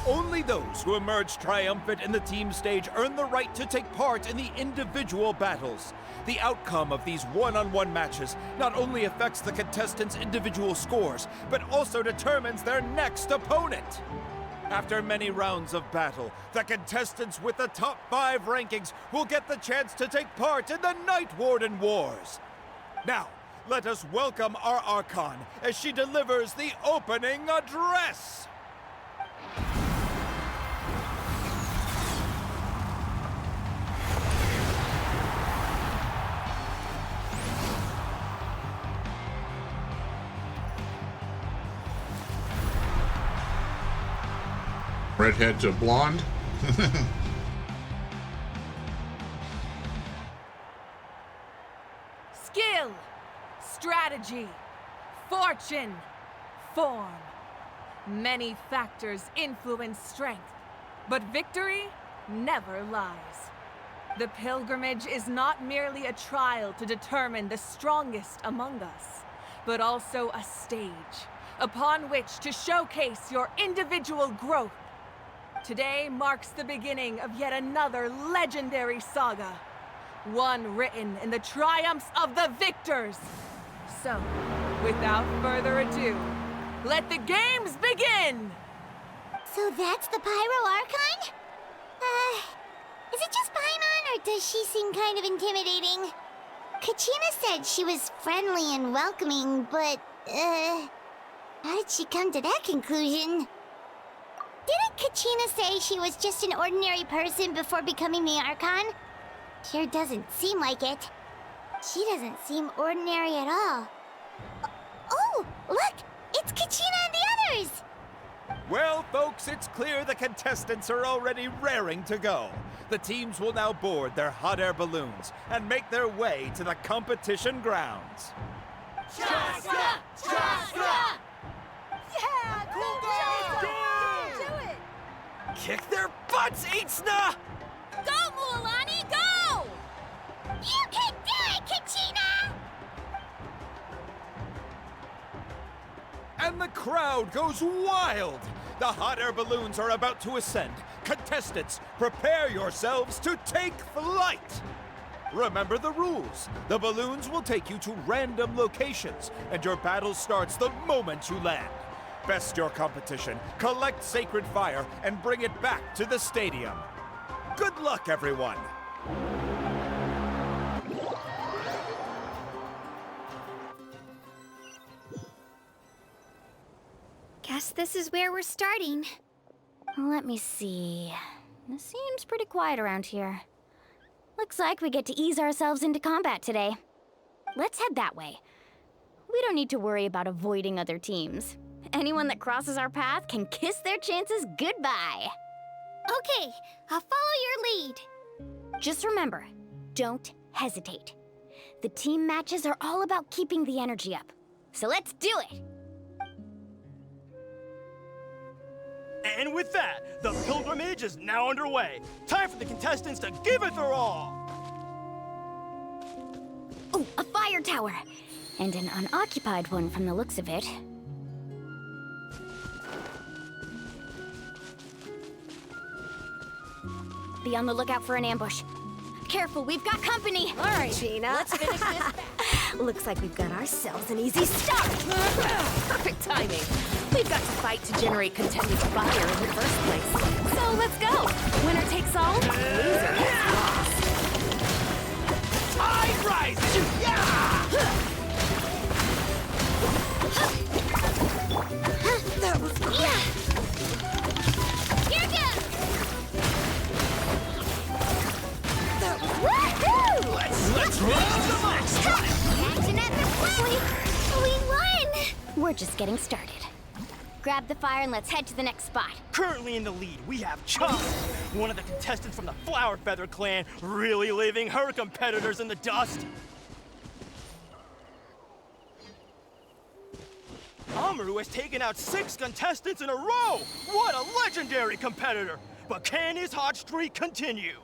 Only those who emerge triumphant in the team stage earn the right to take part in the individual battles. The outcome of these one-on-one matches not only affects the contestants' individual scores, but also determines their next opponent. After many rounds of battle, the contestants with the top 5 rankings will get the chance to take part in the Night Warden Wars. Now, let us welcome our Archon as she delivers the opening address. Redhead to blonde. Skill, strategy, fortune, form. Many factors influence strength, but victory never lies. The pilgrimage is not merely a trial to determine the strongest among us, but also a stage upon which to showcase your individual growth. Today marks the beginning of yet another legendary saga, one written in the triumphs of the victors. So, without further ado, let the games begin! So that's the Pyro Archon? Is it just Paimon, or does she seem kind of intimidating? Kachina said she was friendly and welcoming, but, how did she come to that conclusion? Didn't Kachina say she was just an ordinary person before becoming the Archon? Sure doesn't seem like it. She doesn't seem ordinary at all. Oh, look! It's Kachina and the others! Well, folks, it's clear the contestants are already raring to go. The teams will now board their hot air balloons and make their way to the competition grounds. Chaska! Chaska! Yeah, cool girl! Do it! Kick their butts, Itzna! Go, Mualani, go! You can do it, Kachina! And the crowd goes wild! The hot air balloons are about to ascend. Contestants, prepare yourselves to take flight! Remember the rules. The balloons will take you to random locations, and your battle starts the moment you land. Best your competition, collect sacred fire, and bring it back to the stadium. Good luck, everyone! Guess this is where we're starting. Let me see. It seems pretty quiet around here. Looks like we get to ease ourselves into combat today. Let's head that way. We don't need to worry about avoiding other teams. Anyone that crosses our path can kiss their chances goodbye. Okay, I'll follow your lead. Just remember, don't hesitate. The team matches are all about keeping the energy up. So let's do it! And with that, the pilgrimage is now underway. Time for the contestants to give it their all. Oh, a fire tower! And an unoccupied one from the looks of it. Be on the lookout for an ambush. Careful, we've got company! All right, Gina. Let's finish this. Looks like we've got ourselves an easy start. Perfect timing. We've got to fight to generate continuous fire in the first place. So let's go. Winner takes all. Loser gets lost. Tide rises! Yeah! That was yeah. Here goes. That was woohoo! Let's roll the monster! Action at the play. We won. We're just getting started. Grab the fire and let's head to the next spot. Currently in the lead, we have Chop, one of the contestants from the Flower Feather clan, really leaving her competitors in the dust. Amaru has taken out 6 contestants in a row! What a legendary competitor! But can his hot streak continue?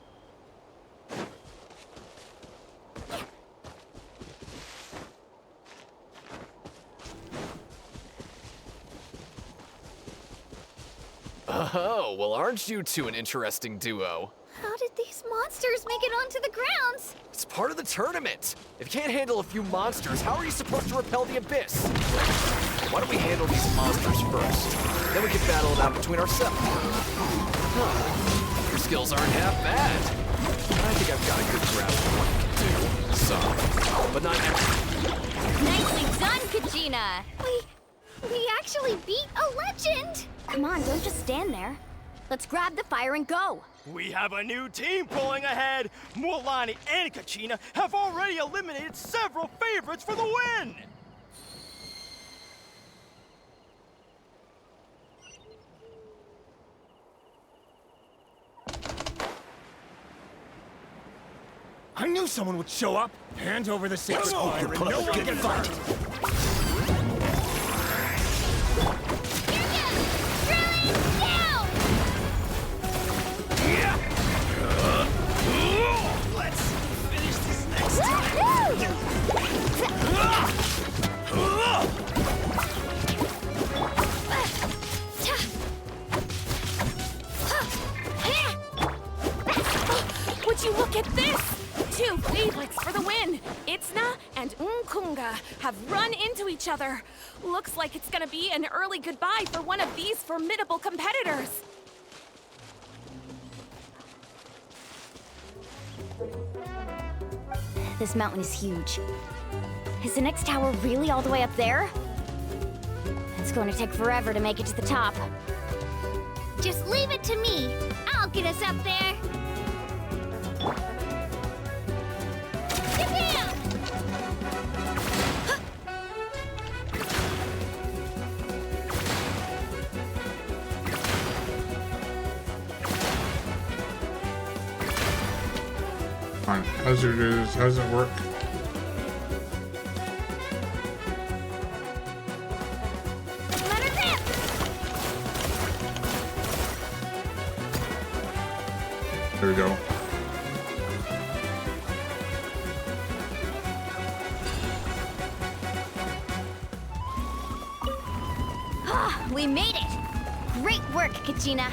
Oh, well, aren't you two an interesting duo? How did these monsters make it onto the grounds? It's part of the tournament. If you can't handle a few monsters, how are you supposed to repel the abyss? Why don't we handle these monsters first? Then we can battle it out between ourselves. Huh. Your skills aren't half bad. I think I've got a good grasp of what you can do. Some, but not everything. Nicely done, Kajina! We actually beat a legend! Come on, don't just stand there. Let's grab the fire and go. We have a new team pulling ahead. Mualani and Kachina have already eliminated several favorites for the win. I knew someone would show up. Hand over the sacred fire and no one can fight. Let's finish this next time. Would you look at this? 2 favorites for the win. Itzna and Unkunga have run into each other. Looks like it's gonna be an early goodbye for one of these formidable competitors. This mountain is huge. Is the next tower really all the way up there? It's going to take forever to make it to the top. Just leave it to me. I'll get us up there. Get down! Fine. How's it work? Let her rip! There we go. We made it! Great work, Kachina!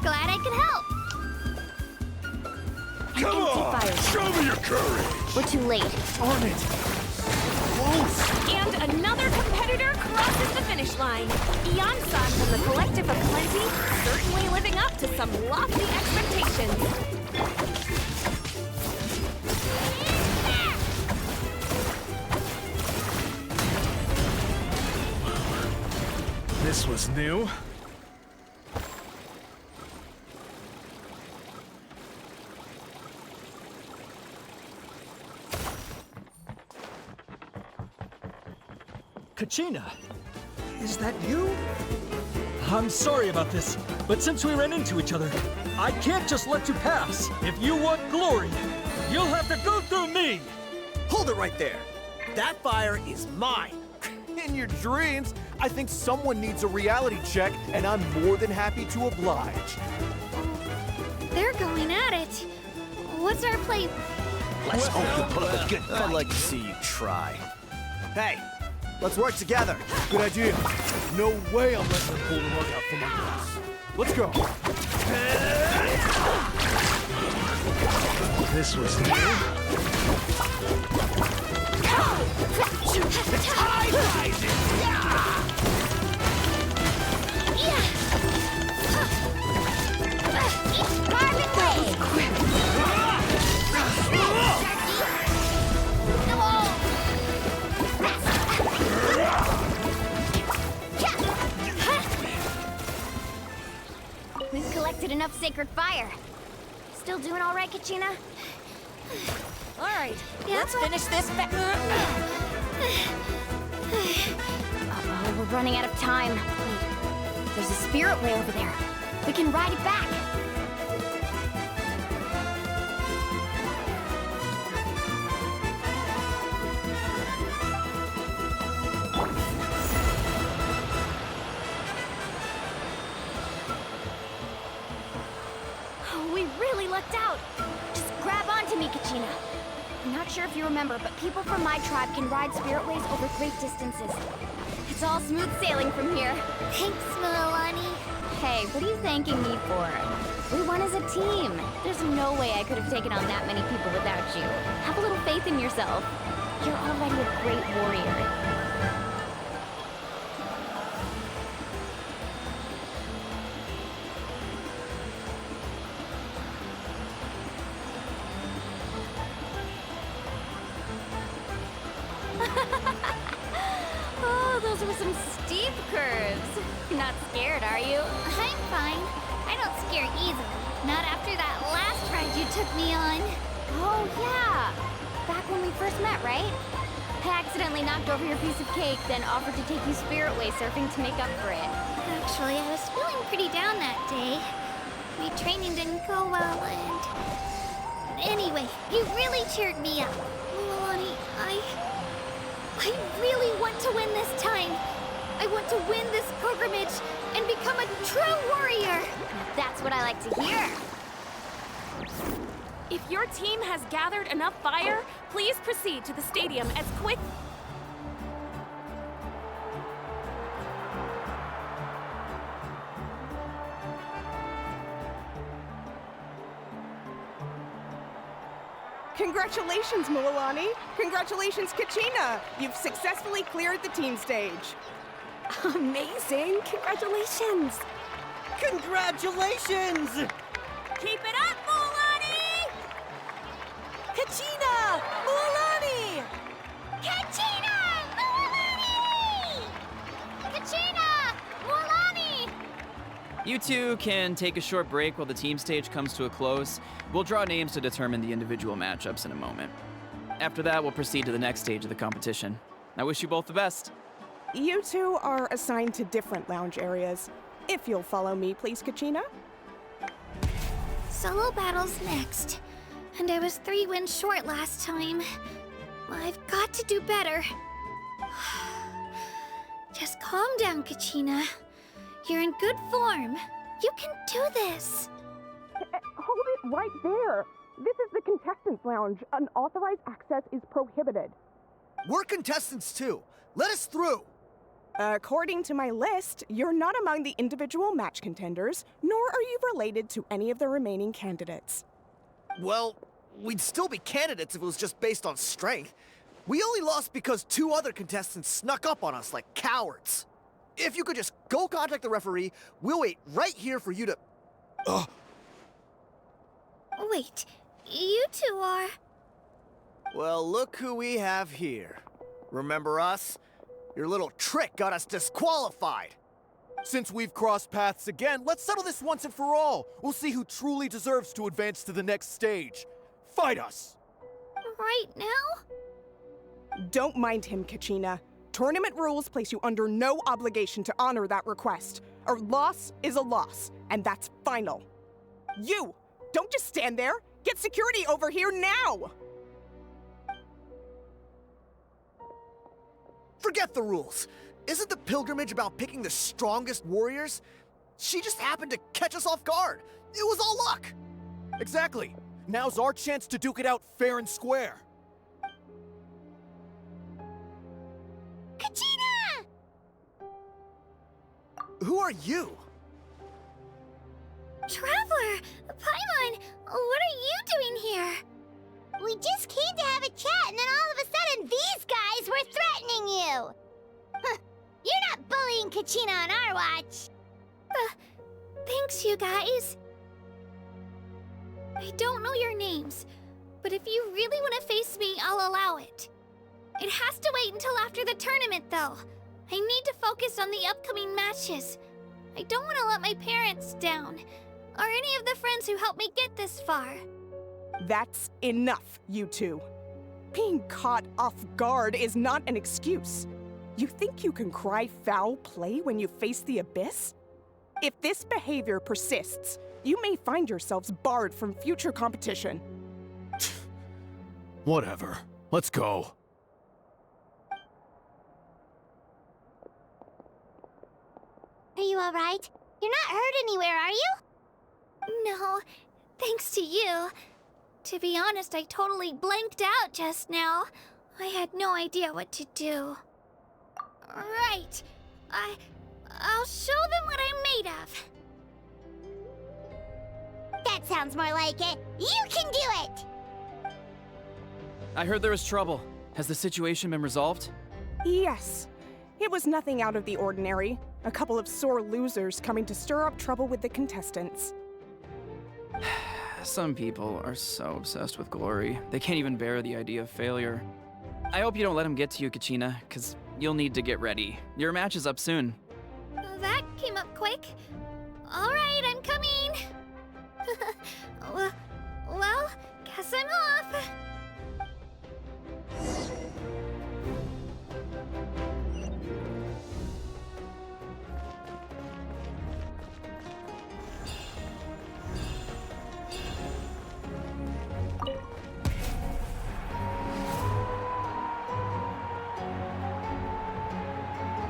Glad I could help. Come on! Show me your courage! We're too late. Darn it! Close! And another competitor crosses the finish line. Ian-san from the Collective of Plenty, certainly living up to some lofty expectations. This was new. Kachina, is that you? I'm sorry about this, but since we ran into each other, I can't just let you pass. If you want glory, you'll have to go through me! Hold it right there. That fire is mine. In your dreams, I think someone needs a reality check, and I'm more than happy to oblige. They're going at it. What's our play? Let's hope you put up a good fight. I'd like to see you try. Hey, let's work together. Good idea. No way I'm letting them pull the rug out from under us. Let's go. This was new. The tide rises! We've collected enough sacred fire. Still doing all right, Kachina? All right, let's finish this. Uh-oh, we're running out of time. Wait, there's a spirit way over there. We can ride it back. We really lucked out. Just grab onto me, Kachina. I'm not sure if you remember, but people from my tribe can ride spiritways over great distances. It's all smooth sailing from here. Thanks, Milani. Hey, what are you thanking me for? We won as a team. There's no way I could have taken on that many people without you. Have a little faith in yourself. You're already a great warrior. Oh, those were some steep curves. Not scared, are you? I'm fine. I don't scare easily. Not after that last ride you took me on. Oh, yeah. Back when we first met, right? I accidentally knocked over your piece of cake, then offered to take you spiritway surfing to make up for it. Actually, I was feeling pretty down that day. My training didn't go well, and... Anyway, you really cheered me up. Milani, I really want to win this time. I want to win this pilgrimage and become a true warrior. That's what I like to hear. If your team has gathered enough fire, please proceed to the stadium as quick. Congratulations, Milani. Congratulations, Kachina. You've successfully cleared the team stage. Amazing! Congratulations! Congratulations! Keep it up, Mulani! Kachina! Mualani! Kachina! Milani! Kachina! Milani! You two can take a short break while the team stage comes to a close. We'll draw names to determine the individual matchups in a moment. After that, we'll proceed to the next stage of the competition. I wish you both the best. You two are assigned to different lounge areas. If you'll follow me, please, Kachina. Solo battle's next. And I was 3 wins short last time. I've got to do better. Just calm down, Kachina. You're in good form. You can do this. Hold it right there. This is the contestants' lounge. Unauthorized access is prohibited. We're contestants too. Let us through. According to my list, you're not among the individual match contenders, nor are you related to any of the remaining candidates. Well, we'd still be candidates if it was just based on strength. We only lost because 2 other contestants snuck up on us like cowards. If you could just go contact the referee, we'll wait right here for you to... Wait, you two are... Well, look who we have here. Remember us? Your little trick got us disqualified. Since we've crossed paths again, let's settle this once and for all. We'll see who truly deserves to advance to the next stage. Fight us! Right now? Don't mind him, Kachina. Tournament rules place you under no obligation to honor that request. A loss is a loss, and that's final. You! Don't just stand there! Get security over here now! Forget the rules. Isn't the pilgrimage about picking the strongest warriors? She just happened to catch us off guard. It was all luck. Exactly. Now's our chance to duke it out fair and square. Kachina! Who are you? Traveler! Paimon! What are you doing here? We just came to have a chat, and then all of a sudden these guys were threatening you! Huh, you're not bullying Kachina on our watch! Thanks, you guys. I don't know your names, but if you really want to face me, I'll allow it. It has to wait until after the tournament, though. I need to focus on the upcoming matches. I don't want to let my parents down, or any of the friends who helped me get this far. That's enough, you two. Being caught off guard is not an excuse. You think you can cry foul play when you face the abyss? If this behavior persists, you may find yourselves barred from future competition. Whatever. Let's go. Are you alright? You're not hurt anywhere, are you? No, thanks to you. To be honest, I totally blanked out just now. I had no idea what to do. Right. I'll show them what I'm made of. That sounds more like it. You can do it! I heard there was trouble. Has the situation been resolved? Yes. It was nothing out of the ordinary. A couple of sore losers coming to stir up trouble with the contestants. Some people are so obsessed with glory, they can't even bear the idea of failure. I hope you don't let them get to you, Kachina, because you'll need to get ready. Your match is up soon. That came up quick. All right, I'm coming. Well, guess I'm off.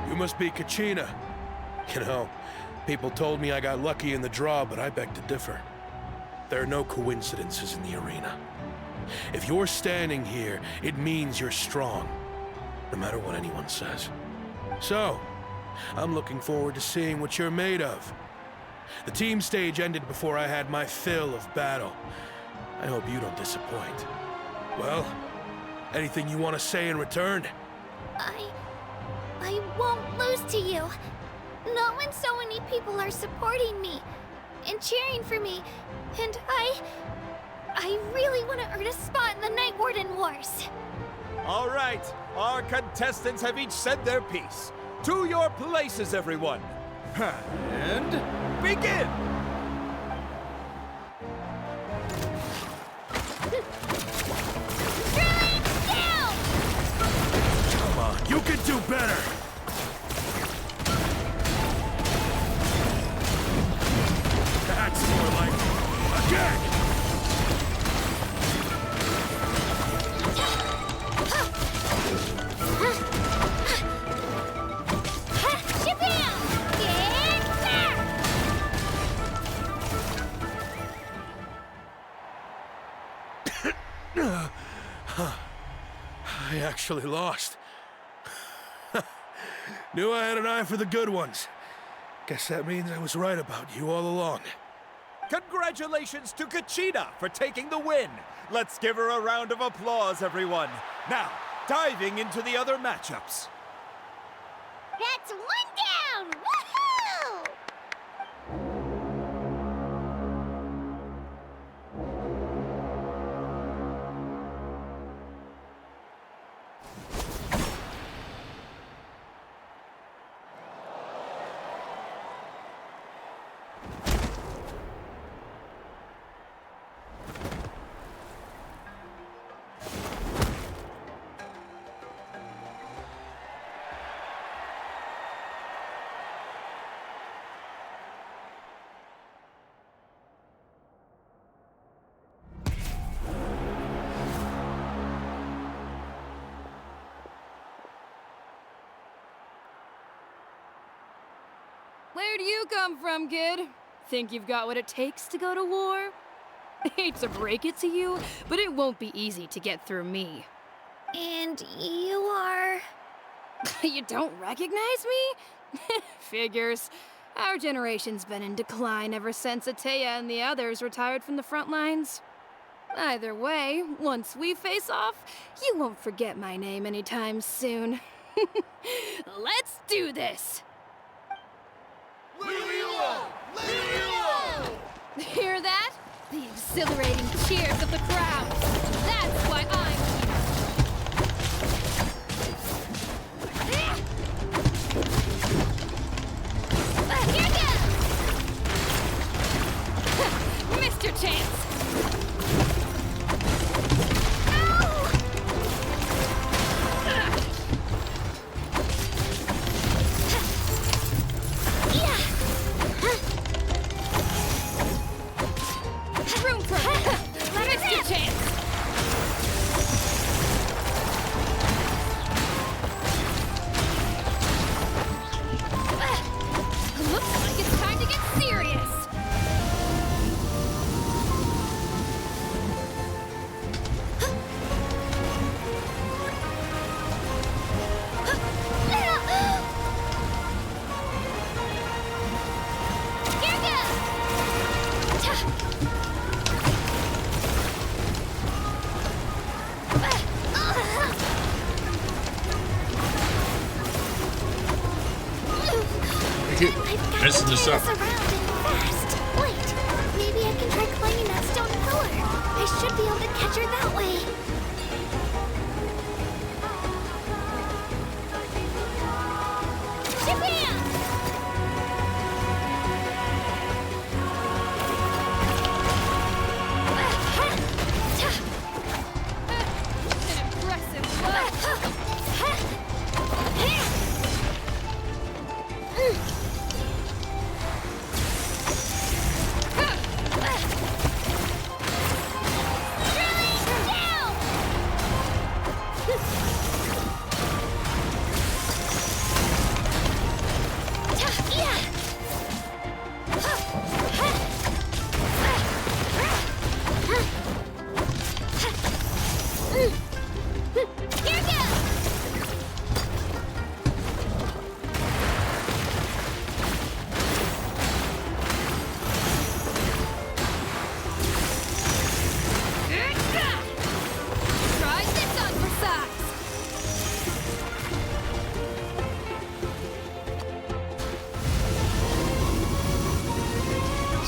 You must be Kachina. You know, people told me I got lucky in the draw, but I beg to differ. There are no coincidences in the arena. If you're standing here, it means you're strong, no matter what anyone says. So, I'm looking forward to seeing what you're made of. The team stage ended before I had my fill of battle. I hope you don't disappoint. Well, anything you want to say in return? I won't lose to you. Not when so many people are supporting me and cheering for me, and I really want to earn a spot in the Night Warden Wars. All right, our contestants have each said their piece. To your places, everyone. And begin! Come on, you can do better! That's more like it. Again! I actually lost. Knew I had an eye for the good ones. Guess that means I was right about you all along. Congratulations to Kachina for taking the win. Let's give her a round of applause, everyone. Now, diving into the other matchups. That's one down! Woohoo! Where do you come from, kid? Think you've got what it takes to go to war? Hate to break it to you, but it won't be easy to get through me. And you are... You don't recognize me? Figures. Our generation's been in decline ever since Ateya and the others retired from the front lines. Either way, once we face off, you won't forget my name anytime soon. Let's do this! Hear that? The exhilarating cheers of the crowd. That's why I'm here. Here goes! Missed your chance. Room for missed your chance. Looks like it's time to get serious. Keep messing this up. Around and fast. Wait, maybe I can try climbing that stone pillar. I should be able to catch her that way. Shabam! An impressive blow. Try this on for size.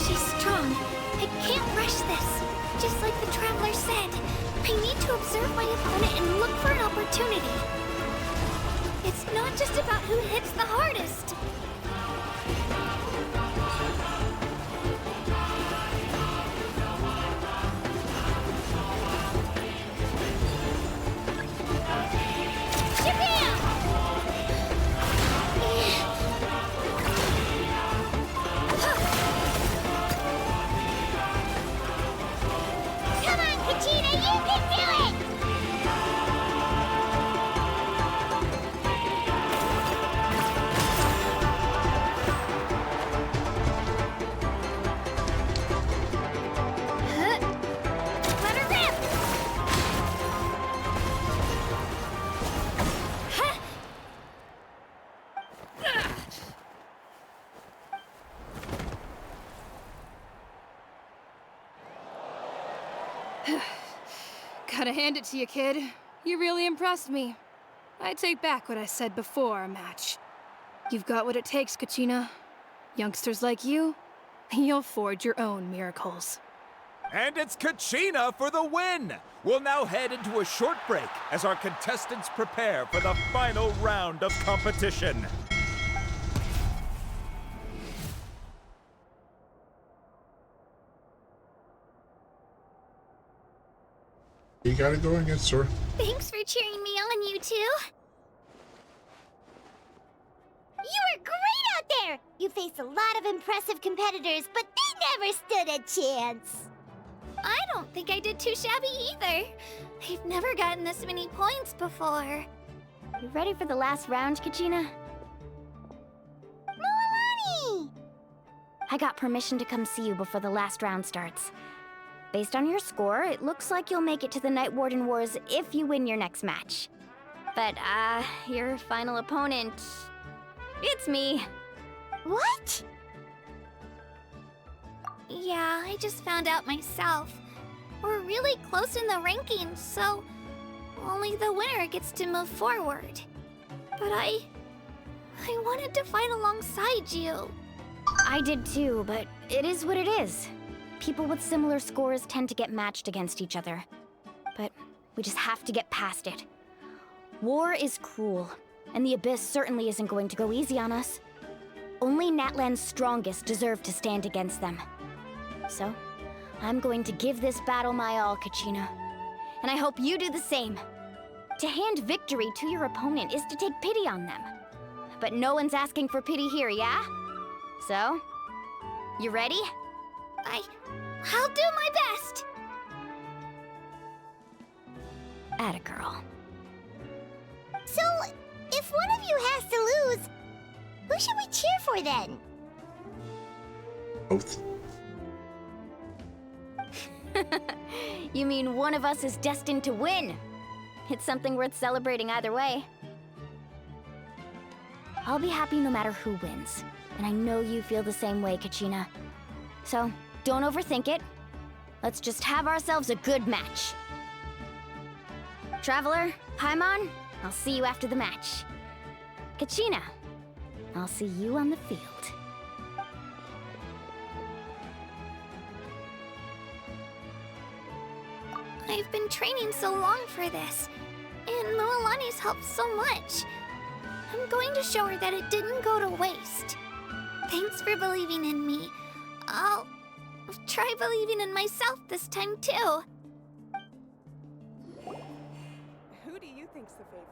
She's strong. I can't rush this. Just like the Traveler said, I need to observe my opponent and look for an opportunity. It's not just about who hits the hardest. Come on, Kachina, you can do it! Let her rip! Gotta hand it to you, kid. You really impressed me. I take back what I said before our match. You've got what it takes, Kachina. Youngsters like you, you'll forge your own miracles. And it's Kachina for the win! We'll now head into a short break as our contestants prepare for the final round of competition. You gotta go against her. Thanks for cheering me on, you two. You were great out there! You faced a lot of impressive competitors, but they never stood a chance. I don't think I did too shabby either. I've never gotten this many points before. You ready for the last round, Kachina? Moalani! I got permission to come see you before the last round starts. Based on your score, it looks like you'll make it to the Night Warden Wars if you win your next match. But, your final opponent... it's me. What? Yeah, I just found out myself. We're really close in the rankings, so only the winner gets to move forward. But I wanted to fight alongside you. I did too, but it is what it is. People with similar scores tend to get matched against each other. But we just have to get past it. War is cruel, and the Abyss certainly isn't going to go easy on us. Only Natlan's strongest deserve to stand against them. So, I'm going to give this battle my all, Kachina. And I hope you do the same. To hand victory to your opponent is to take pity on them. But no one's asking for pity here, yeah? So, you ready? I'll do my best! Atta girl. So, if one of you has to lose, who should we cheer for then? Both. You mean one of us is destined to win? It's something worth celebrating either way. I'll be happy no matter who wins, and I know you feel the same way, Kachina. So, don't overthink it. Let's just have ourselves a good match. Traveler, Paimon, I'll see you after the match. Kachina, I'll see you on the field. I've been training so long for this, and Mualani's helped so much. I'm going to show her that it didn't go to waste. Thanks for believing in me. I'll try believing in myself this time too. Who do you think's the favorite?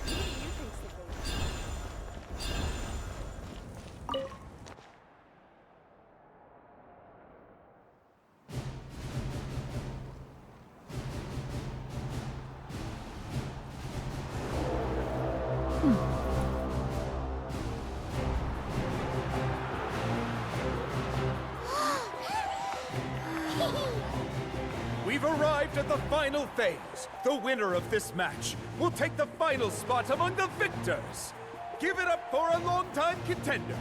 Who do you think's the favorite? We've arrived at the final phase. The winner of this match will take the final spot among the victors. Give it up for a longtime contender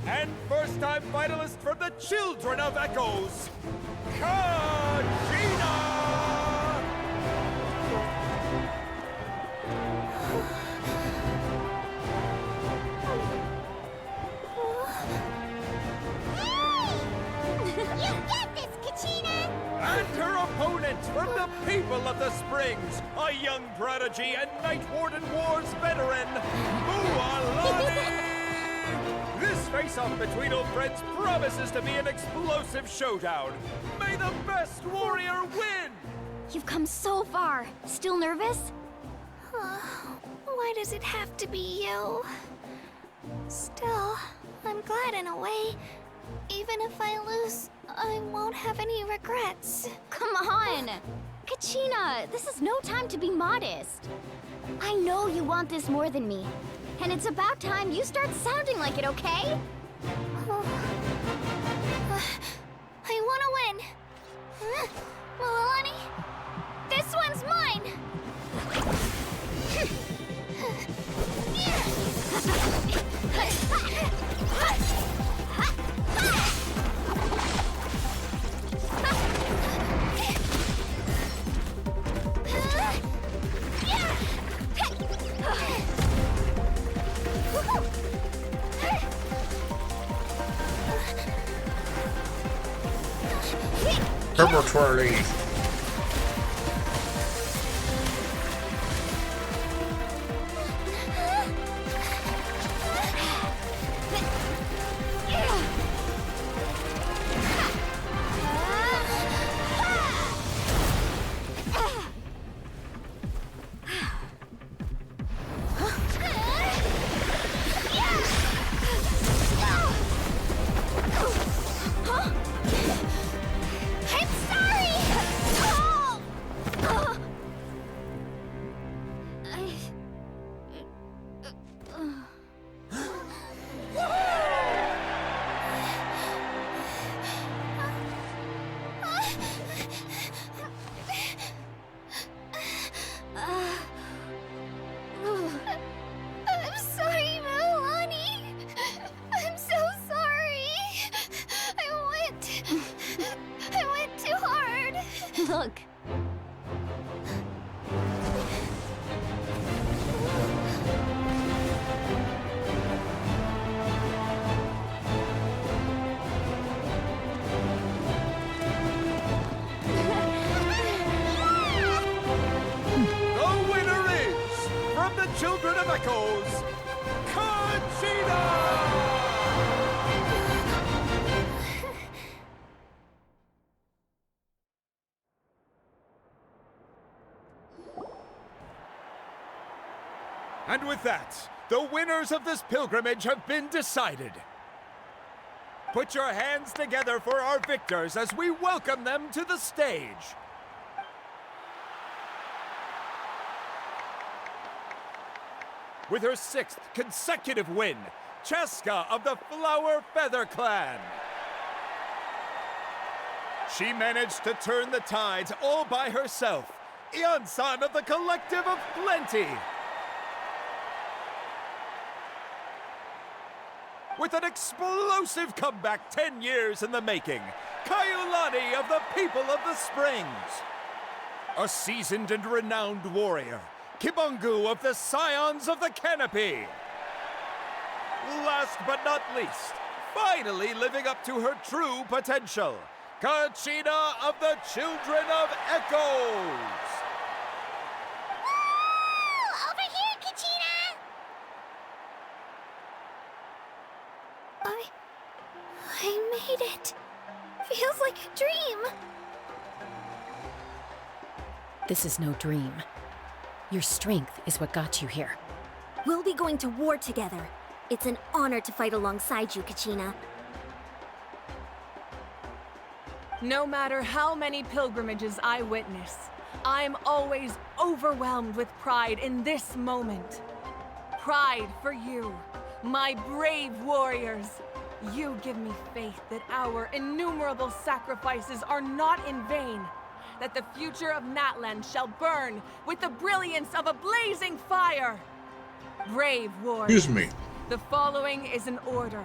and first-time finalist from the Children of Echoes, Kachina! You get this, Kachina! And her opponent from the people of the Springs, a young prodigy and Night Warden Wars veteran, Mualani! This face-off between old friends promises to be an explosive showdown. May the best warrior win! You've come so far. Still nervous? Why does it have to be you? Still, I'm glad in a way. Even if I lose, I won't have any regrets. Come on! Kachina, this is no time to be modest. I know you want this more than me. And it's about time you start sounding like it, okay? I want to win. Mualani, this one's mine! Turbo twirly. I'm sorry! Look! The winner is, from the Children of Echoes, Kachina! And with that, the winners of this pilgrimage have been decided. Put your hands together for our victors as we welcome them to the stage. With her 6th consecutive win, Cheska of the Flower Feather Clan. She managed to turn the tides all by herself. Ian-san of the Collective of Plenty. With an explosive comeback 10 years in the making, Kaiulani of the People of the Springs. A seasoned and renowned warrior, Kibungu of the Scions of the Canopy. Last but not least, finally living up to her true potential, Kachina of the Children of Echoes. Over here, Kachina! I made it. Feels like a dream. This is no dream. Your strength is what got you here. We'll be going to war together. It's an honor to fight alongside you, Kachina. No matter how many pilgrimages I witness, I'm always overwhelmed with pride in this moment. Pride for you, my brave warriors. You give me faith that our innumerable sacrifices are not in vain, that the future of Natlan shall burn with the brilliance of a blazing fire. Brave warriors. Excuse me. The following is an order,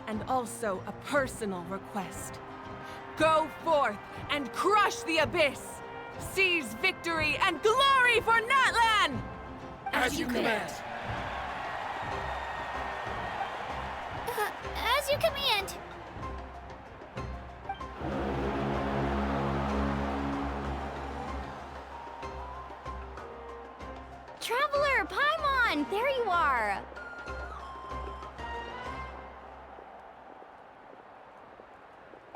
and also a personal request. Go forth and crush the abyss! Seize victory and glory for Natlan! As you command. As you command. Traveler, Paimon! There you are!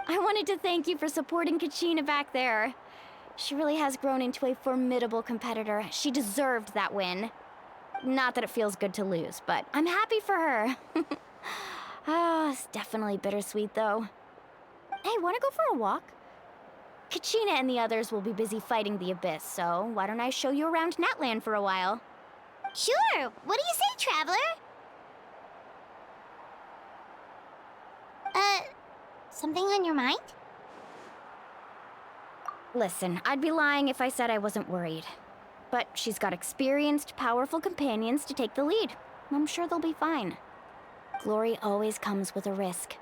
I wanted to thank you for supporting Kachina back there. She really has grown into a formidable competitor. She deserved that win. Not that it feels good to lose, but I'm happy for her. It's definitely bittersweet, though. Hey, wanna go for a walk? Kachina and the others will be busy fighting the Abyss, so why don't I show you around Natlan for a while? Sure. What do you say, Traveler? Something on your mind? Listen, I'd be lying if I said I wasn't worried. But she's got experienced, powerful companions to take the lead. I'm sure they'll be fine. Glory always comes with a risk.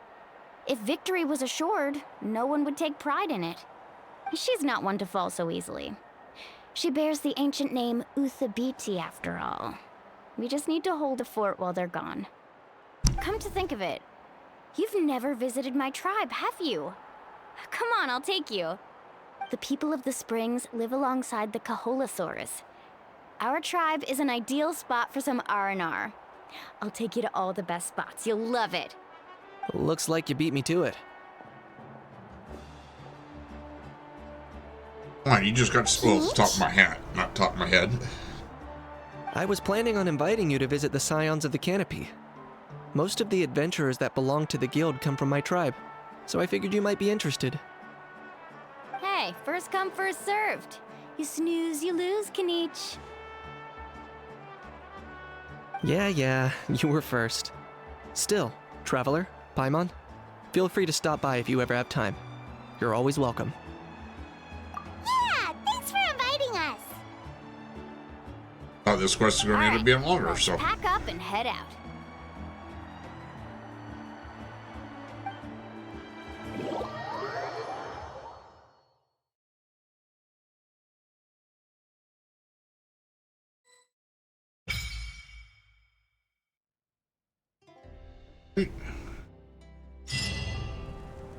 If victory was assured, no one would take pride in it. She's not one to fall so easily. She bears the ancient name Uthabiti, after all. We just need to hold the fort while they're gone. Come to think of it, you've never visited my tribe, have you? Come on, I'll take you. The people of the Springs live alongside the Kaholasaurus. Our tribe is an ideal spot for some R&R. I'll take you to all the best spots. You'll love it. Looks like you beat me to it. Come on, you just got spoiled at the top of my hat, not top of my head. I was planning on inviting you to visit the Scions of the Canopy. Most of the adventurers that belong to the guild come from my tribe, so I figured you might be interested. Hey, first come, first served. You snooze, you lose, Kanich. Yeah, you were first. Still, Traveler, Paimon, feel free to stop by if you ever have time. You're always welcome. Yeah, thanks for inviting us. Thought this quest was going to end up being longer, Let's so. pack up and head out.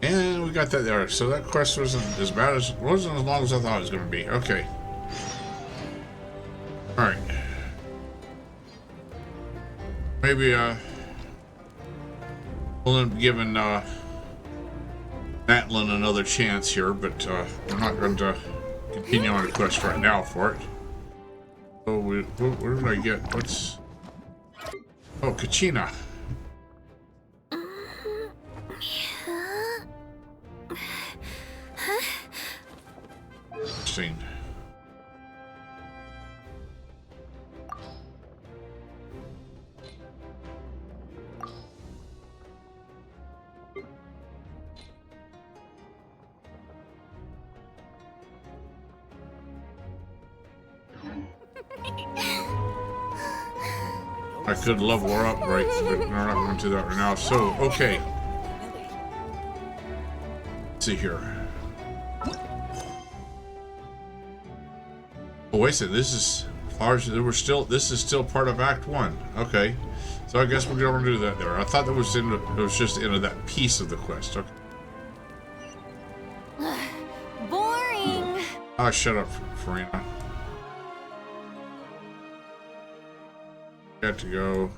And we got that there. So that quest wasn't as bad as wasn't as long as I thought it was going to be. Okay. All right. Maybe we'll end up giving Natlan another chance here, but we're not going to continue on the quest right now for it. So where did I get? What's? Oh, Kachina. Interesting. I could level her up, right? But we're not going to do that right now. So, okay. Let's see here. Oh, wait a second. This is this is still part of Act 1. Okay. So I guess we're going to do that there. I thought that was it was just into that piece of the quest. Okay. Boring. Ah, shut up, Farina. Got to go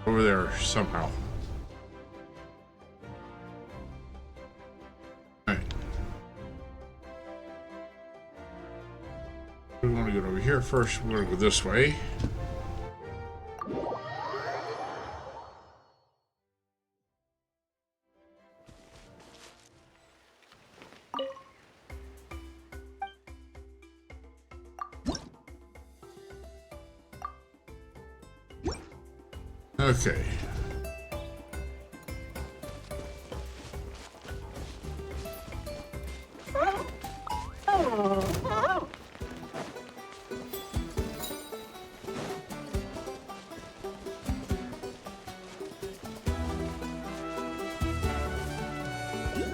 over there somehow. Alright. We want to get over here first. We're going to go this way. Okay.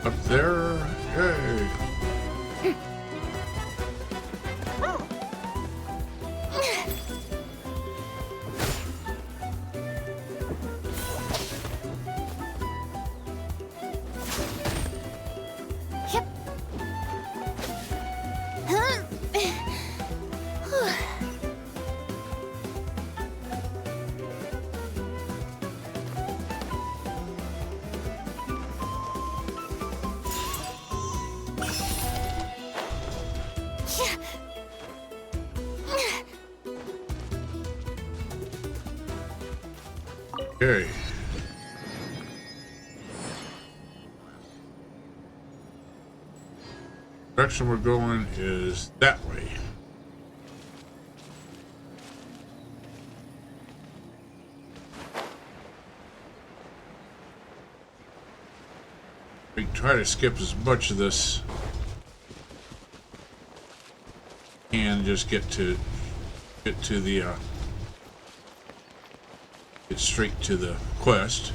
Up there. Yay. Okay. Direction we're going is that way. We try to skip as much of this and just get to the get straight to the quest.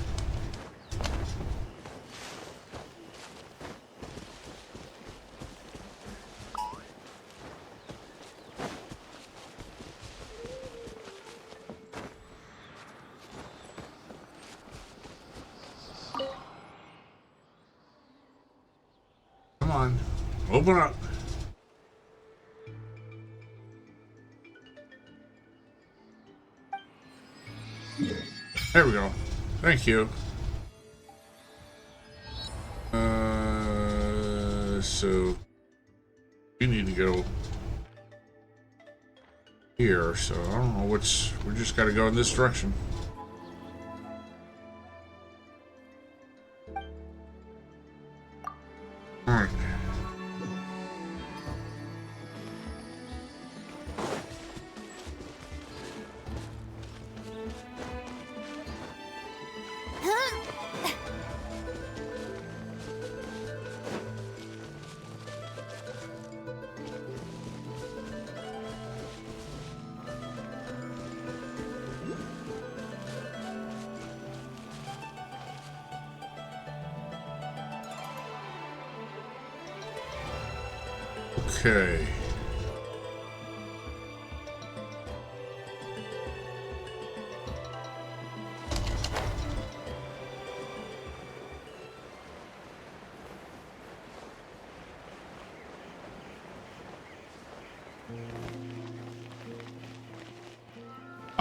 Come on, open up. There we go. Thank you. So we need to go here. So I don't know which. We just got to go in this direction. All right. Okay.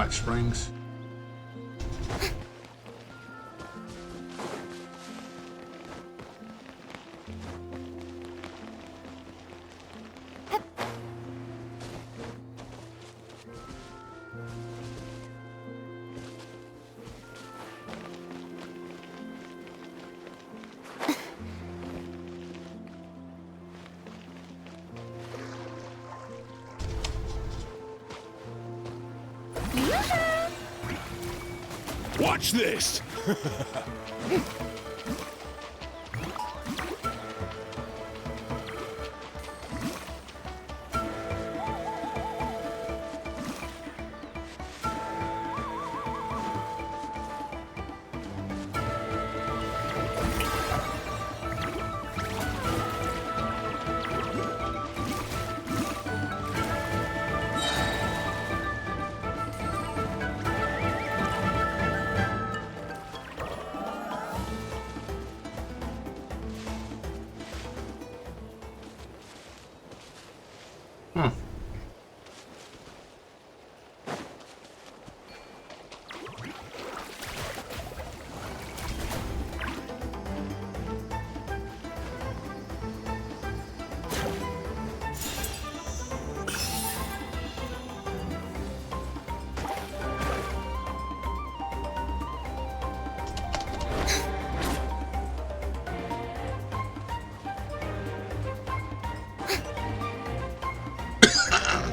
Hot springs. Watch this!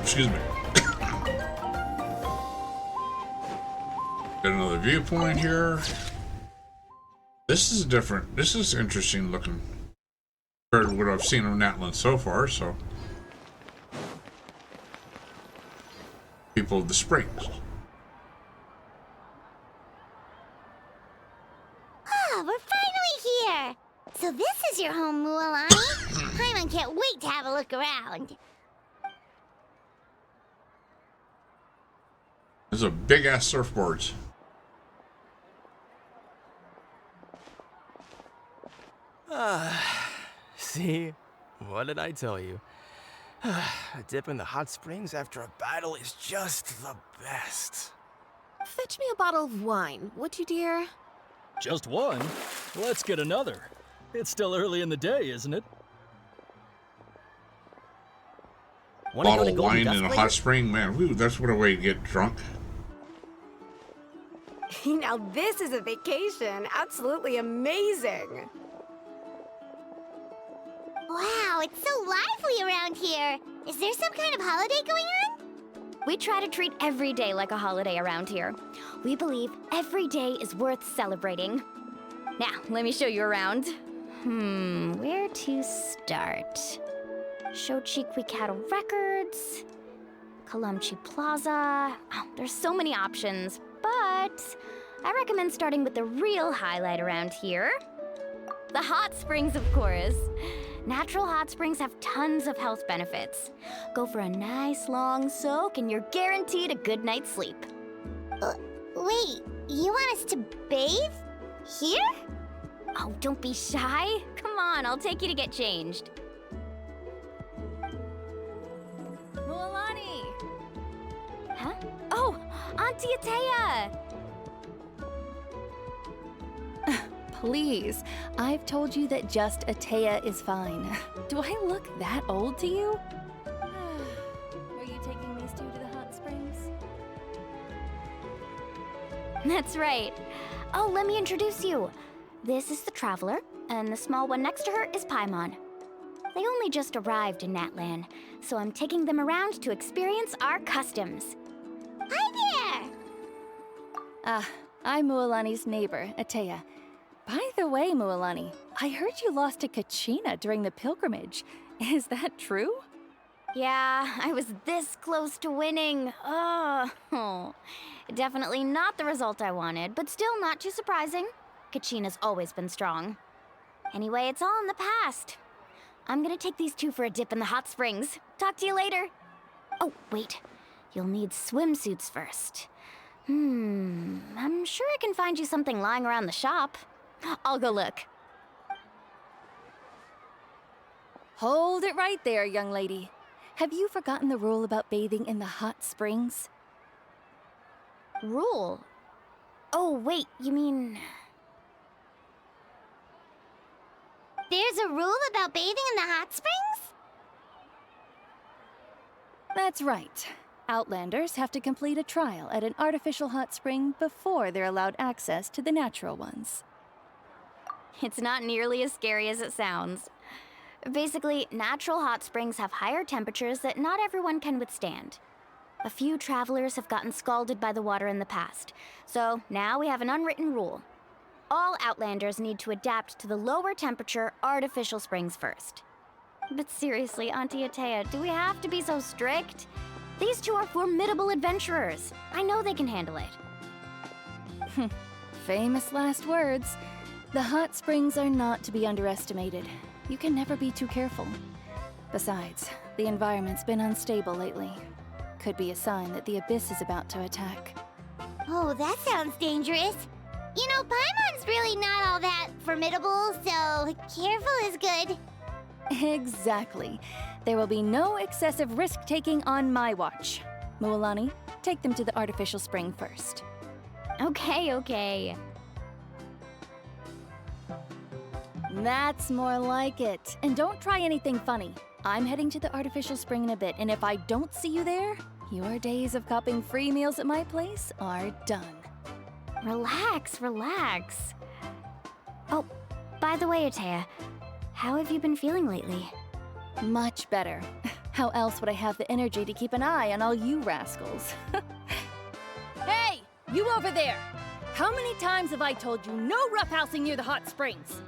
Excuse me. Got another viewpoint here. This is different. This is interesting looking compared to what I've seen of Natlan so far, so. People of the Springs. Oh, we're finally here! So this is your home, Mualani? Paimon can't wait to have a look around. There's a big-ass surfboards. See? What did I tell you? A dip in the hot springs after a battle is just the best. Fetch me a bottle of wine, would you, dear? Just one? Let's get another. It's still early in the day, isn't it? Bottle of wine in a hot spring, man. Woo, that's what a way to get drunk. Now this is a vacation. Absolutely amazing. Wow, it's so lively around here. Is there some kind of holiday going on? We try to treat every day like a holiday around here. We believe every day is worth celebrating. Now, let me show you around. Where to start? Shochiqui Cattle Records, Kalamchi Plaza. Oh, there's so many options, but I recommend starting with the real highlight around here. The hot springs, of course. Natural hot springs have tons of health benefits. Go for a nice long soak and you're guaranteed a good night's sleep. Wait, you want us to bathe? Here? Oh, don't be shy. Come on, I'll take you to get changed. Mualani! Huh? Oh, Auntie Atea! Please, I've told you that just Atea is fine. Do I look that old to you? Were you taking these two to the hot springs? That's right. Oh, let me introduce you. This is the Traveler, and the small one next to her is Paimon. They only just arrived in Natlan, so I'm taking them around to experience our customs. Hi there! I'm Mualani's neighbor, Atea. By the way, Mualani, I heard you lost to Kachina during the pilgrimage. Is that true? Yeah, I was this close to winning. Oh, definitely not the result I wanted, but still not too surprising. Kachina's always been strong. Anyway, it's all in the past. I'm gonna take these two for a dip in the hot springs. Talk to you later. Oh, wait. You'll need swimsuits first. I'm sure I can find you something lying around the shop. I'll go look. Hold it right there, young lady. Have you forgotten the rule about bathing in the hot springs? Rule? Oh, wait, you mean... There's a rule about bathing in the hot springs? That's right. Outlanders have to complete a trial at an artificial hot spring before they're allowed access to the natural ones. It's not nearly as scary as it sounds. Basically, natural hot springs have higher temperatures that not everyone can withstand. A few travelers have gotten scalded by the water in the past, so now we have an unwritten rule. All Outlanders need to adapt to the lower temperature artificial springs first. But seriously, Auntie Atea, do we have to be so strict? These two are formidable adventurers. I know they can handle it. Famous last words. The hot springs are not to be underestimated. You can never be too careful. Besides, the environment's been unstable lately. Could be a sign that the abyss is about to attack. Oh, that sounds dangerous. You know, Paimon's really not all that formidable, so careful is good. Exactly. There will be no excessive risk-taking on my watch. Mualani, take them to the artificial spring first. Okay. That's more like it. And don't try anything funny. I'm heading to the artificial spring in a bit, and if I don't see you there, your days of copping free meals at my place are done. Relax. Oh, by the way, Atea, how have you been feeling lately? Much better. How else would I have the energy to keep an eye on all you rascals? Hey, you over there! How many times have I told you no roughhousing near the hot springs?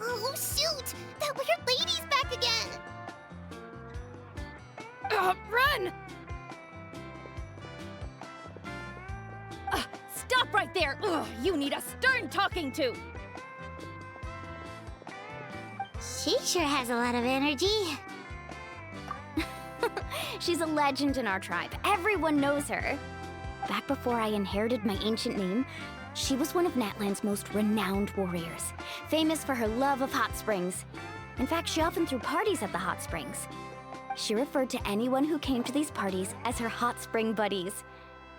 Oh, shoot! That weird lady's back again! Run! Stop right there! Ugh, you need a stern talking to! She sure has a lot of energy. She's a legend in our tribe. Everyone knows her. Back before I inherited my ancient name, she was one of Natlan's most renowned warriors, famous for her love of hot springs. In fact, she often threw parties at the hot springs. She referred to anyone who came to these parties as her hot spring buddies.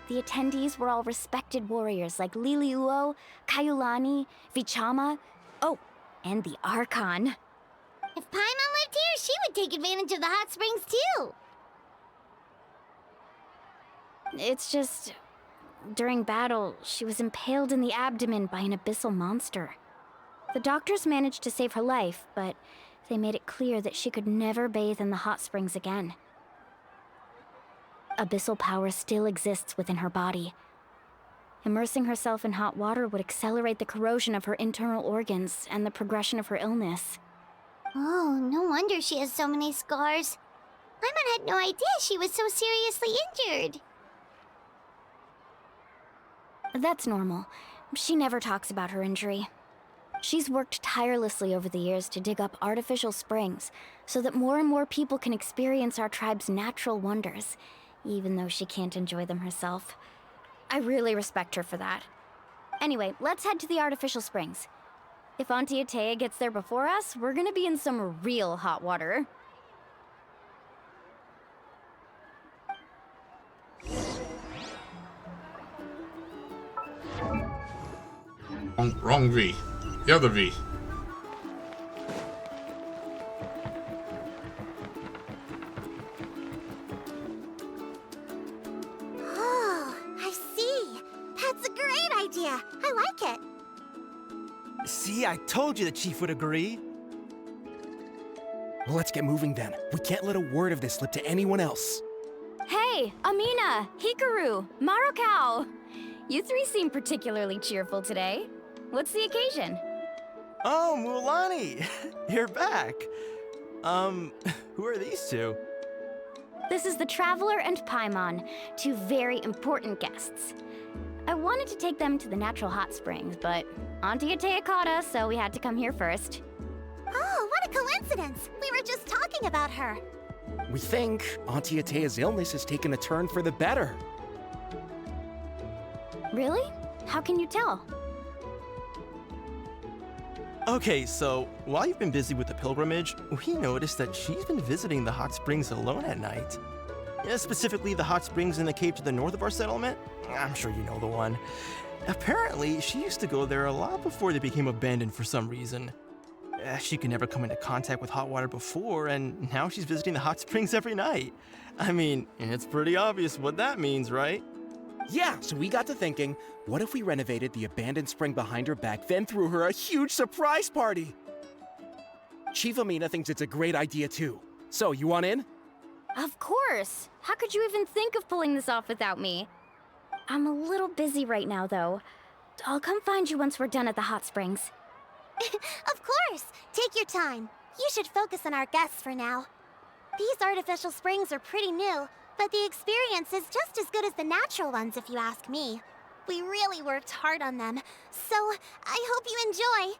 The attendees were all respected warriors like Liliuo, Kaiulani, Vichama, oh, and the Archon. If Paimon lived here, she would take advantage of the hot springs too. It's just... during battle, she was impaled in the abdomen by an abyssal monster. The doctors managed to save her life, but they made it clear that she could never bathe in the hot springs again. Abyssal power still exists within her body. Immersing herself in hot water would accelerate the corrosion of her internal organs and the progression of her illness. Oh, no wonder she has so many scars. Paimon had no idea she was so seriously injured. That's normal. She never talks about her injury. She's worked tirelessly over the years to dig up artificial springs so that more and more people can experience our tribe's natural wonders, even though she can't enjoy them herself. I really respect her for that. Anyway, let's head to the artificial springs. If Auntie Atea gets there before us, we're gonna be in some real hot water. Wrong V. The other V. Oh, I see. That's a great idea. I like it. See, I told you the chief would agree. Well, let's get moving then. We can't let a word of this slip to anyone else. Hey, Amina, Hikaru, Marukao! You three seem particularly cheerful today. What's the occasion? Oh, Mualani! You're back. Who are these two? This is the Traveler and Paimon, two very important guests. I wanted to take them to the natural hot springs, but Auntie Atea caught us, so we had to come here first. Oh, what a coincidence! We were just talking about her. We think Auntie Atea's illness has taken a turn for the better. Really? How can you tell? Okay, so while you've been busy with the pilgrimage, we noticed that she's been visiting the hot springs alone at night. Specifically, the hot springs in the cave to the north of our settlement. I'm sure you know the one. Apparently, she used to go there a lot before they became abandoned for some reason. She could never come into contact with hot water before, and now she's visiting the hot springs every night. I mean, it's pretty obvious what that means, right? Yeah, so we got to thinking, what if we renovated the abandoned spring behind her back, then threw her a huge surprise party? Chief Amina thinks it's a great idea too. So, you want in? Of course! How could you even think of pulling this off without me? I'm a little busy right now, though. I'll come find you once we're done at the hot springs. Of course! Take your time. You should focus on our guests for now. These artificial springs are pretty new, but the experience is just as good as the natural ones, if you ask me. We really worked hard on them, so I hope you enjoy.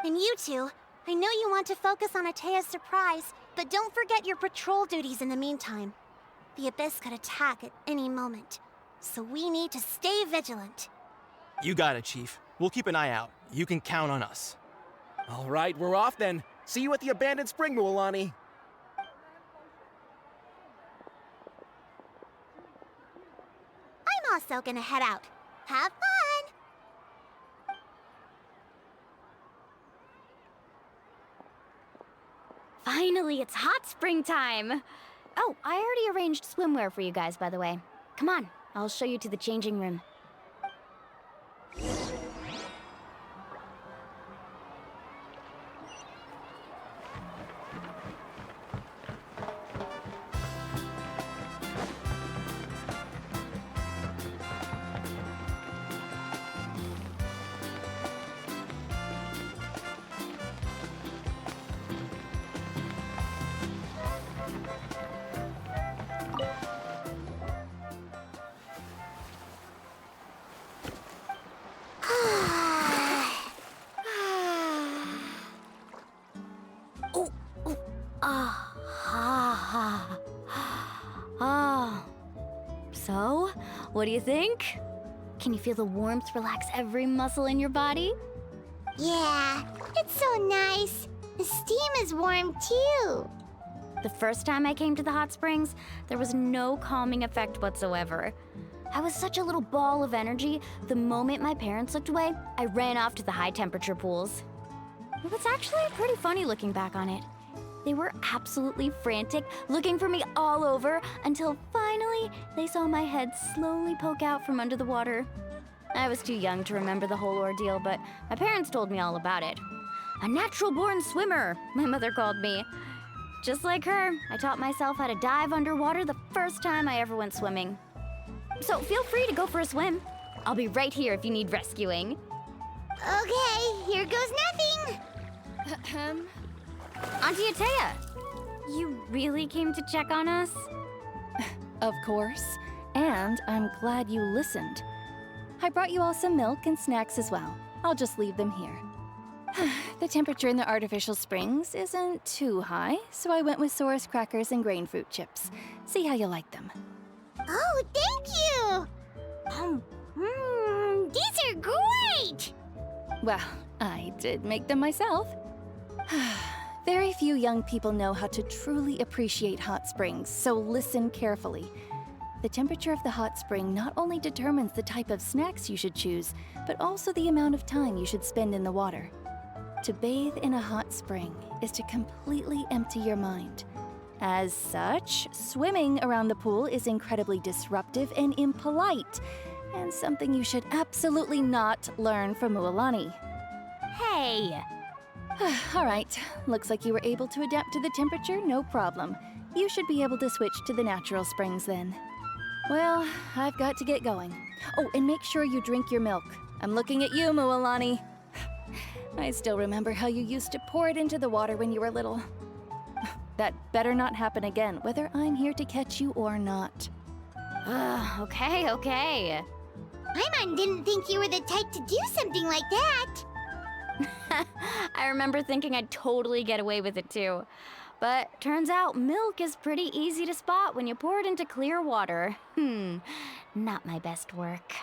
And you two, I know you want to focus on Atea's surprise, but don't forget your patrol duties in the meantime. The Abyss could attack at any moment, so we need to stay vigilant. You got it, Chief. We'll keep an eye out. You can count on us. All right, we're off then. See you at the abandoned spring, Mualani. I'm also gonna head out. Have fun! Finally, it's hot spring time! Oh, I already arranged swimwear for you guys, by the way. Come on, I'll show you to the changing room. So, what do you think? Can you feel the warmth relax every muscle in your body? Yeah, it's so nice. The steam is warm too. The first time I came to the hot springs, there was no calming effect whatsoever. I was such a little ball of energy, the moment my parents looked away, I ran off to the high temperature pools. It was actually pretty funny looking back on it. They were absolutely frantic, looking for me all over, until finally they saw my head slowly poke out from under the water. I was too young to remember the whole ordeal, but my parents told me all about it. A natural-born swimmer, my mother called me. Just like her, I taught myself how to dive underwater the first time I ever went swimming. So feel free to go for a swim. I'll be right here if you need rescuing. Okay, here goes nothing. Auntie Atea, you really came to check on us? Of course. And I'm glad you listened. I brought you all some milk and snacks as well. I'll just leave them here. The temperature in the artificial springs isn't too high, so I went with Saurus crackers and grain fruit chips. See how you like them. Oh, thank you! These are great! Well, I did make them myself. Very few young people know how to truly appreciate hot springs, so listen carefully. The temperature of the hot spring not only determines the type of snacks you should choose, but also the amount of time you should spend in the water. To bathe in a hot spring is to completely empty your mind. As such, swimming around the pool is incredibly disruptive and impolite, and something you should absolutely not learn from Mualani. Hey! All right, looks like you were able to adapt to the temperature, no problem. You should be able to switch to the natural springs then. Well, I've got to get going. Oh, and make sure you drink your milk. I'm looking at you, Mualani. I still remember how you used to pour it into the water when you were little. That better not happen again, whether I'm here to catch you or not. Okay. Paimon didn't think you were the type to do something like that. I remember thinking I'd totally get away with it too. But turns out milk is pretty easy to spot when you pour it into clear water. Not my best work.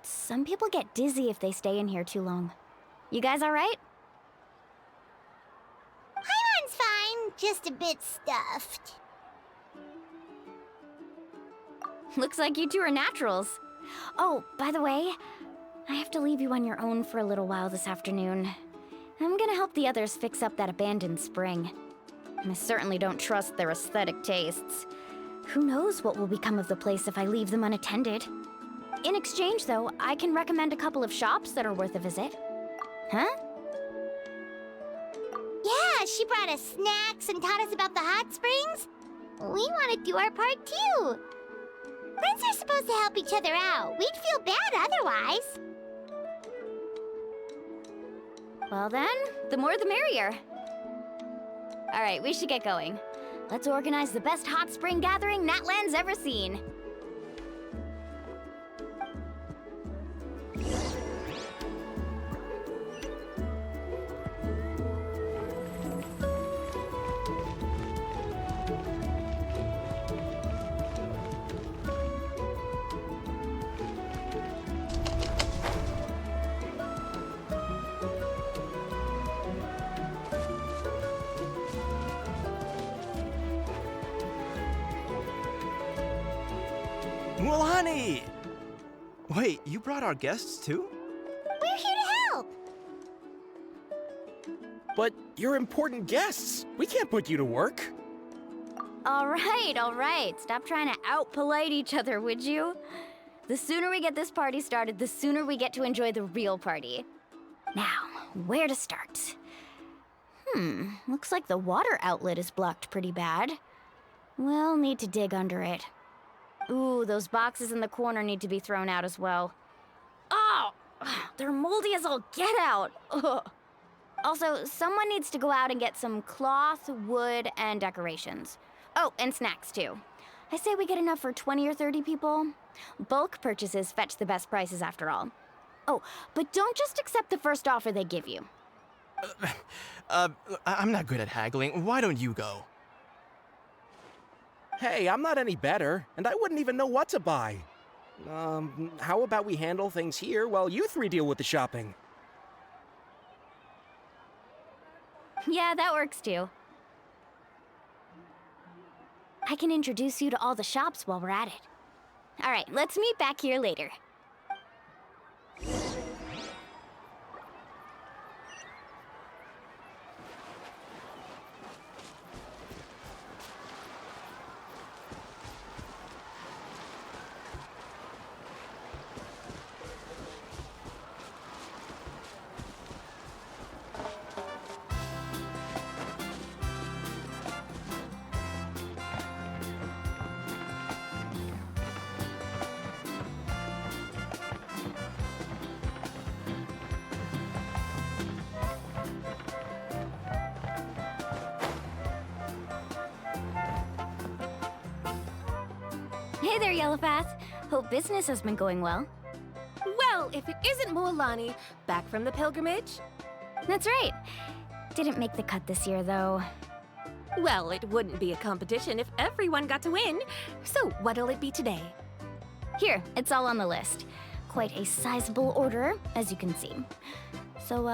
Some people get dizzy if they stay in here too long. You guys all right? Paimon's fine, just a bit stuffed. Looks like you two are naturals. Oh, by the way, I have to leave you on your own for a little while this afternoon. I'm gonna help the others fix up that abandoned spring. I certainly don't trust their aesthetic tastes. Who knows what will become of the place if I leave them unattended? In exchange, though, I can recommend a couple of shops that are worth a visit. Huh? Yeah, she brought us snacks and taught us about the hot springs. We want to do our part too. Friends are supposed to help each other out. We'd feel bad otherwise. Well then, the more the merrier. All right, we should get going. Let's organize the best hot spring gathering Natlan's ever seen. Mulani! Wait, you brought our guests too? We're here to help. But you're important guests. We can't put you to work. All right. Stop trying to out-polite each other, would you? The sooner we get this party started, the sooner we get to enjoy the real party. Now, where to start? Looks like the water outlet is blocked pretty bad. We'll need to dig under it. Ooh, those boxes in the corner need to be thrown out as well. Oh, they're moldy as all get out. Ugh. Also, someone needs to go out and get some cloth, wood, and decorations. Oh, and snacks too. I say we get enough for 20 or 30 people. Bulk purchases fetch the best prices after all. Oh, but don't just accept the first offer they give you. I'm not good at haggling. Why don't you go? Hey, I'm not any better, and I wouldn't even know what to buy. How about we handle things here while you three deal with the shopping? Yeah, that works too. I can introduce you to all the shops while we're at it. All right, let's meet back here later. Hey there, Yellowpath. Hope business has been going well. Well, if it isn't Moalani, back from the pilgrimage? That's right. Didn't make the cut this year, though. Well, it wouldn't be a competition if everyone got to win. So what'll it be today? Here, it's all on the list. Quite a sizable order, as you can see. So,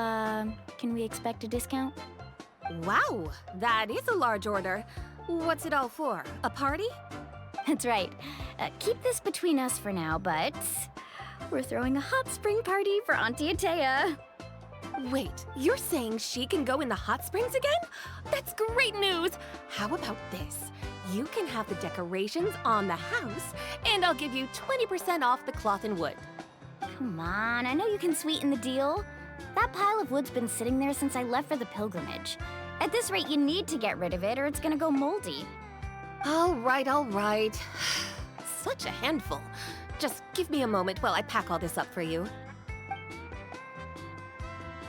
can we expect a discount? Wow, that is a large order. What's it all for? A party? That's right. Keep this between us for now, but we're throwing a hot spring party for Auntie Atea. Wait, you're saying she can go in the hot springs again? That's great news! How about this? You can have the decorations on the house, and I'll give you 20% off the cloth and wood. Come on, I know you can sweeten the deal. That pile of wood's been sitting there since I left for the pilgrimage. At this rate, you need to get rid of it or it's gonna go moldy. All right. Such a handful. Just give me a moment while I pack all this up for you.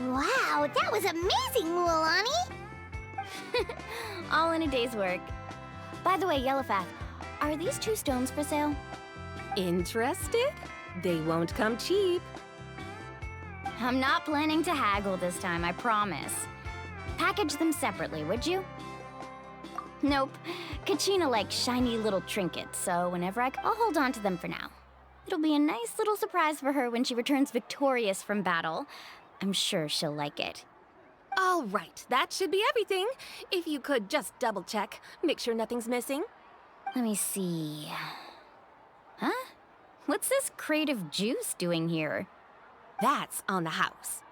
Wow, that was amazing, Mualani! All in a day's work. By the way, Yellowpath, are these 2 stones for sale? Interested? They won't come cheap. I'm not planning to haggle this time, I promise. Package them separately, would you? Nope. Kachina likes shiny little trinkets, so whenever I'll hold on to them for now. It'll be a nice little surprise for her when she returns victorious from battle. I'm sure she'll like it. All right, that should be everything. If you could just double check, make sure nothing's missing. Let me see. Huh? What's this creative juice doing here? That's on the house.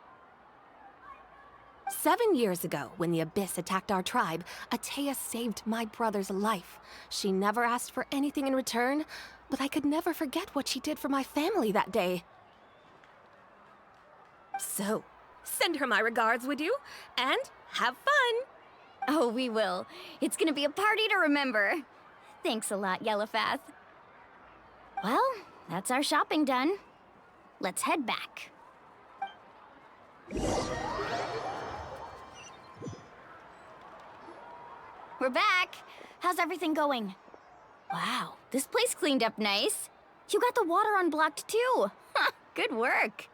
7 years ago, when the Abyss attacked our tribe, Atea saved my brother's life. She never asked for anything in return, but I could never forget what she did for my family that day. So, send her my regards, would you? And have fun! Oh, we will. It's gonna be a party to remember. Thanks a lot, Yellowfath. Well, that's our shopping done. Let's head back. We're back. How's everything going? Wow, this place cleaned up nice. You got the water unblocked too. Good work.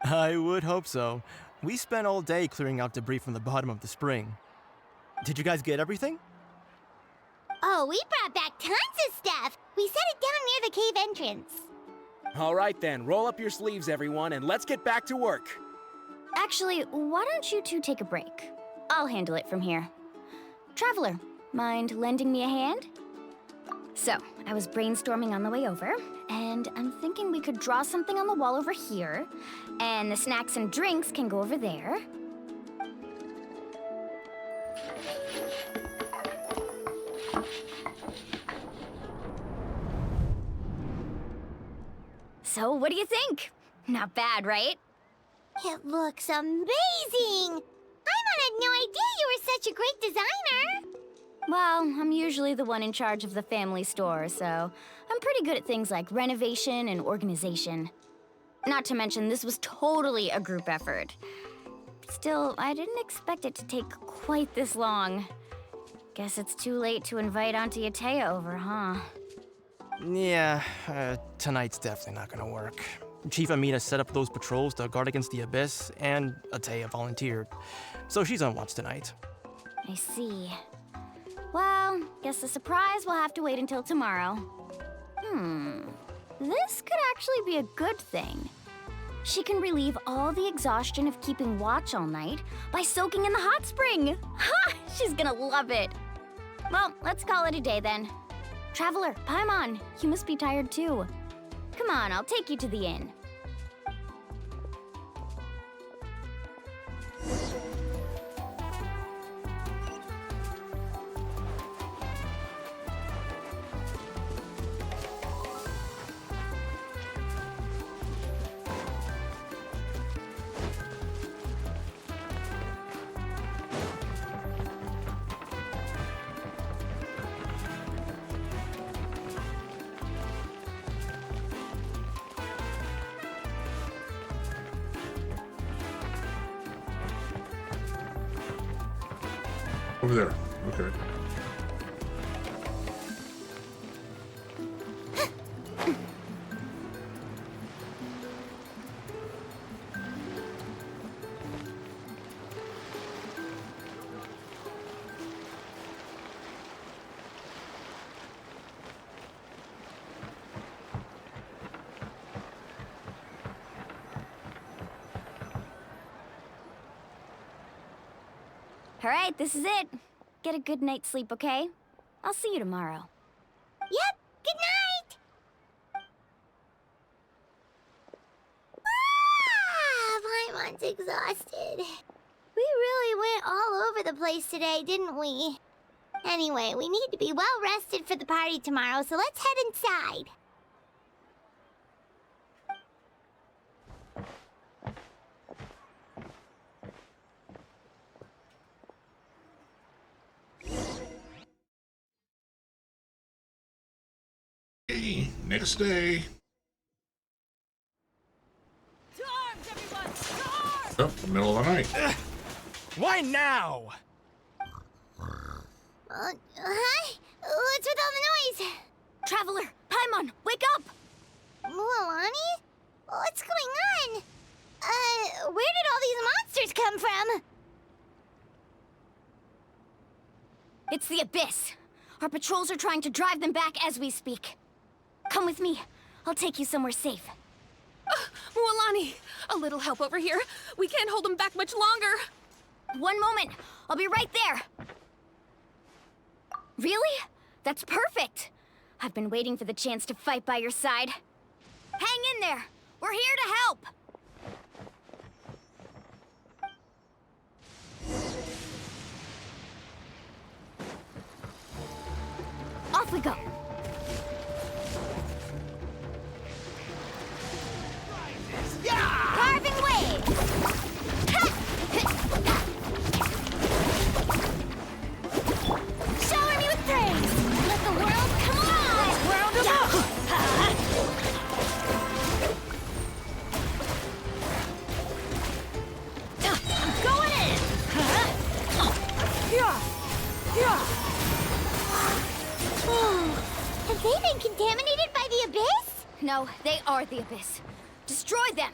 I would hope so. We spent all day clearing out debris from the bottom of the spring. Did you guys get everything? Oh, we brought back tons of stuff. We set it down near the cave entrance. All right then, roll up your sleeves, everyone, and let's get back to work. Actually, why don't you two take a break? I'll handle it from here. Traveler, mind lending me a hand? So, I was brainstorming on the way over, and I'm thinking we could draw something on the wall over here, and the snacks and drinks can go over there. So, what do you think? Not bad, right? It looks amazing! Paimon had no idea you were such a great designer! Well, I'm usually the one in charge of the family store, so I'm pretty good at things like renovation and organization. Not to mention, this was totally a group effort. Still, I didn't expect it to take quite this long. Guess it's too late to invite Auntie Atea over, huh? Yeah, tonight's definitely not gonna work. Chief Amina set up those patrols to guard against the Abyss, and Atea volunteered. So she's on watch tonight. I see. Well, guess the surprise will have to wait until tomorrow. This could actually be a good thing. She can relieve all the exhaustion of keeping watch all night by soaking in the hot spring. Ha! She's gonna love it. Well, let's call it a day then. Traveler, Paimon, you must be tired too. Come on, I'll take you to the inn. Over there. Okay. All right, this is it. Get a good night's sleep, okay? I'll see you tomorrow. Yep, good night! Paimon's exhausted. We really went all over the place today, didn't we? Anyway, we need to be well rested for the party tomorrow, so let's head inside. Next day. To arms, everyone! To arms! Oh, middle of the night. Why now? Hi? What's with all the noise? Traveler, Paimon, wake up! Mualani? What's going on? Where did all these monsters come from? It's the Abyss. Our patrols are trying to drive them back as we speak. Come with me. I'll take you somewhere safe. Mualani, a little help over here. We can't hold them back much longer. One moment. I'll be right there. Really? That's perfect. I've been waiting for the chance to fight by your side. Hang in there. We're here to help. Off we go. Carving waves! Shower me with praise! Let the world come alive! Let's round 'em up! I'm going in! Have they been contaminated by the Abyss? No, they are the Abyss. Destroy them!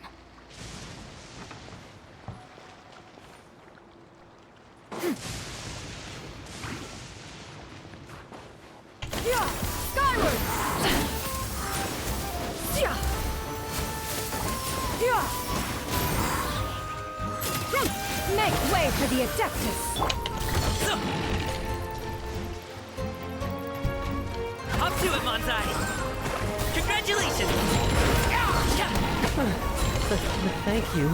Skyward! Make way for the Adeptus! Up to it, Montai! Congratulations! Thank you.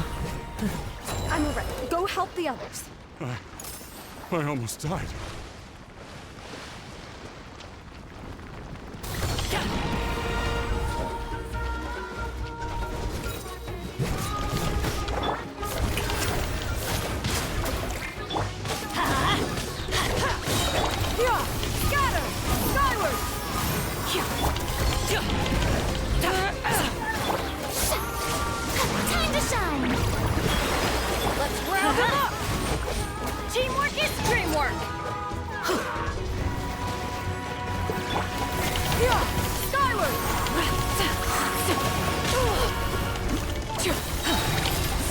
I'm alright. Go help the others. I almost died. Scatter! Skyward! Time to shine! Let's round 'em up! Teamwork is dreamwork! Skyward!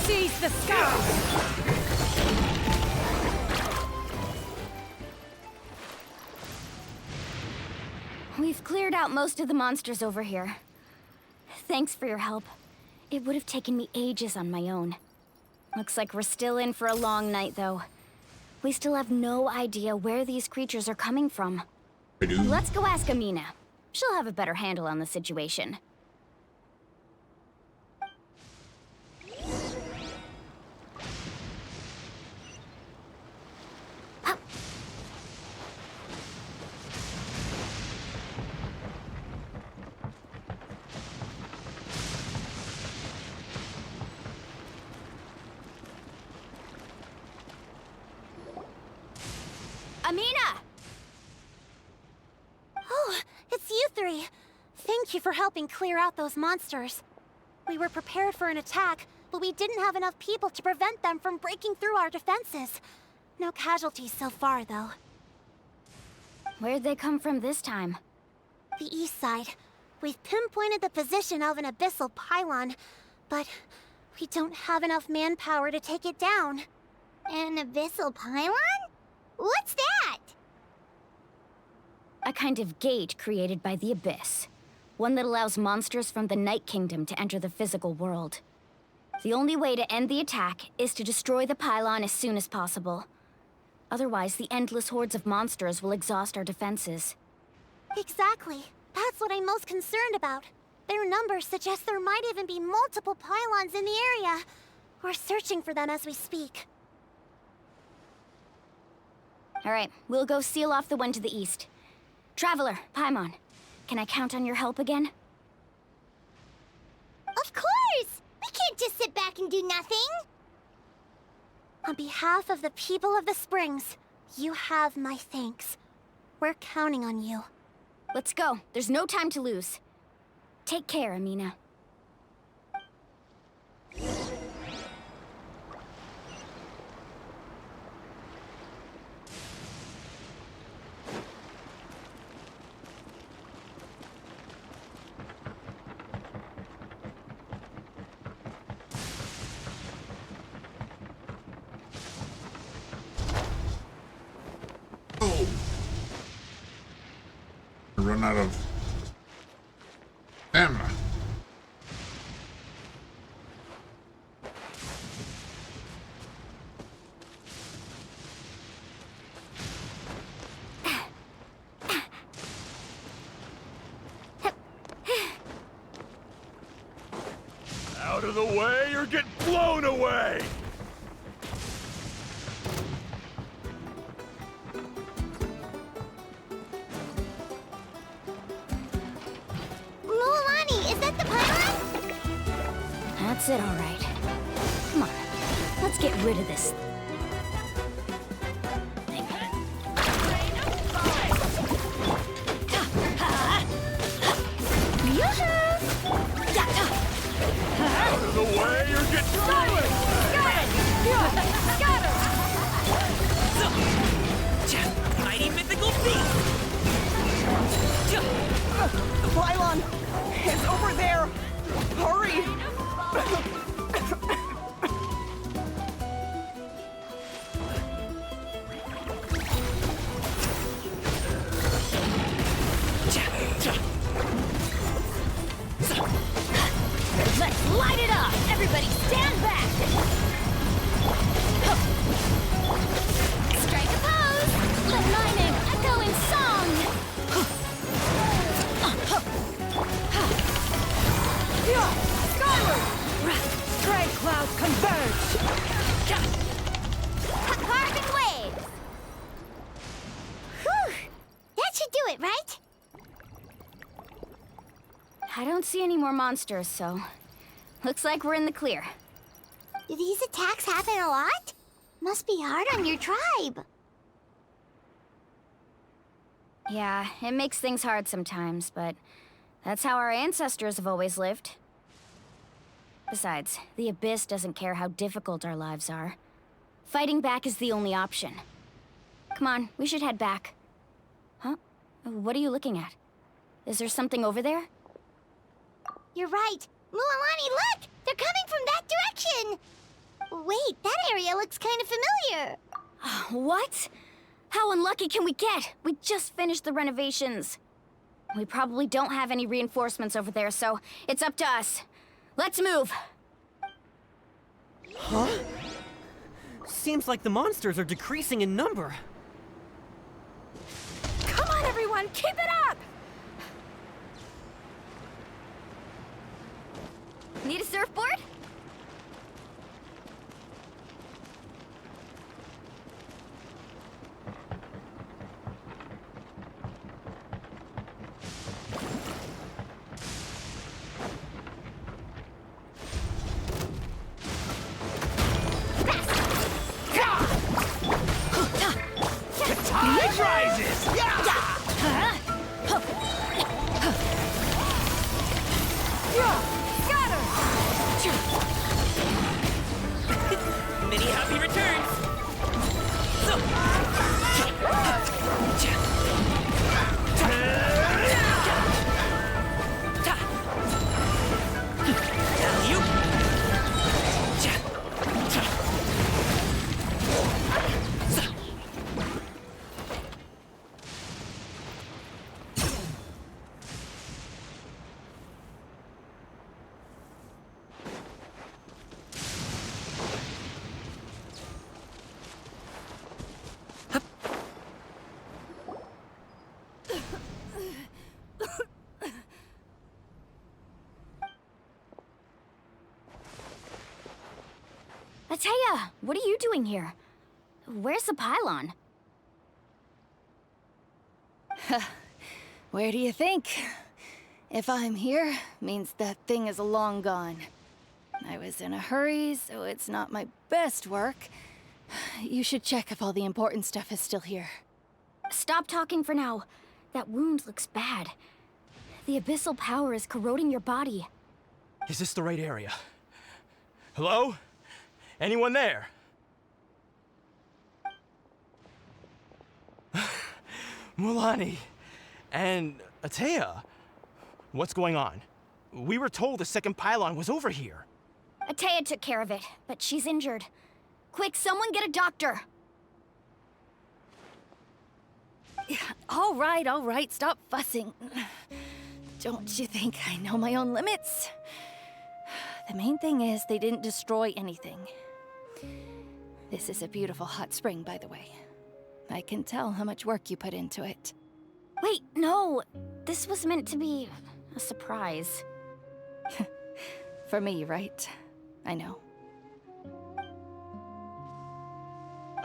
Seize the sky! We've cleared out most of the monsters over here. Thanks for your help. It would have taken me ages on my own. Looks like we're still in for a long night, though. We still have no idea where these creatures are coming from. Let's go ask Amina. She'll have a better handle on the situation. Amina! Oh, it's you three. Thank you for helping clear out those monsters. We were prepared for an attack, but we didn't have enough people to prevent them from breaking through our defenses. No casualties so far, though. Where'd they come from this time? The east side. We've pinpointed the position of an abyssal pylon, but we don't have enough manpower to take it down. An abyssal pylon? What's that? A kind of gate created by the Abyss. One that allows monsters from the Night Kingdom to enter the physical world. The only way to end the attack is to destroy the pylon as soon as possible. Otherwise, the endless hordes of monsters will exhaust our defenses. Exactly. That's what I'm most concerned about. Their numbers suggest there might even be multiple pylons in the area. We're searching for them as we speak. All right, we'll go seal off the one to the east. Traveler, Paimon, can I count on your help again? Of course! We can't just sit back and do nothing! On behalf of the people of the Springs, you have my thanks. We're counting on you. Let's go. There's no time to lose. Take care, Amina. Run out of stamina. Out of the way or get blown away! Mualani, is that the pylon? That's it, all right. Come on, let's get rid of this. Out of the way or get Silence! Scatter! Mighty mythical beast! The pylon is over there. Hurry! Let's light it up! Everybody stand back! Strike a pose! Let my name echo in song! Skyward! Strength clouds converge! Carbon waves! Whew! That should do it, right? I don't see any more monsters, so looks like we're in the clear. Do these attacks happen a lot? Must be hard on your tribe. Yeah, it makes things hard sometimes, but that's how our ancestors have always lived. Besides, the Abyss doesn't care how difficult our lives are. Fighting back is the only option. Come on, we should head back. Huh? What are you looking at? Is there something over there? You're right. Mualani, look! They're coming from that direction! Wait, that area looks kind of familiar. What? How unlucky can we get? We just finished the renovations. We probably don't have any reinforcements over there, so it's up to us. Let's move! Huh? Seems like the monsters are decreasing in number. Come on, everyone! Keep it up! Need a surfboard? The tide rises! Many happy returns! Ataya, what are you doing here? Where's the pylon? Where do you think? If I'm here, means that thing is long gone. I was in a hurry, so it's not my best work. You should check if all the important stuff is still here. Stop talking for now. That wound looks bad. The abyssal power is corroding your body. Is this the right area? Hello? Anyone there? Mualani and Ataya. What's going on? We were told the second pylon was over here. Ataya took care of it, but she's injured. Quick, someone get a doctor! All right, stop fussing. Don't you think I know my own limits? The main thing is they didn't destroy anything. This is a beautiful hot spring, by the way. I can tell how much work you put into it. Wait, no! This was meant to be a surprise. For me, right? I know.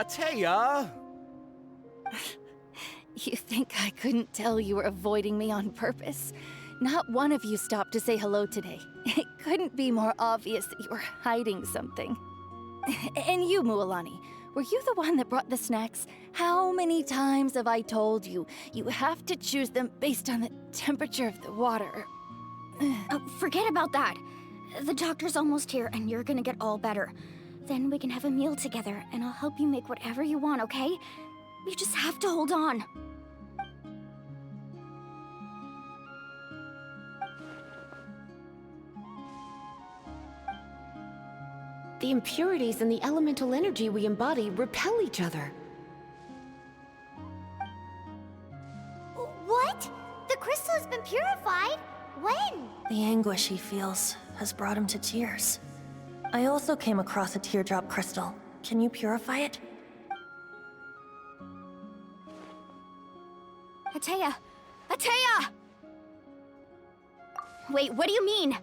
Ateya! You think I couldn't tell you were avoiding me on purpose? Not one of you stopped to say hello today. It couldn't be more obvious that you were hiding something. And you, Mualani, were you the one that brought the snacks? How many times have I told you, you have to choose them based on the temperature of the water? Oh, forget about that. The doctor's almost here, and you're gonna get all better. Then we can have a meal together, and I'll help you make whatever you want, okay? You just have to hold on. The impurities and the elemental energy we embody repel each other. What? The crystal has been purified? When? The anguish he feels has brought him to tears. I also came across a teardrop crystal. Can you purify it? Ateya! Ateya! Wait, what do you mean?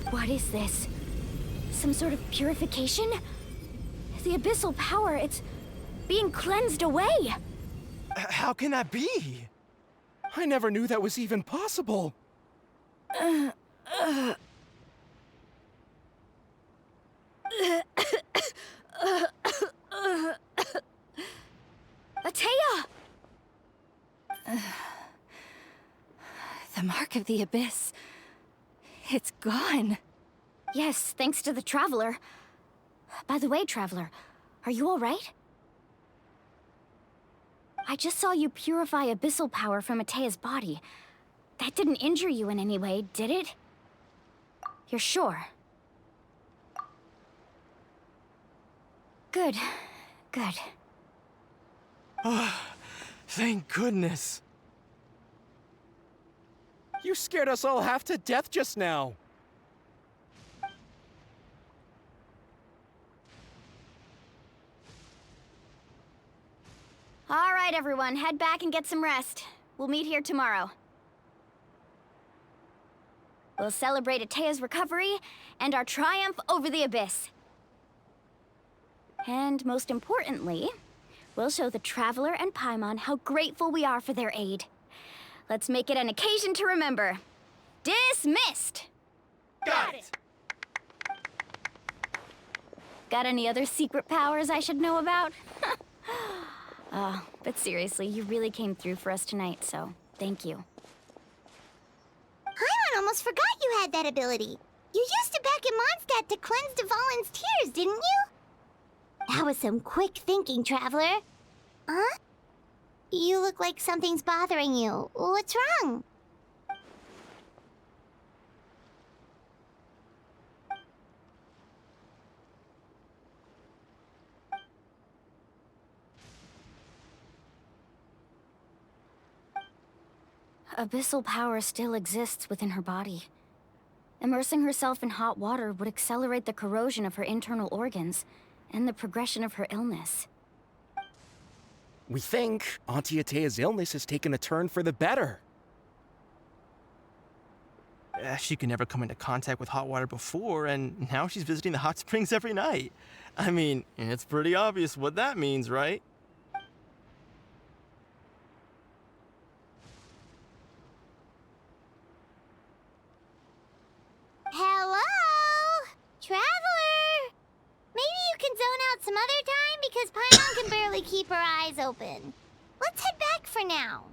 What is this? Some sort of purification? The abyssal power, it's being cleansed away! How can that be? I never knew that was even possible. Ateya! The mark of the abyss. It's gone. Yes, thanks to the Traveler. By the way, Traveler, are you alright? I just saw you purify abyssal power from Ateya's body. That didn't injure you in any way, did it? You're sure? Good. Good. Oh, thank goodness. You scared us all half to death just now. All right, everyone, head back and get some rest. We'll meet here tomorrow. We'll celebrate Ateya's recovery and our triumph over the abyss. And most importantly, we'll show the Traveler and Paimon how grateful we are for their aid. Let's make it an occasion to remember. Dismissed! Got it! Got any other secret powers I should know about? But seriously, you really came through for us tonight, so thank you. Paimon almost forgot you had that ability. You used it back in Mondstadt to cleanse Dvalin's tears, didn't you? That was some quick thinking, Traveler. Huh? You look like something's bothering you. What's wrong? Abyssal power still exists within her body. Immersing herself in hot water would accelerate the corrosion of her internal organs and the progression of her illness. We think Auntie Ateya's illness has taken a turn for the better. She could never come into contact with hot water before, and now she's visiting the hot springs every night. I mean, it's pretty obvious what that means, right? Hello? Traveler? Maybe you can zone out some other time because Paimon can barely keep her eyes open. Let's head back for now.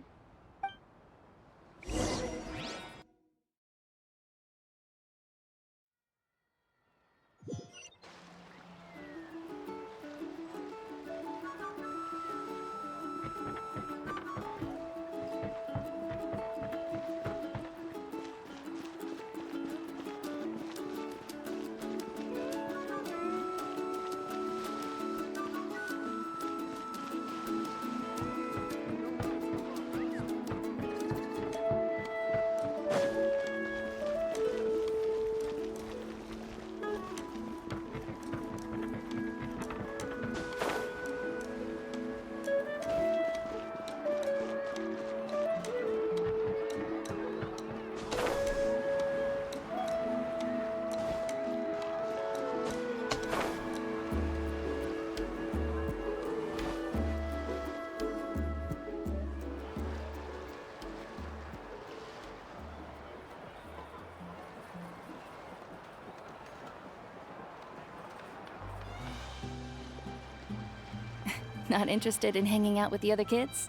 Not interested in hanging out with the other kids?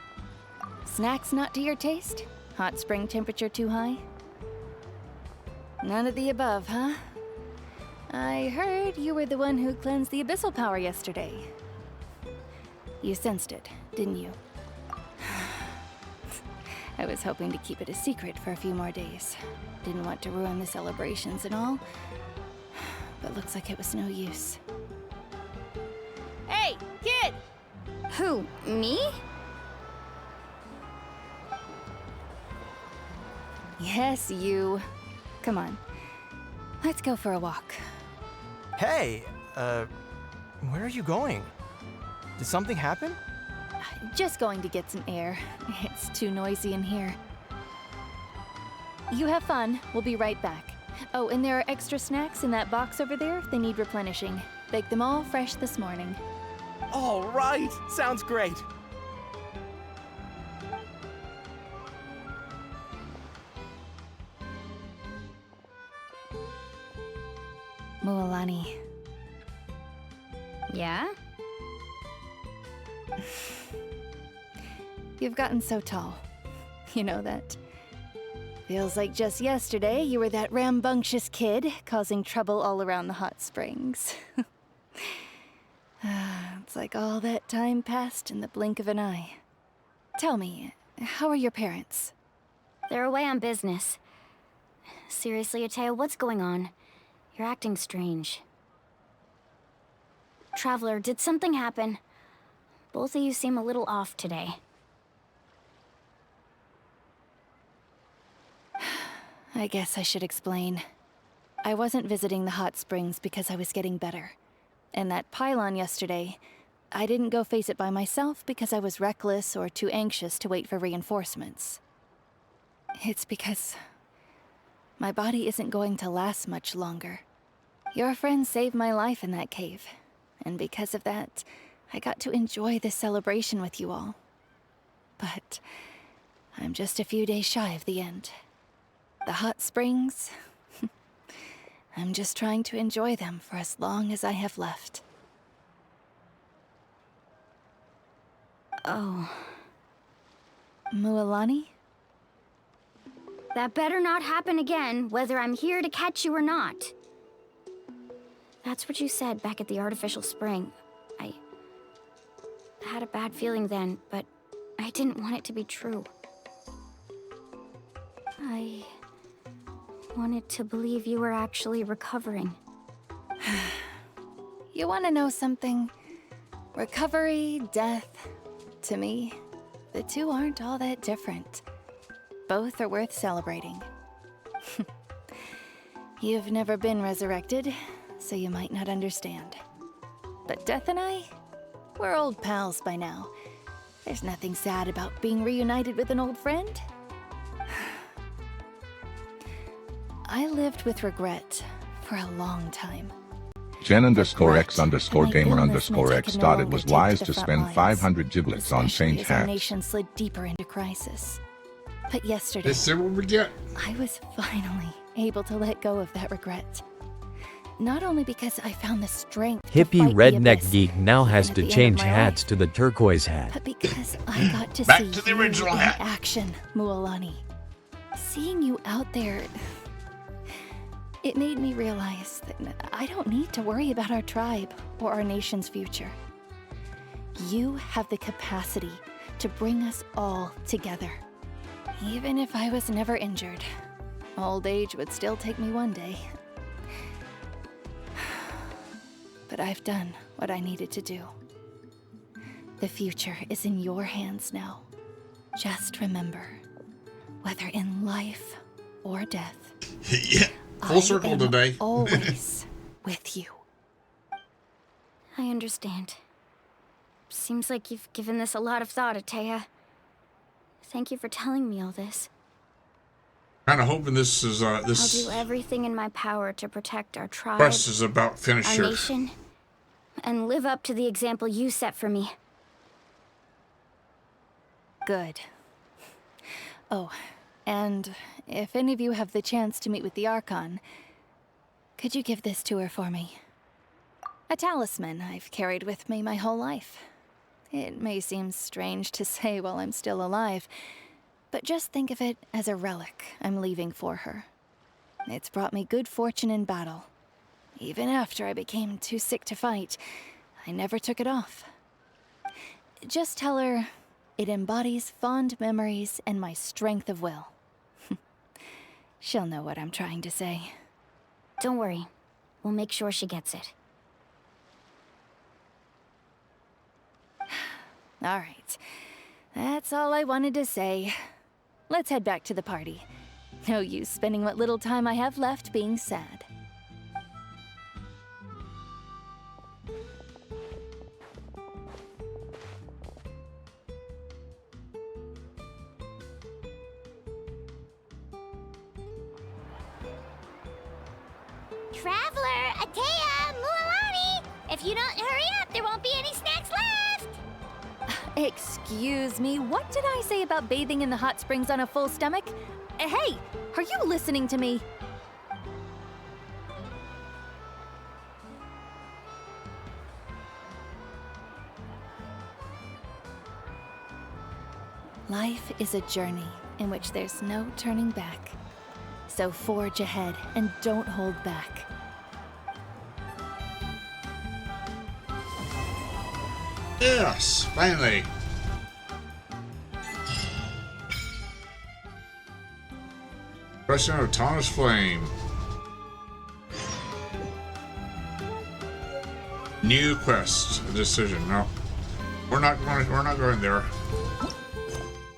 Snacks not to your taste? Hot spring temperature too high? None of the above, huh? I heard you were the one who cleansed the abyssal power yesterday. You sensed it, didn't you? I was hoping to keep it a secret for a few more days. Didn't want to ruin the celebrations and all, but looks like it was no use. Hey, kid! Who, me? Yes, you. Come on. Let's go for a walk. Hey, where are you going? Did something happen? Just going to get some air. It's too noisy in here. You have fun. We'll be right back. Oh, and there are extra snacks in that box over there. They need replenishing. Baked them all fresh this morning. All right. Sounds great. Mualani. Yeah? You've gotten so tall. You know that. Feels like just yesterday you were that rambunctious kid causing trouble all around the hot springs. It's like all that time passed in the blink of an eye. Tell me, how are your parents? They're away on business. Seriously, Ateo, what's going on? You're acting strange. Traveler, did something happen? Both of you seem a little off today. I guess I should explain. I wasn't visiting the hot springs because I was getting better. And that pylon yesterday, I didn't go face it by myself because I was reckless or too anxious to wait for reinforcements. It's because my body isn't going to last much longer. Your friend saved my life in that cave, and because of that, I got to enjoy this celebration with you all. But I'm just a few days shy of the end. The hot springs, I'm just trying to enjoy them for as long as I have left. Oh. Mualani? That better not happen again, whether I'm here to catch you or not. That's what you said back at the artificial spring. I had a bad feeling then, but I didn't want it to be true. I wanted to believe you were actually recovering. You want to know something? Recovery, death, to me, the two aren't all that different. Both are worth celebrating. You've never been resurrected, so you might not understand. But Death and I, we're old pals by now. There's nothing sad about being reunited with an old friend. I lived with regret for a long time. Jen_X_gamer_X thought it was wise to spend 500 giblets on Saint As our hats. nation slid deeper into crisis. But yesterday, This is what we get. I was finally able to let go of that regret. Not only because I found the strength to Hippie fight the redneck abyss, geek now even has at to the end of change my hats life, to the turquoise hat. but because I got to Back see to the you original in hat. action, Mualani. Seeing you out there, it made me realize that I don't need to worry about our tribe or our nation's future. You have the capacity to bring us all together. Even if I was never injured, old age would still take me one day. But I've done what I needed to do. The future is in your hands now. Just remember, whether in life or death, Yeah, full circle I am today. always with you. I understand. Seems like you've given this a lot of thought, Atea. Thank you for telling me all this. Kind of hoping this is I'll this do everything in my power to protect our tribe, press is about our finish here. nation, and live up to the example you set for me. Good. Oh, and if any of you have the chance to meet with the Archon, could you give this to her for me? A talisman I've carried with me my whole life. It may seem strange to say while I'm still alive, but just think of it as a relic I'm leaving for her. It's brought me good fortune in battle. Even after I became too sick to fight, I never took it off. Just tell her it embodies fond memories and my strength of will. She'll know what I'm trying to say. Don't worry. We'll make sure she gets it. All right. That's all I wanted to say. Let's head back to the party. No use spending what little time I have left being sad. Traveler, Atea, Mualani! If you don't hurry up, there won't be any snacks left! Excuse me, what did I say about bathing in the hot springs on a full stomach? Hey, are you listening to me? Life is a journey in which there's no turning back. So forge ahead and don't hold back. Yes, finally. Pressing of Thomas Flame. New quest, a decision. No, we're not going. We're not going there.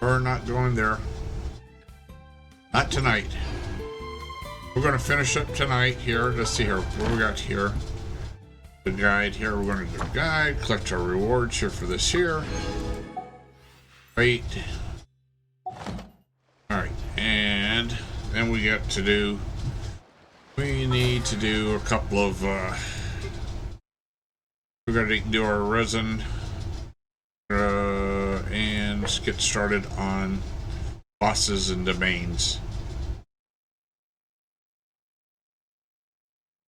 We're not going there. Not tonight. We're going to finish up tonight here. Let's see here. What we got here? The guide here. We're going to do the guide. Collect our rewards here for this here. Wait. Alright. And then we got to do. We need to do a couple of. We're going to do our resin. And just get started on bosses and domains.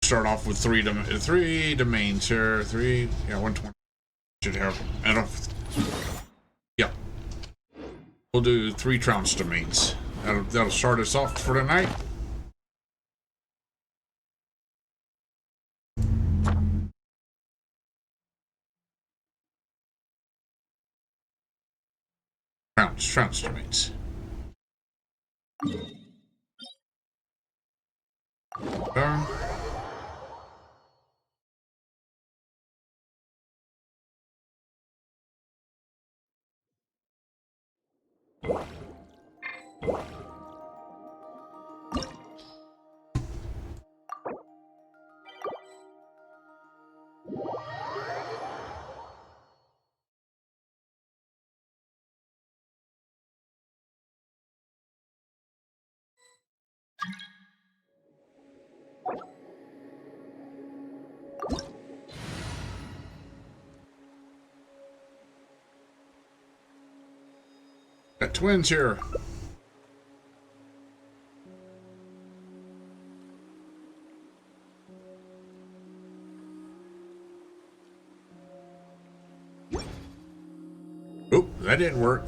Start off with three domains here. 120 should have enough. Yeah, we'll do 3 trounce domains. That'll start us off for tonight. Trounce domains. Got twins here. Oop, that didn't work.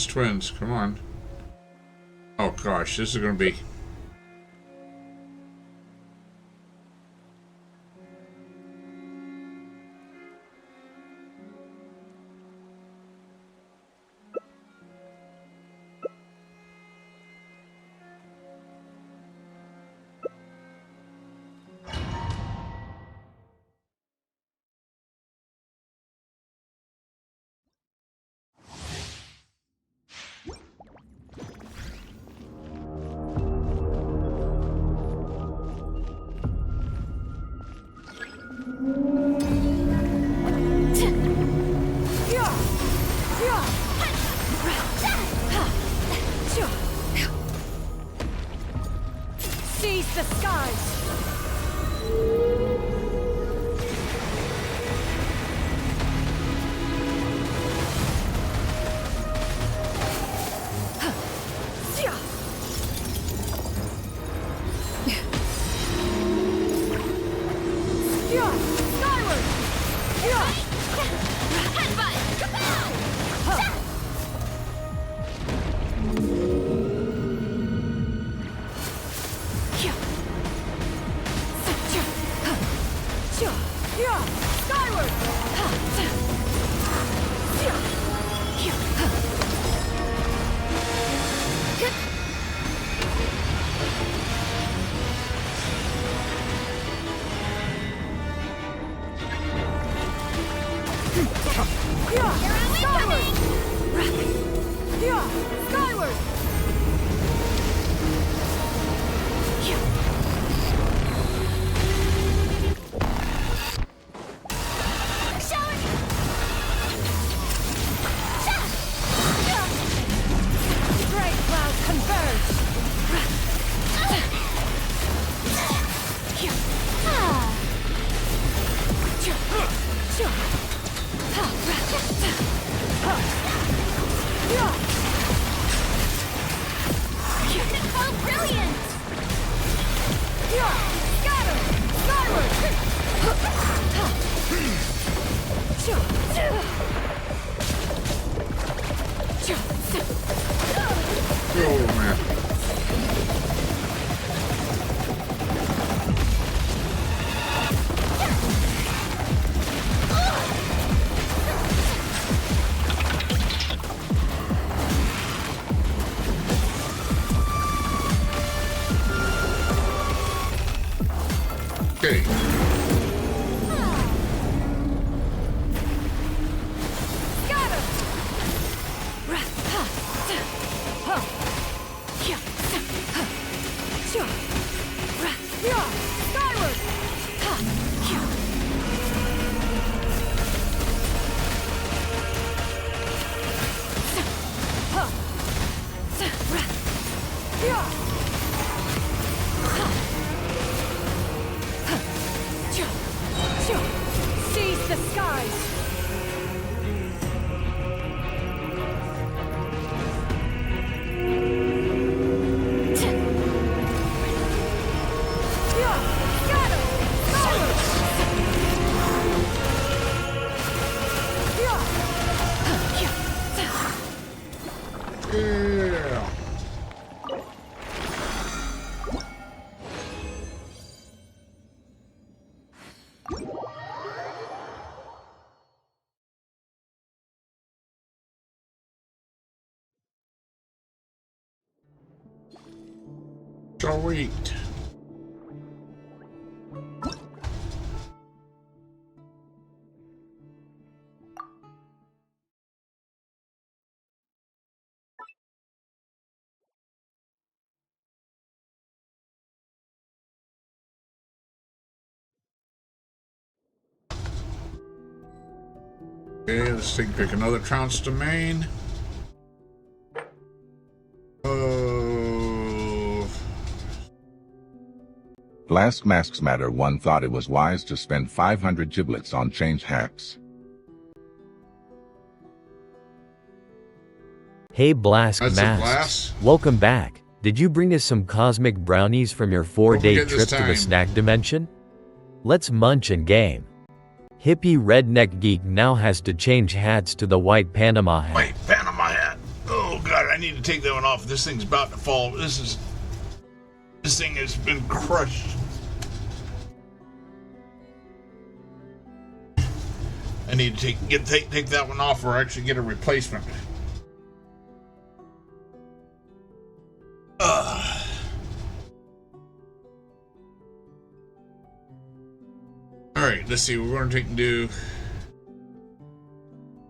Twins. Come on. Oh gosh, this is gonna be. Seize the skies! Okay. Seize the skies! Yeah. Sweet. Okay, let's pick another trounce domain. Last Masks Matter 1 thought it was wise to spend 500 giblets on change hacks. Hey Blask That's a Masks, blast. welcome back. Did you bring us some cosmic brownies from your 4-day Don't forget this trip to the time. snack dimension? Let's munch and game. Hippie redneck geek now has to change hats to the white Panama hat. Wait, Panama hat. Oh god, I need to take that one off. This thing's about to fall. This thing has been crushed. I need to take that one off or actually get a replacement. Alright, let's see. We're going to take and do.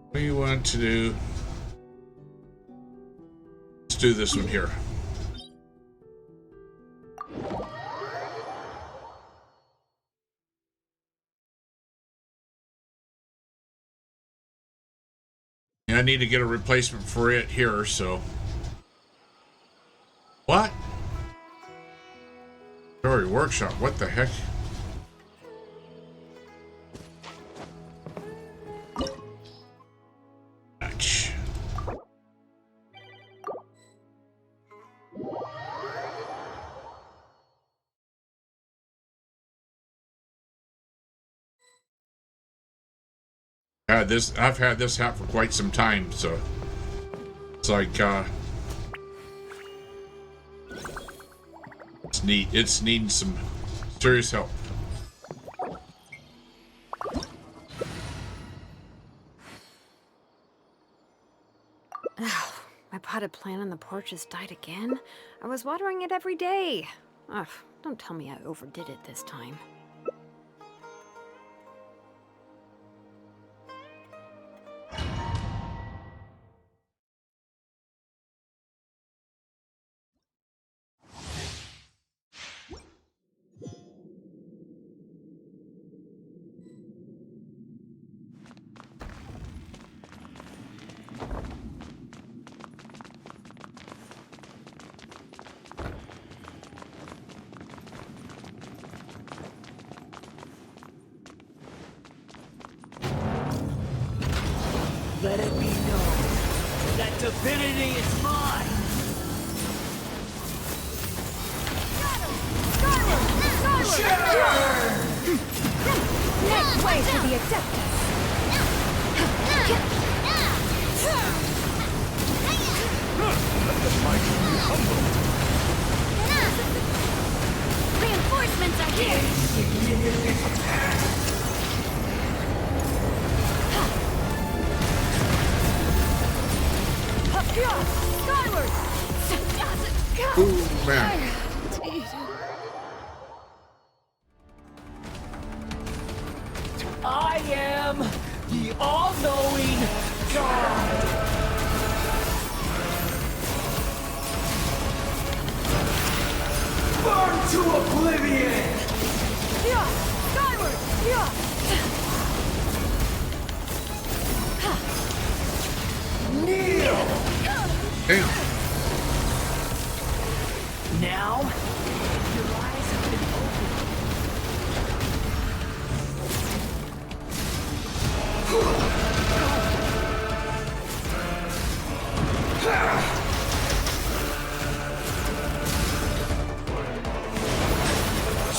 What do you want to do? Let's do this one here. And I need to get a replacement for it here, so. What? Laboratory workshop. What the heck? Match. I've had this hat for quite some time, so it's like it's neat. It's needing some serious help. My potted plant on the porch has died again. I was watering it every day. Ugh, don't tell me I overdid it this time. Let it be known that divinity is mine! Next way to the Adeptus! Let the mighty be humble! Reinforcements are here! Skyward! Ooh, man. I am the all-knowing God! Burn to oblivion! Skyward! Kneel! Damn. Now, your eyes have been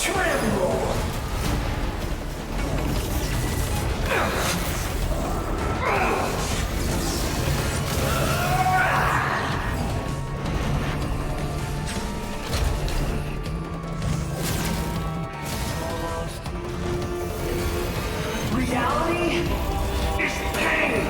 Tremble! Reality is pain!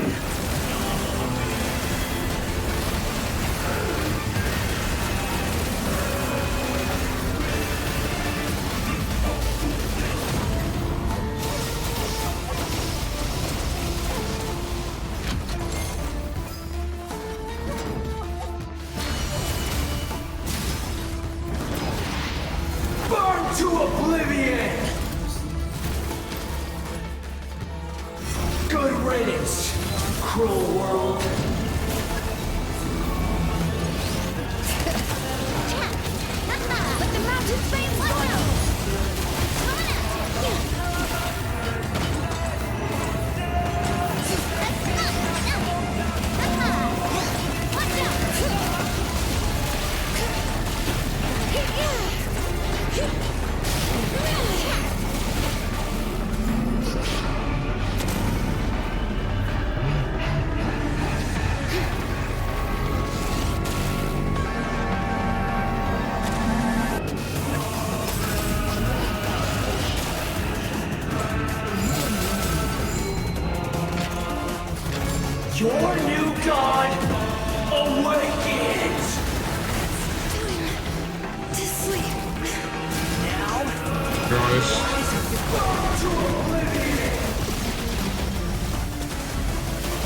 Burn to oblivion! Good riddance, cruel world. Let the mountains flame boil! Your new god awakens! To sleep. Now, Guys. burn to oblivion!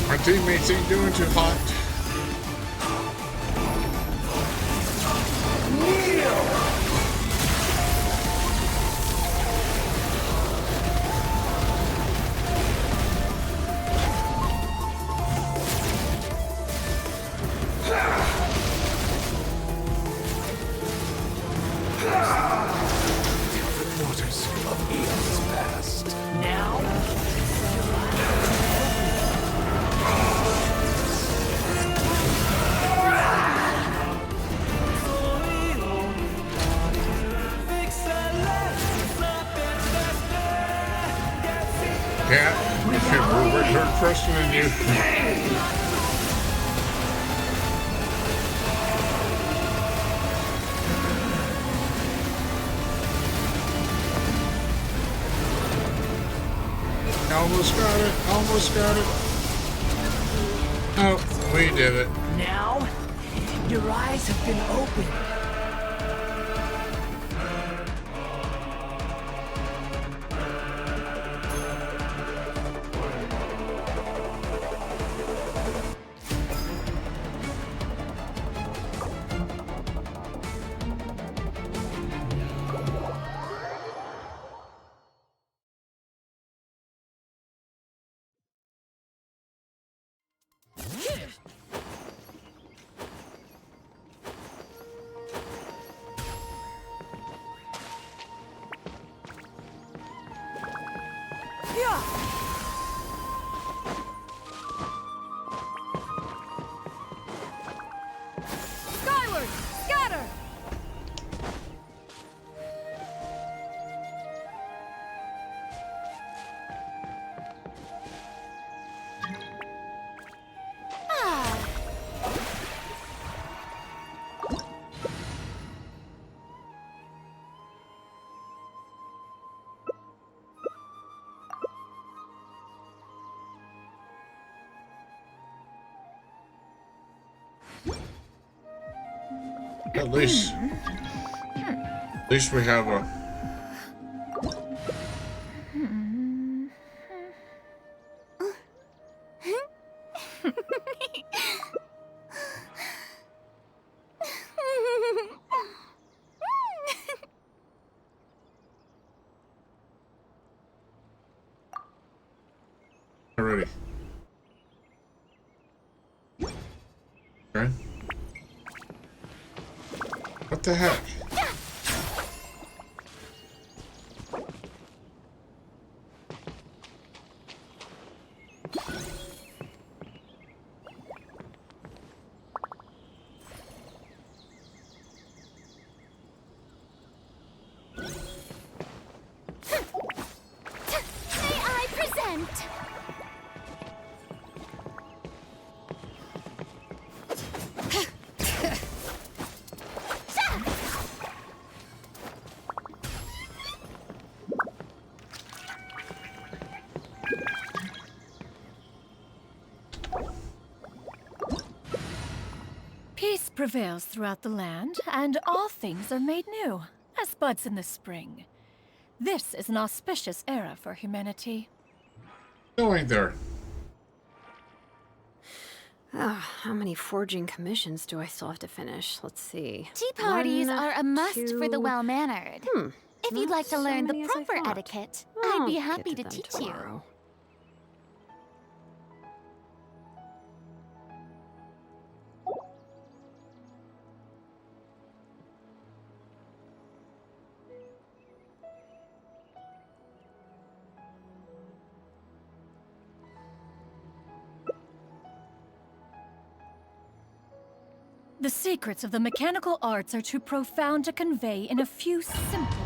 My teammates ain't doing too hot. Kneel! Yeah, we're trusting in you. Almost got it. Almost got it. Oh, we did it. Now, your eyes have been opened. Skyward! Scatter! At least we have a. Already. Okay. What the heck? May I present? Peace prevails throughout the land, and all things are made new, as buds in the spring. This is an auspicious era for humanity. Going there. How many forging commissions do I still have to finish? Let's see. Tea parties One, are a must for the two- well-mannered. If you'd Not like to so learn the many as I proper thought. etiquette, I'll I'd be get happy to to them teach tomorrow. The secrets of the mechanical arts are too profound to convey in a few simple...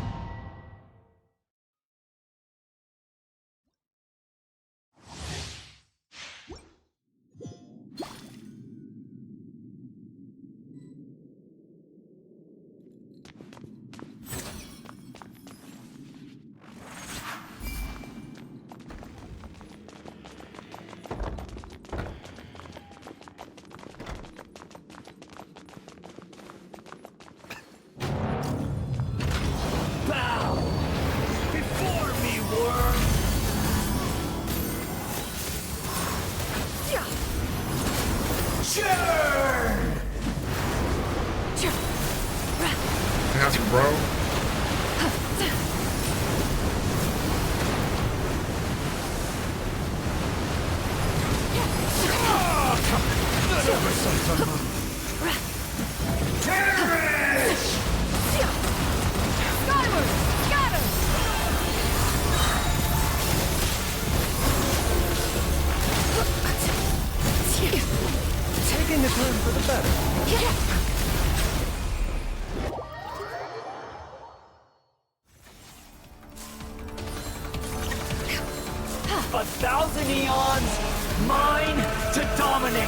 1,000 eons, mine to dominate.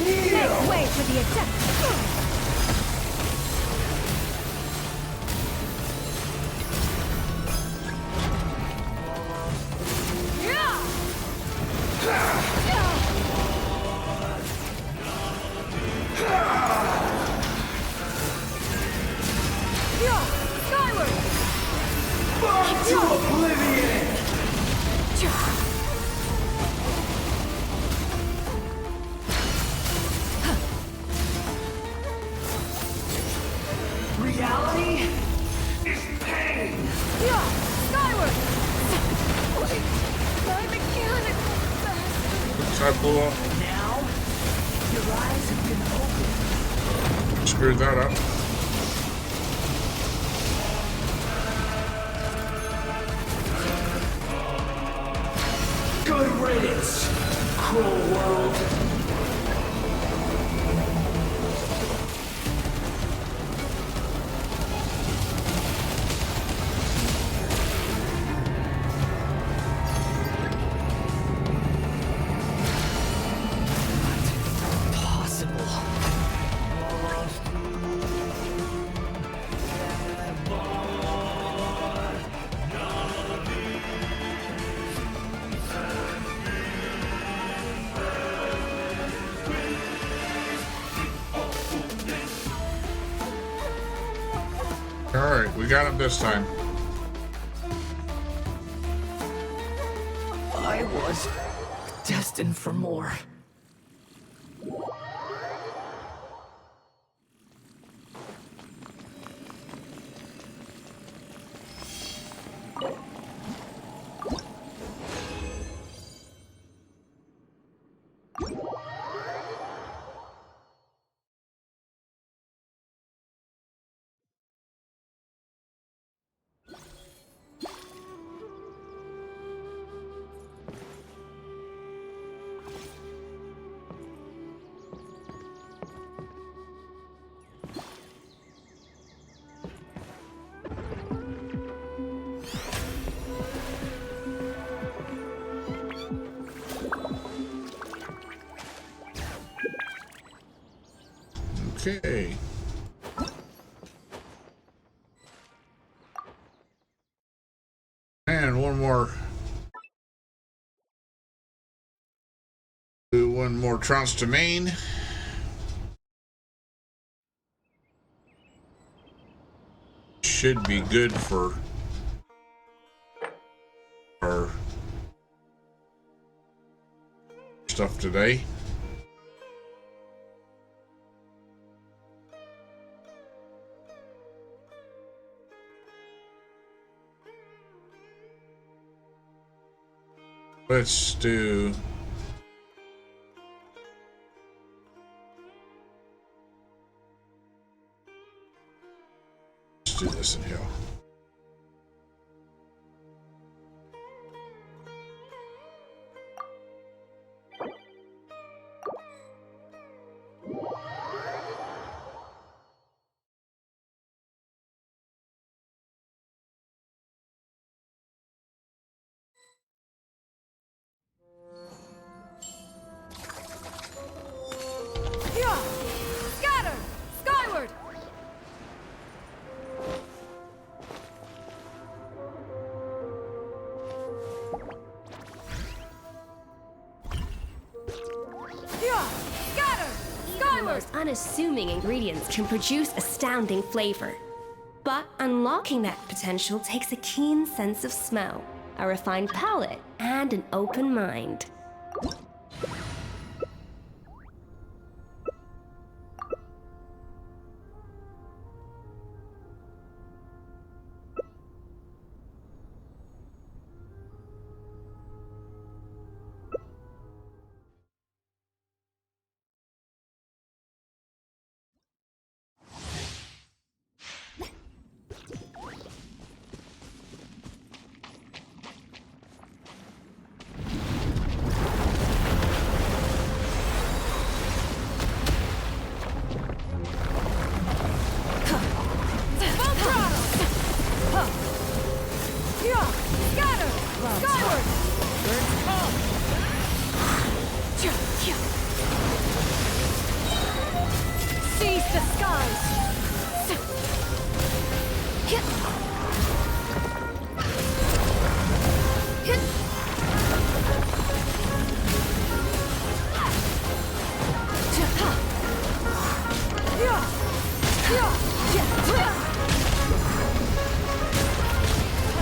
Make way for the attack! Skyward! March to oblivion! Reality is pain! Skyward! My mechanical Try to pull up. Now, your eyes have been opened. Screwed that up. Good riddance, cruel world. Alright, we got him this time. I was destined for more. Okay. And one more. Do one more trounce to main. Should be good for our stuff today. Let's do this in here. Scatter! Skyward! Scatter! Even the most unassuming ingredients can produce astounding flavor. But unlocking that potential takes a keen sense of smell, a refined palate, and an open mind.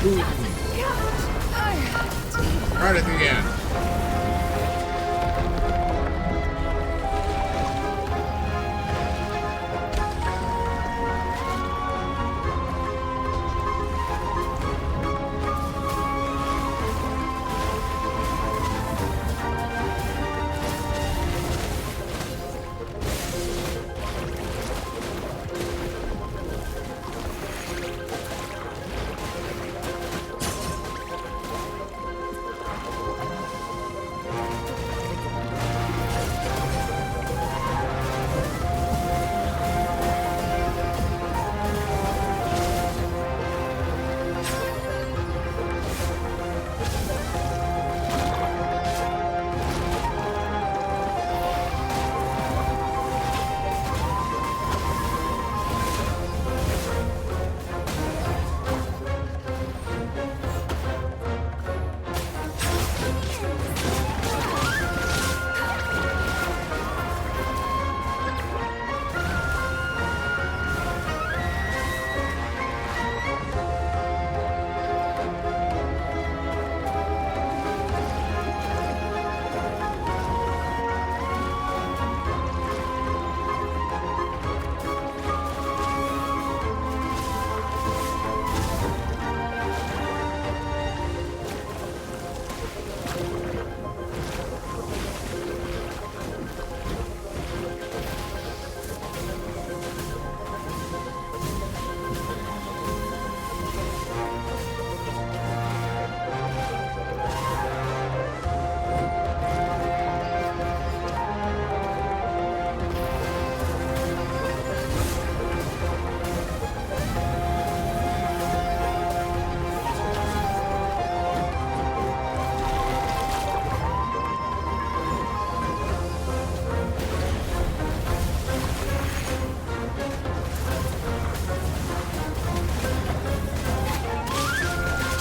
Boom. Right at the end.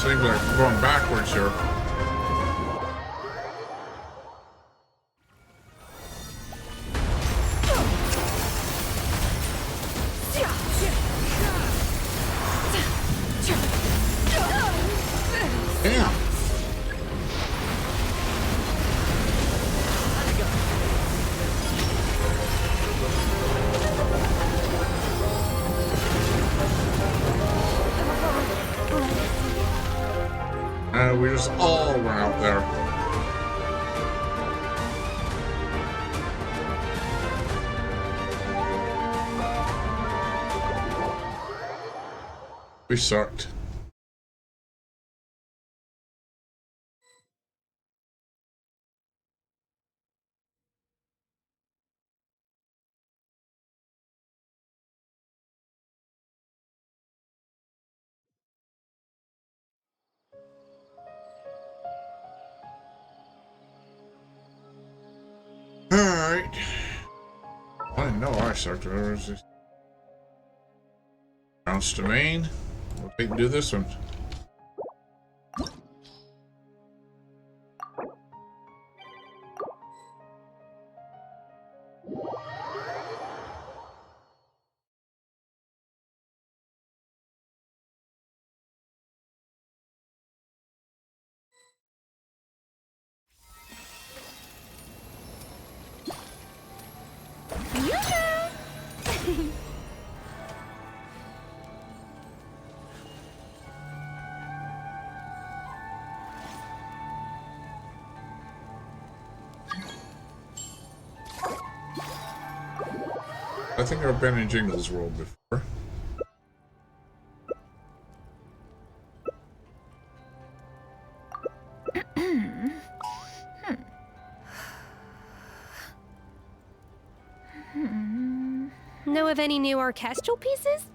Seems like we're going backwards here. Damn. We just all went out there. We sucked. Alright. I didn't know I sucked. Where is this? Bounce to main. We'll take and do this one. I think I've been in Jingle's world before. Know of any new orchestral pieces?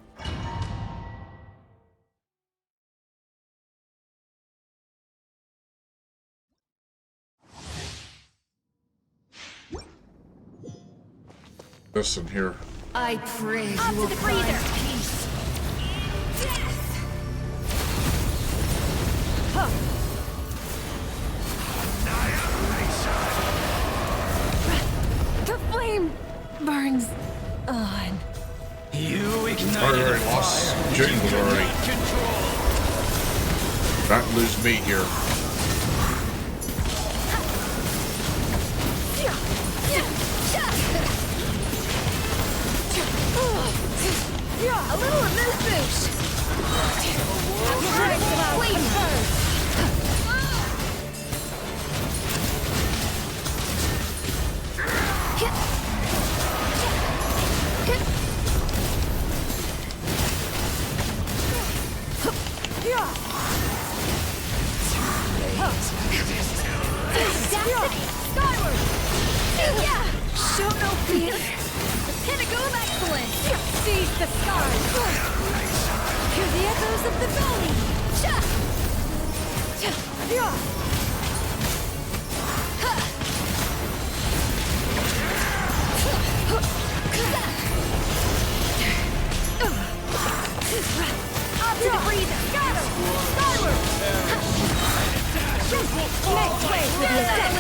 Listen here. I pray you will find peace. The flame burns on. You ignited Already lost Jingle already. Don't lose me here. A little of this boost. Wait first. Skyward! Show no fear! The pinnacle of excellence! Seize the skies! Hear the echoes of the valley! Up to the breather! Scatter! Skyward! Make way for the ascent!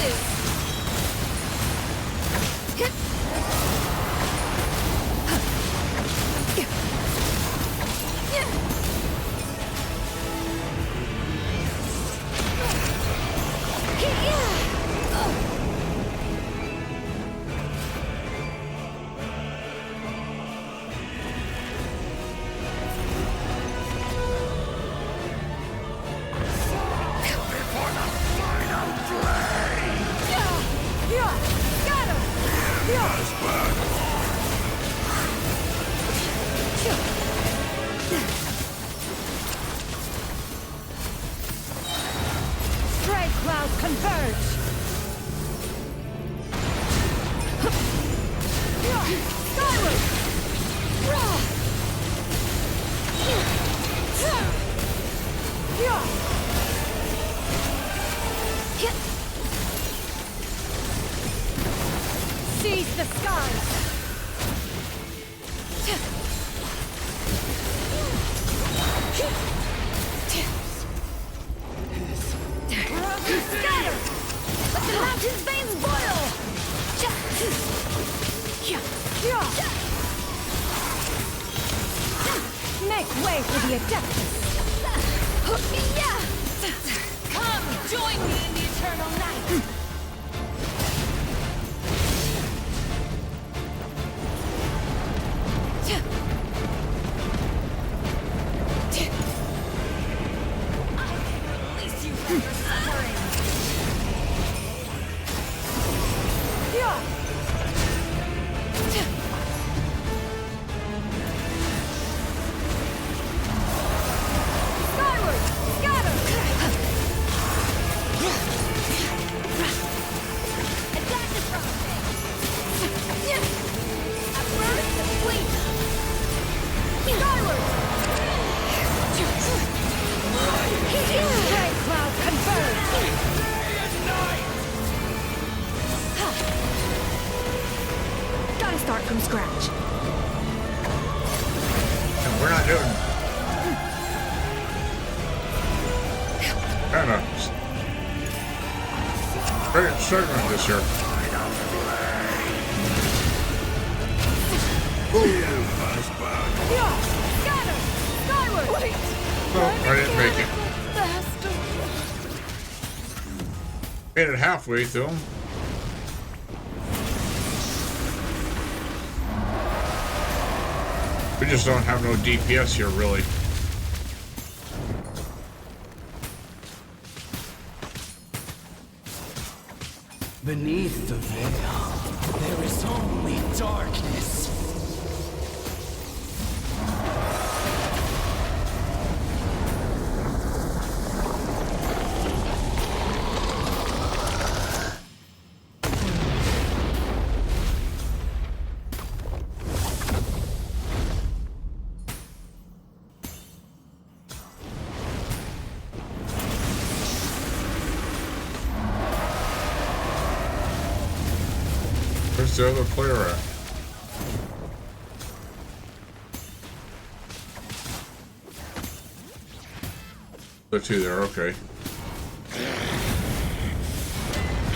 Strike clouds converge! Skyward! Seize the skies! Scatter! Let the mountain's veins boil! Make way for the Adeptus! Come, join me in the eternal night! Release you from your suffering! Skyward! Scatter! Attack the front! A burst of fleet! Skyward! Strike cloud converge! Gotta start from scratch. And we're not doing kind of very struggling this year. Scatter! Skyward! No, I didn't make it. Made it halfway through. We just don't have no DPS here, really. Beneath the veil, there is only darkness. Where's the other player at? The two there, okay.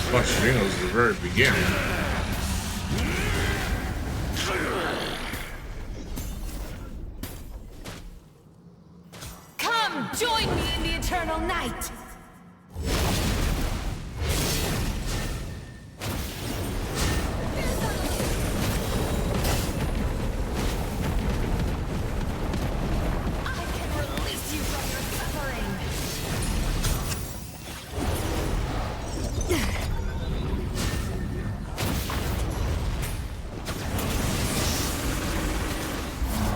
Flushino's at the very beginning. Come, join me in the eternal eternal night!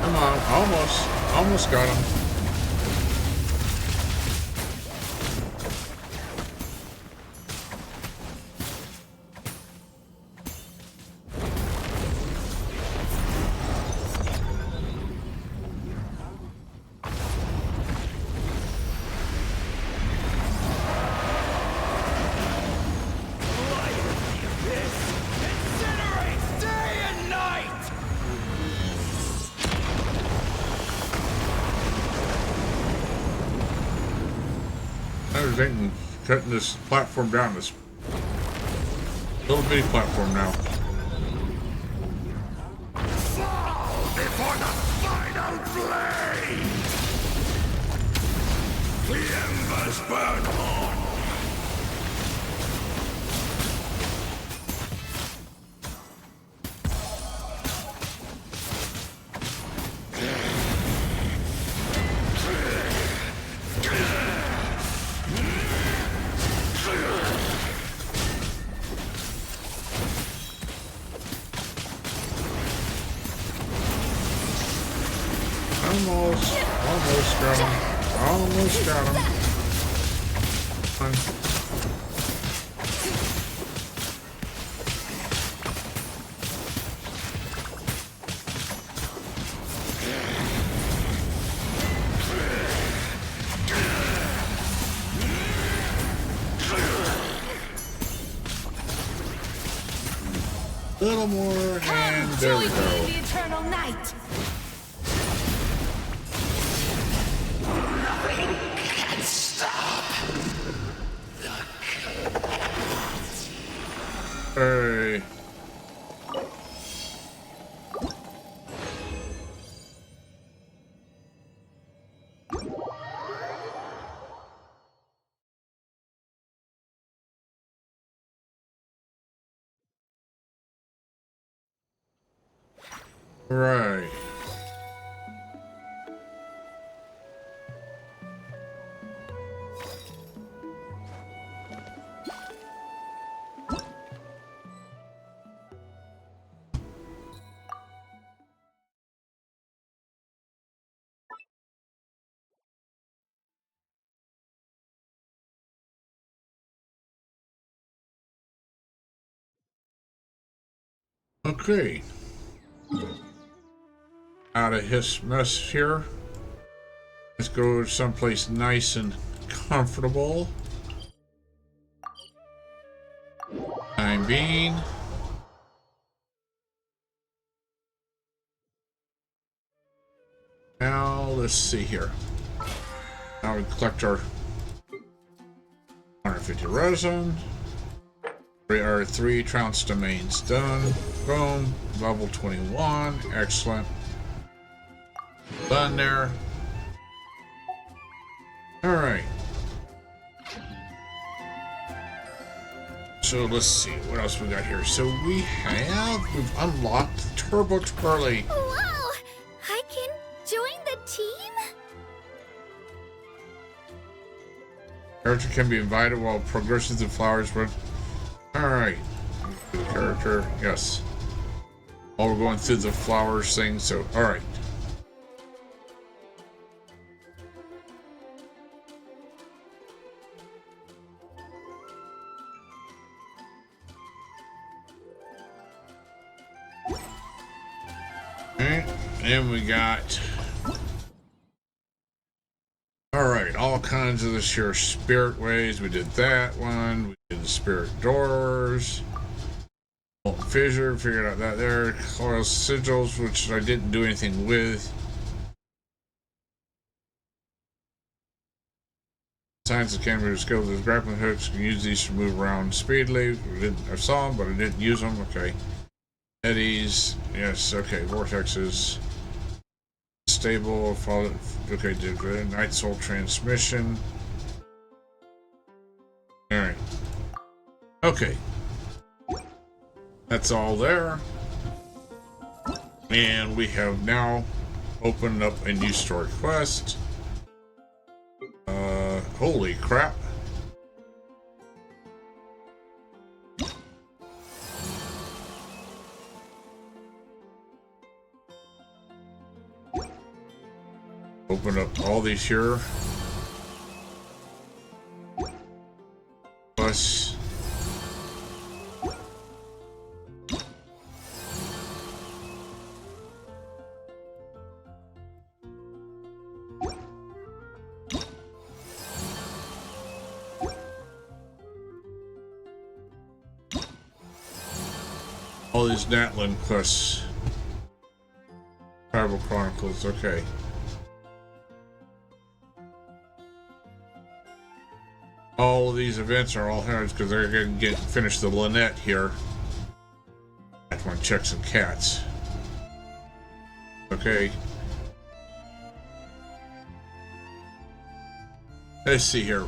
Come on, almost got him. Getting cutting this platform down, this little bitty platform now. Fall before the final blade! The embers burn on! Almost got him. Come on. A little more, and there we go. The eternal night! Nothing can stop. Hey. Right. Okay. Out of his mess here. Let's go someplace nice and comfortable. Time being. Now let's see here. Now we collect our 150 resin. We are 3 trounce domains done. Boom. Level 21. Excellent. Done there. Alright. So let's see what else we got here. So we've unlocked Turbo Twirly. Whoa! I can join the team? Character can be invited while progressing through flowers, but alright. The character, yes. While we're going through the flowers thing, so alright. Then we got alright, all kinds of this here spirit ways. We did that one. We did the spirit doors. Molten fissure, figured out that there. Coil sigils, which I didn't do anything with. Science of camera skills with grappling hooks. You can use these to move around speedily. I saw them, but I didn't use them. Okay. Eddies, yes, okay. Vortexes. Stable, follow, okay, did Night Soul transmission. Okay. That's all there. And we have now opened up a new story quest. Holy crap. Open up all these here. Plus all these Natlan quests. Tribal Chronicles, okay. All of these events are all here because they're going to finish the Lynette here. I have to check some cats. Okay. Let's see here.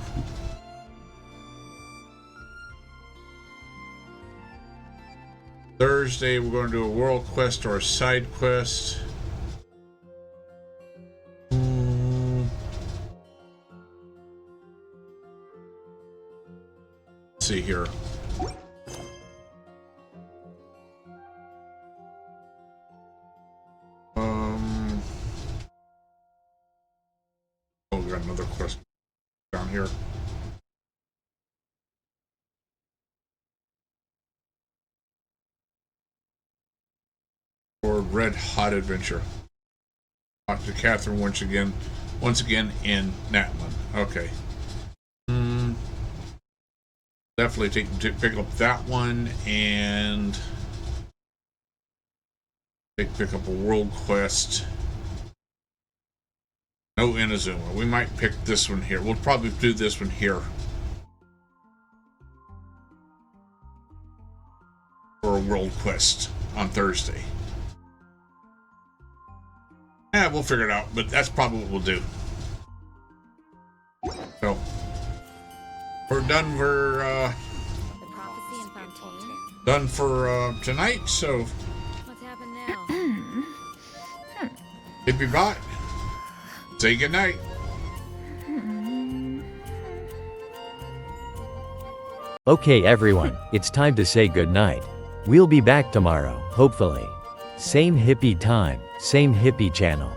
Thursday, we're going to do a world quest or a side quest. Let's see here. Oh, we got another quest down here. Or Red Hot Adventure. Talk to Catherine once again in Natlan. Okay. Definitely pick up that one and pick up a world quest. No Inazuma. We might pick this one here. We'll probably do this one here for a world quest on Thursday. Yeah, we'll figure it out, but that's probably what we'll do. So we're done for tonight. So What's happened now? Hippie Bot, say goodnight. Okay everyone, it's time to say goodnight. We'll be back tomorrow, hopefully. Same hippie time, same hippie channel.